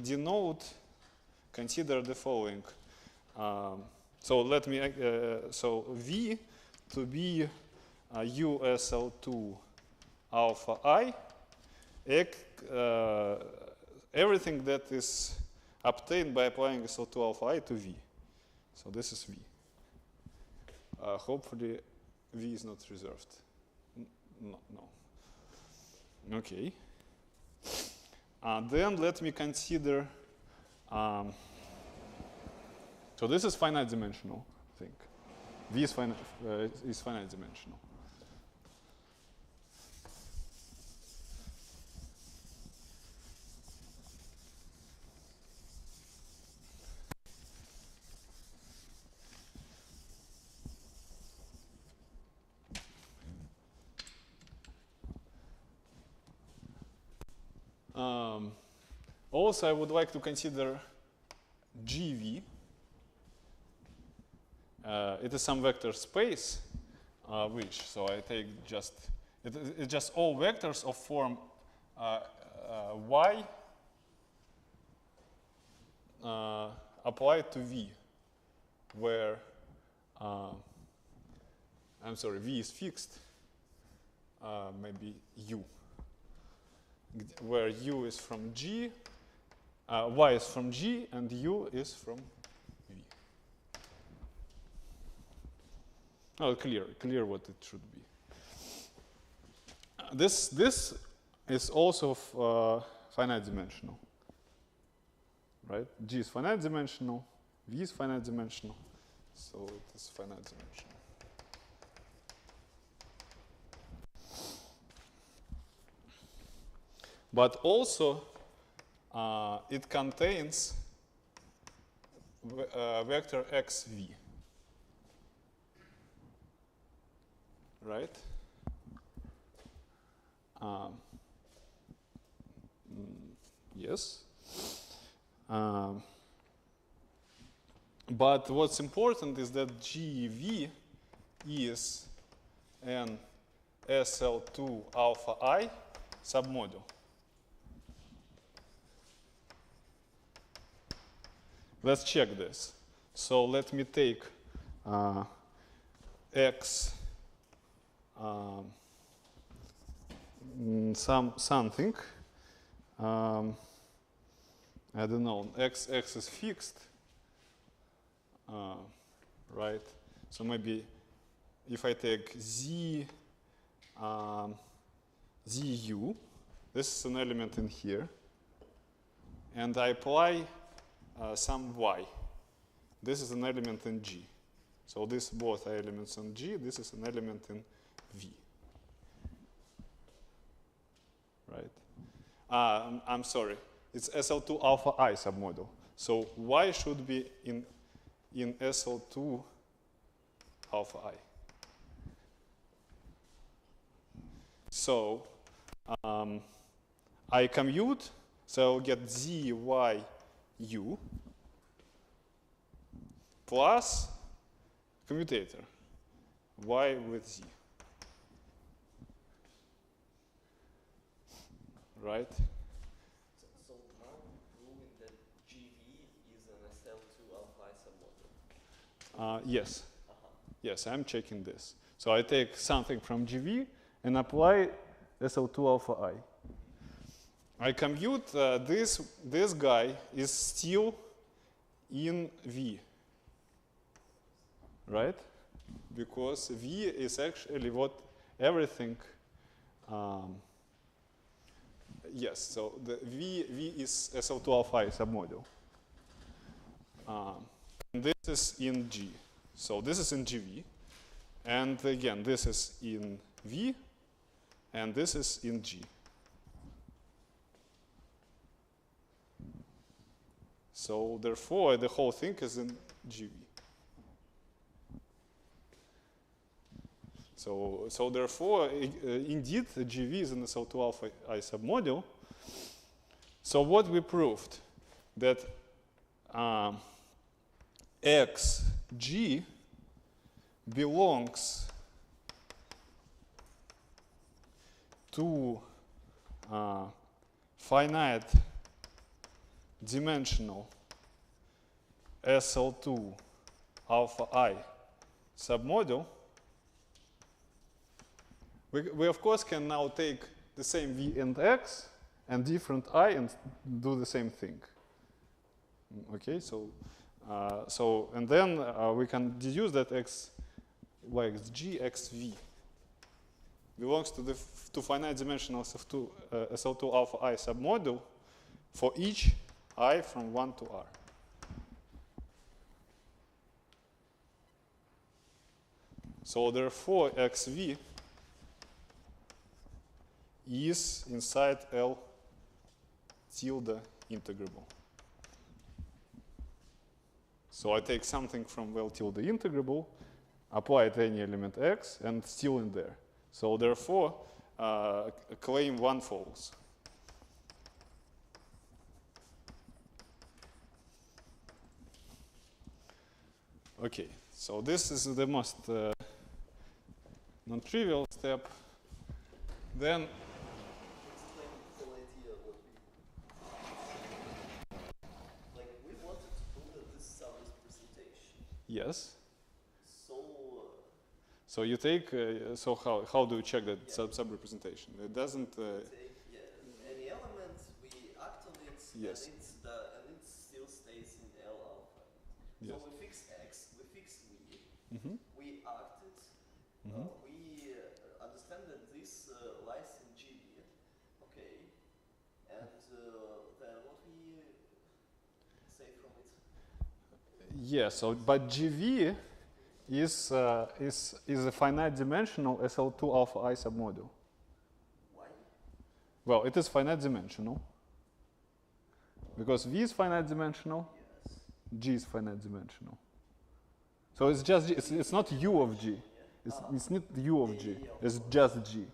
Speaker 2: denote, consider the following. So let me, so V to be USL2 alpha I, everything that is obtained by applying SL2 alpha I to V. So this is V. Hopefully V is not reserved. No. Okay. Then let me consider, so this is finite dimensional thing. V is finite dimensional. Also, I would like to consider GV. It is some vector space, which, so I take just, it's just all vectors of form Y applied to V, where, I'm sorry, V is fixed, maybe U, where U is from G, Y is from G, and U is from V. Oh, clear what it should be. This is also finite dimensional, right? G is finite dimensional, V is finite dimensional, so it is finite dimensional. But also, it contains vector xv, right? Yes. But what's important is that GV is an SL2 alpha I submodule. Let's check this. So let me take X something. I don't know. X is fixed, right? So maybe if I take Z ZU, this is an element in here, and I apply some Y. This is an element in G. So these both are elements in G. This is an element in V. Right? I'm sorry. It's SL2 alpha I submodule. So Y should be in SL2 alpha I. So I commute. So I'll get ZYU plus commutator Y with Z. Right?
Speaker 3: So now proving that GV is an SL2 alpha I submodule.
Speaker 2: Yes. Yes, I'm checking this. So I take something from GV and apply SL2 alpha I. I compute this guy is still in V, right? Because V is actually what everything. Yes, so the V is SL2 alpha I submodule. And this is in G. So this is in GV. And again, this is in V. and this is in G. So therefore, the whole thing is in GV. So therefore, indeed, GV is in the SL2 alpha I submodule. So what we proved, that XG belongs to finite dimensional SL2 alpha I submodule. We of course can now take the same V and X and different I and do the same thing. Okay, so and then we can deduce that X like G XV belongs to finite dimensional SL2 alpha I submodule for each I from 1 to R. So therefore, XV is inside L tilde integrable. So I take something from L tilde integrable, apply it to any element X, and still in there. So therefore, claim 1 falls. Okay, so this is the most non-trivial step. Then
Speaker 3: Explain the whole idea of what we like. We wanted to prove that this is our representation.
Speaker 2: yes.
Speaker 3: So
Speaker 2: you take so how do you check that sub-representation? It doesn't.
Speaker 3: take any element, we act on it,
Speaker 2: yes.
Speaker 3: and it still stays in L alpha.
Speaker 2: Yes.
Speaker 3: So we fix X, we fix V,
Speaker 2: Mm-hmm.
Speaker 3: we act it,
Speaker 2: Mm-hmm.
Speaker 3: we understand that this lies in GV, okay, and then what we say from it?
Speaker 2: Yeah. So but GV is a finite dimensional SL2 alpha I submodule.
Speaker 3: Why?
Speaker 2: Well, it is finite dimensional because V is finite dimensional,
Speaker 3: Yes.
Speaker 2: G is finite dimensional. So it's just G. It's not U of G. It's not U of G. It's just G.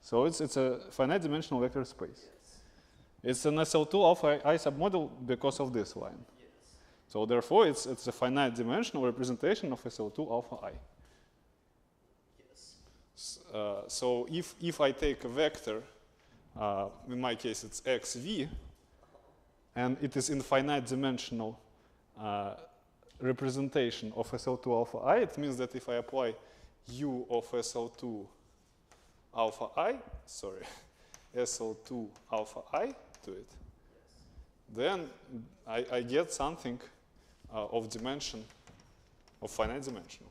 Speaker 2: So it's a finite dimensional vector space.
Speaker 3: Yes.
Speaker 2: It's an SL2 alpha I submodule because of this line.
Speaker 3: Yes.
Speaker 2: So therefore, it's a finite dimensional representation of SL2 alpha I.
Speaker 3: Yes.
Speaker 2: So if I take a vector, in my case it's xv, and it is in finite dimensional representation of SL2 alpha I, it means that if I apply U of SL2 alpha I, SL2 alpha I to it, then I get something of dimension, of finite dimension,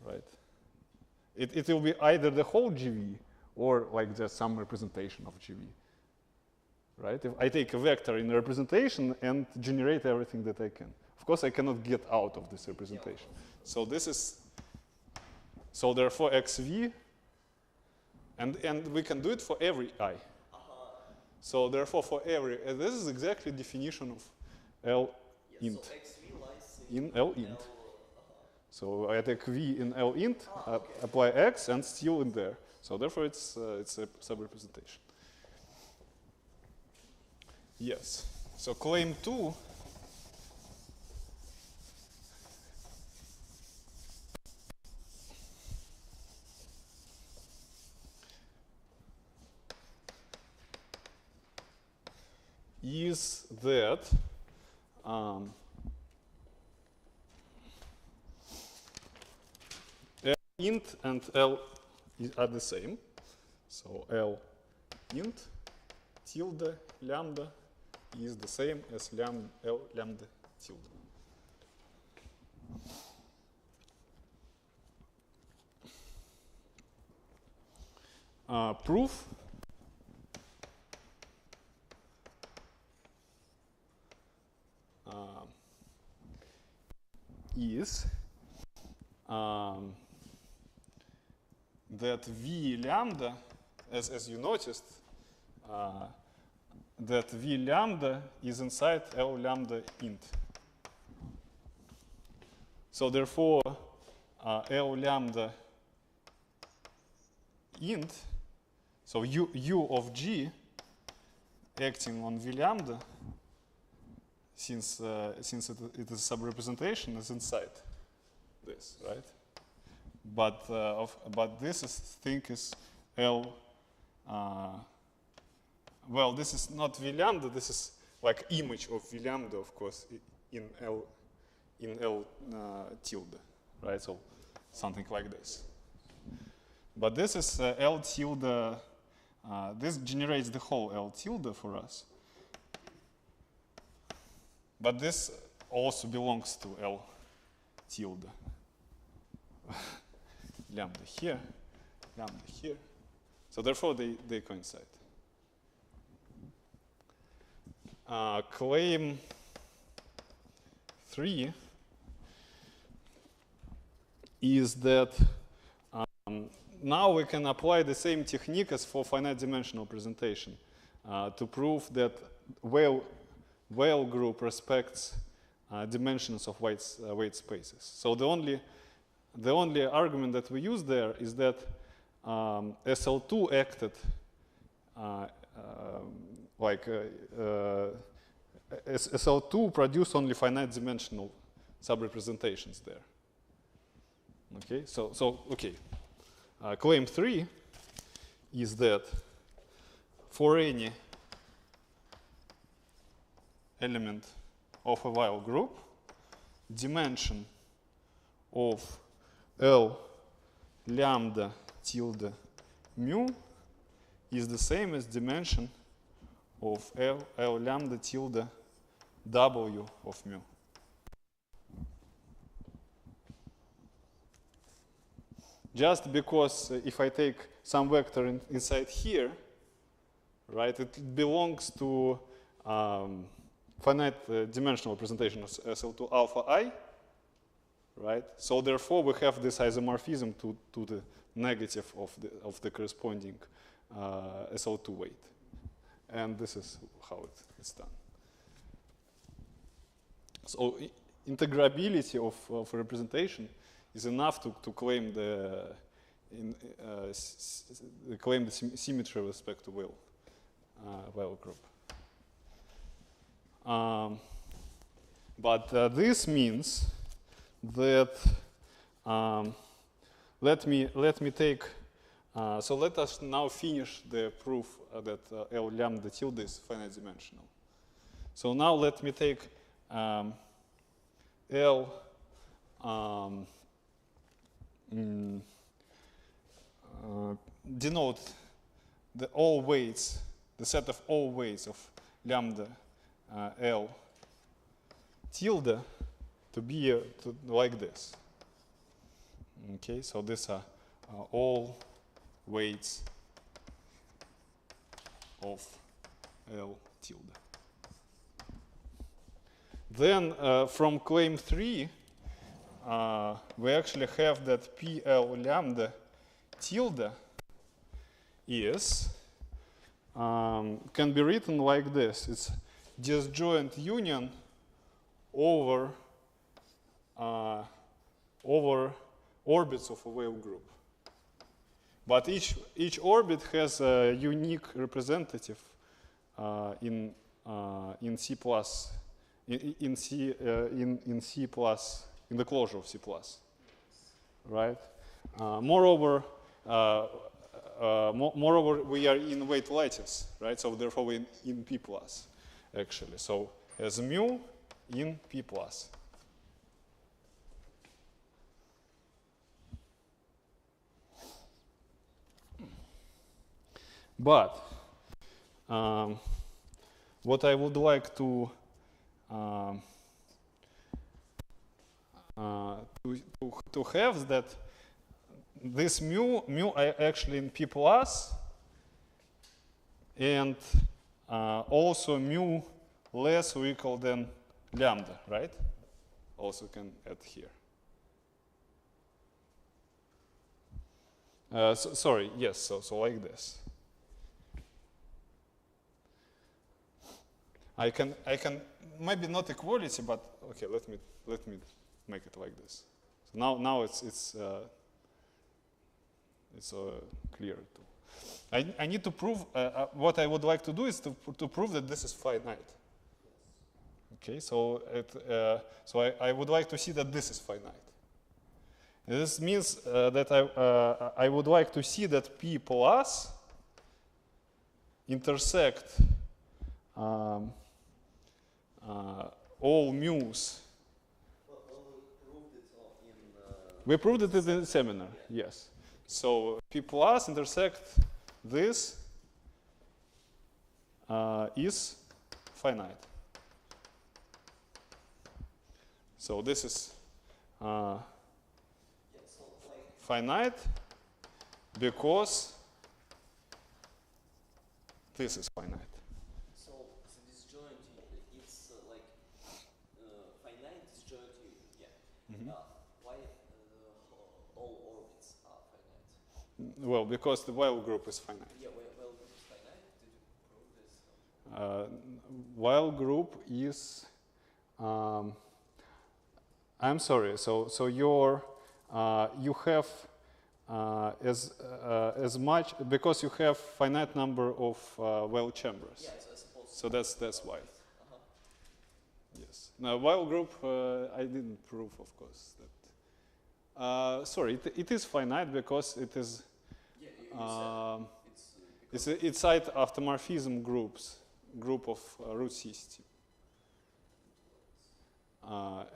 Speaker 2: right? It will be either the whole GV or like just some representation of GV, right? If I take a vector in a representation and generate everything that I can. Of course, I cannot get out of this representation. So this is, so therefore XV, and we can do it for every I. So therefore for every, this is exactly definition of L int.
Speaker 3: So XV lies
Speaker 2: In L int.
Speaker 3: L,
Speaker 2: So I take V in L int, apply X, and still in there. So therefore it's a subrepresentation. Yes. So claim 2 is that L int and L are the same. So L int tilde lambda is the same as L lambda tilde. Proof is that V lambda, as you noticed, that V lambda is inside L lambda int. So therefore, L lambda int, so U of G acting on V lambda, since it is sub-representation, is inside this, right? But this thing is L. Well, this is not V lambda. This is like image of V lambda, of course, in L tilde, right? So something like this. But this is L tilde. This generates the whole L tilde for us. But this also belongs to L tilde. Lambda here, lambda here. So therefore, they coincide. Claim 3 is that now we can apply the same technique as for finite dimensional presentation to prove that Weyl group respects dimensions of weight spaces. So the only argument that we use there is that SL2 acted SL2 produce only finite dimensional subrepresentations there. Okay, so okay. Claim 3 is that for any element of a Weyl group, dimension of L lambda tilde mu is the same as dimension of L lambda tilde W of mu. Just because if I take some vector inside here, right, it belongs to finite dimensional representation of SL2 alpha I, right? So therefore, we have this isomorphism to the negative of the corresponding SL2 weight. And this is how it's done. So integrability of a representation is enough to claim the symmetry with respect to Weyl group. But this means that let me take. So let us now finish the proof that L lambda tilde is finite dimensional. So now let me take L denote the set of all weights of lambda L tilde to be like this. Okay, so these are all weights of L tilde. Then from claim 3, we actually have that PL lambda tilde is can be written like this. It's disjoint union over orbits of a Weyl group. But each orbit has a unique representative in C plus in C plus in the closure of C plus, right? Moreover, we are in weight lattice, right? So therefore, we're in P plus, actually. So as mu in P plus. But what I would like to have is that this mu actually in P plus and also mu less or equal than lambda, right? Also can add here. Sorry, yes, so like this. I can maybe not equality, but okay, let me make it like this. So now it's clear too. I need to prove what I would like to do is to prove that this is finite. Okay, so I would like to see that this is finite. This means that I would like to see that P plus intersect all mu's. We proved it in the seminar, yes. So P plus intersect this is finite. So this is finite because this is finite.
Speaker 3: So the disjoint, it's like finite disjoint union. Yeah. Why all orbits are finite?
Speaker 2: Well, because the while group is finite.
Speaker 3: Yeah, while group is finite. Did you prove this?
Speaker 2: While group is. I'm sorry. So your you have as much because you have finite number of well chambers.
Speaker 3: Yes, I suppose.
Speaker 2: So that's why. Yes. Now while group I didn't prove, of course, that. Sorry, it is finite because it is.
Speaker 3: Yeah,
Speaker 2: it's side automorphism group of root system.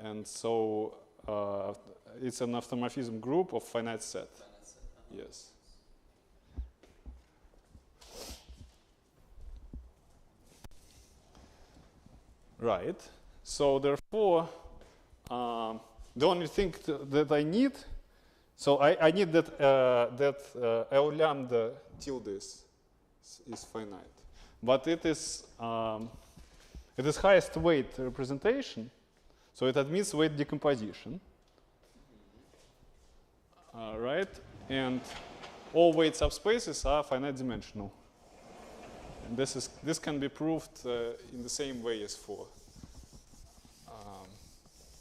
Speaker 2: And so it's an automorphism group of finite set. Yes. Right. So therefore, the only thing that I need, so I need that L lambda tilde is finite, but it is highest weight representation. So it admits weight decomposition, right? And all weight subspaces are finite dimensional. And this can be proved in the same way as for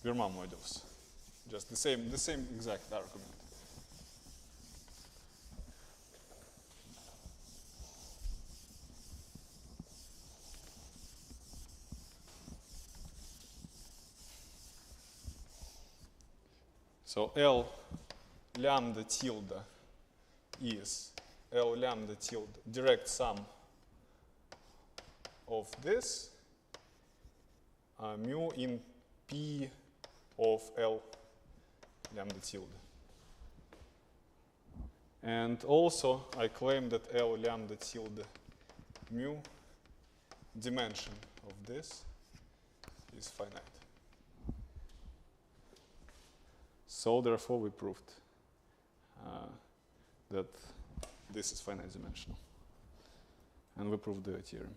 Speaker 2: Fermat modules, just the same exact argument. So L lambda tilde is L lambda tilde direct sum of this mu in P of L lambda tilde. And also I claim that L lambda tilde mu dimension of this is finite. So therefore we proved that this is finite dimensional. And we proved the theorem.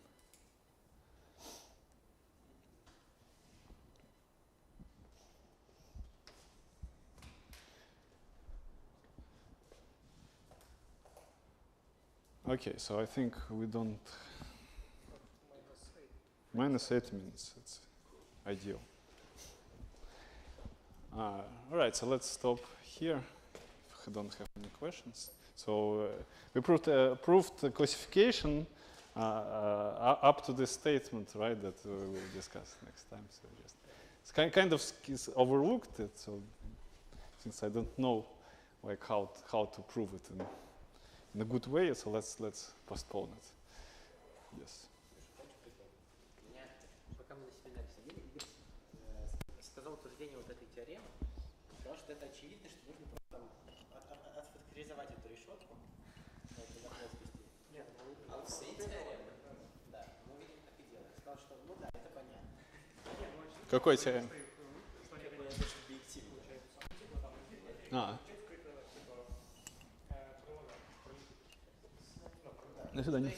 Speaker 2: Okay, so I think we don't. -8 minutes. It's ideal. All right, so let's stop here. If I don't have any questions. So we proved the classification up to this statement, right? That we will discuss next time. So just it's kind of is overlooked. It, so since I don't know like how to prove it in a good way, so let's postpone it. Yes.
Speaker 8: Меня, пока мы на семинаре сидели, Игорь сказал утверждение вот этой теоремы, сказал, что это очевидно, что нужно просто отфакторизовать эту решетку на плоскости. Нет,
Speaker 3: А всей теоремы?
Speaker 8: Да, мы видим, так и делаем. Сказал, что ну да, это понятно.
Speaker 2: Какой теорем? До свидания.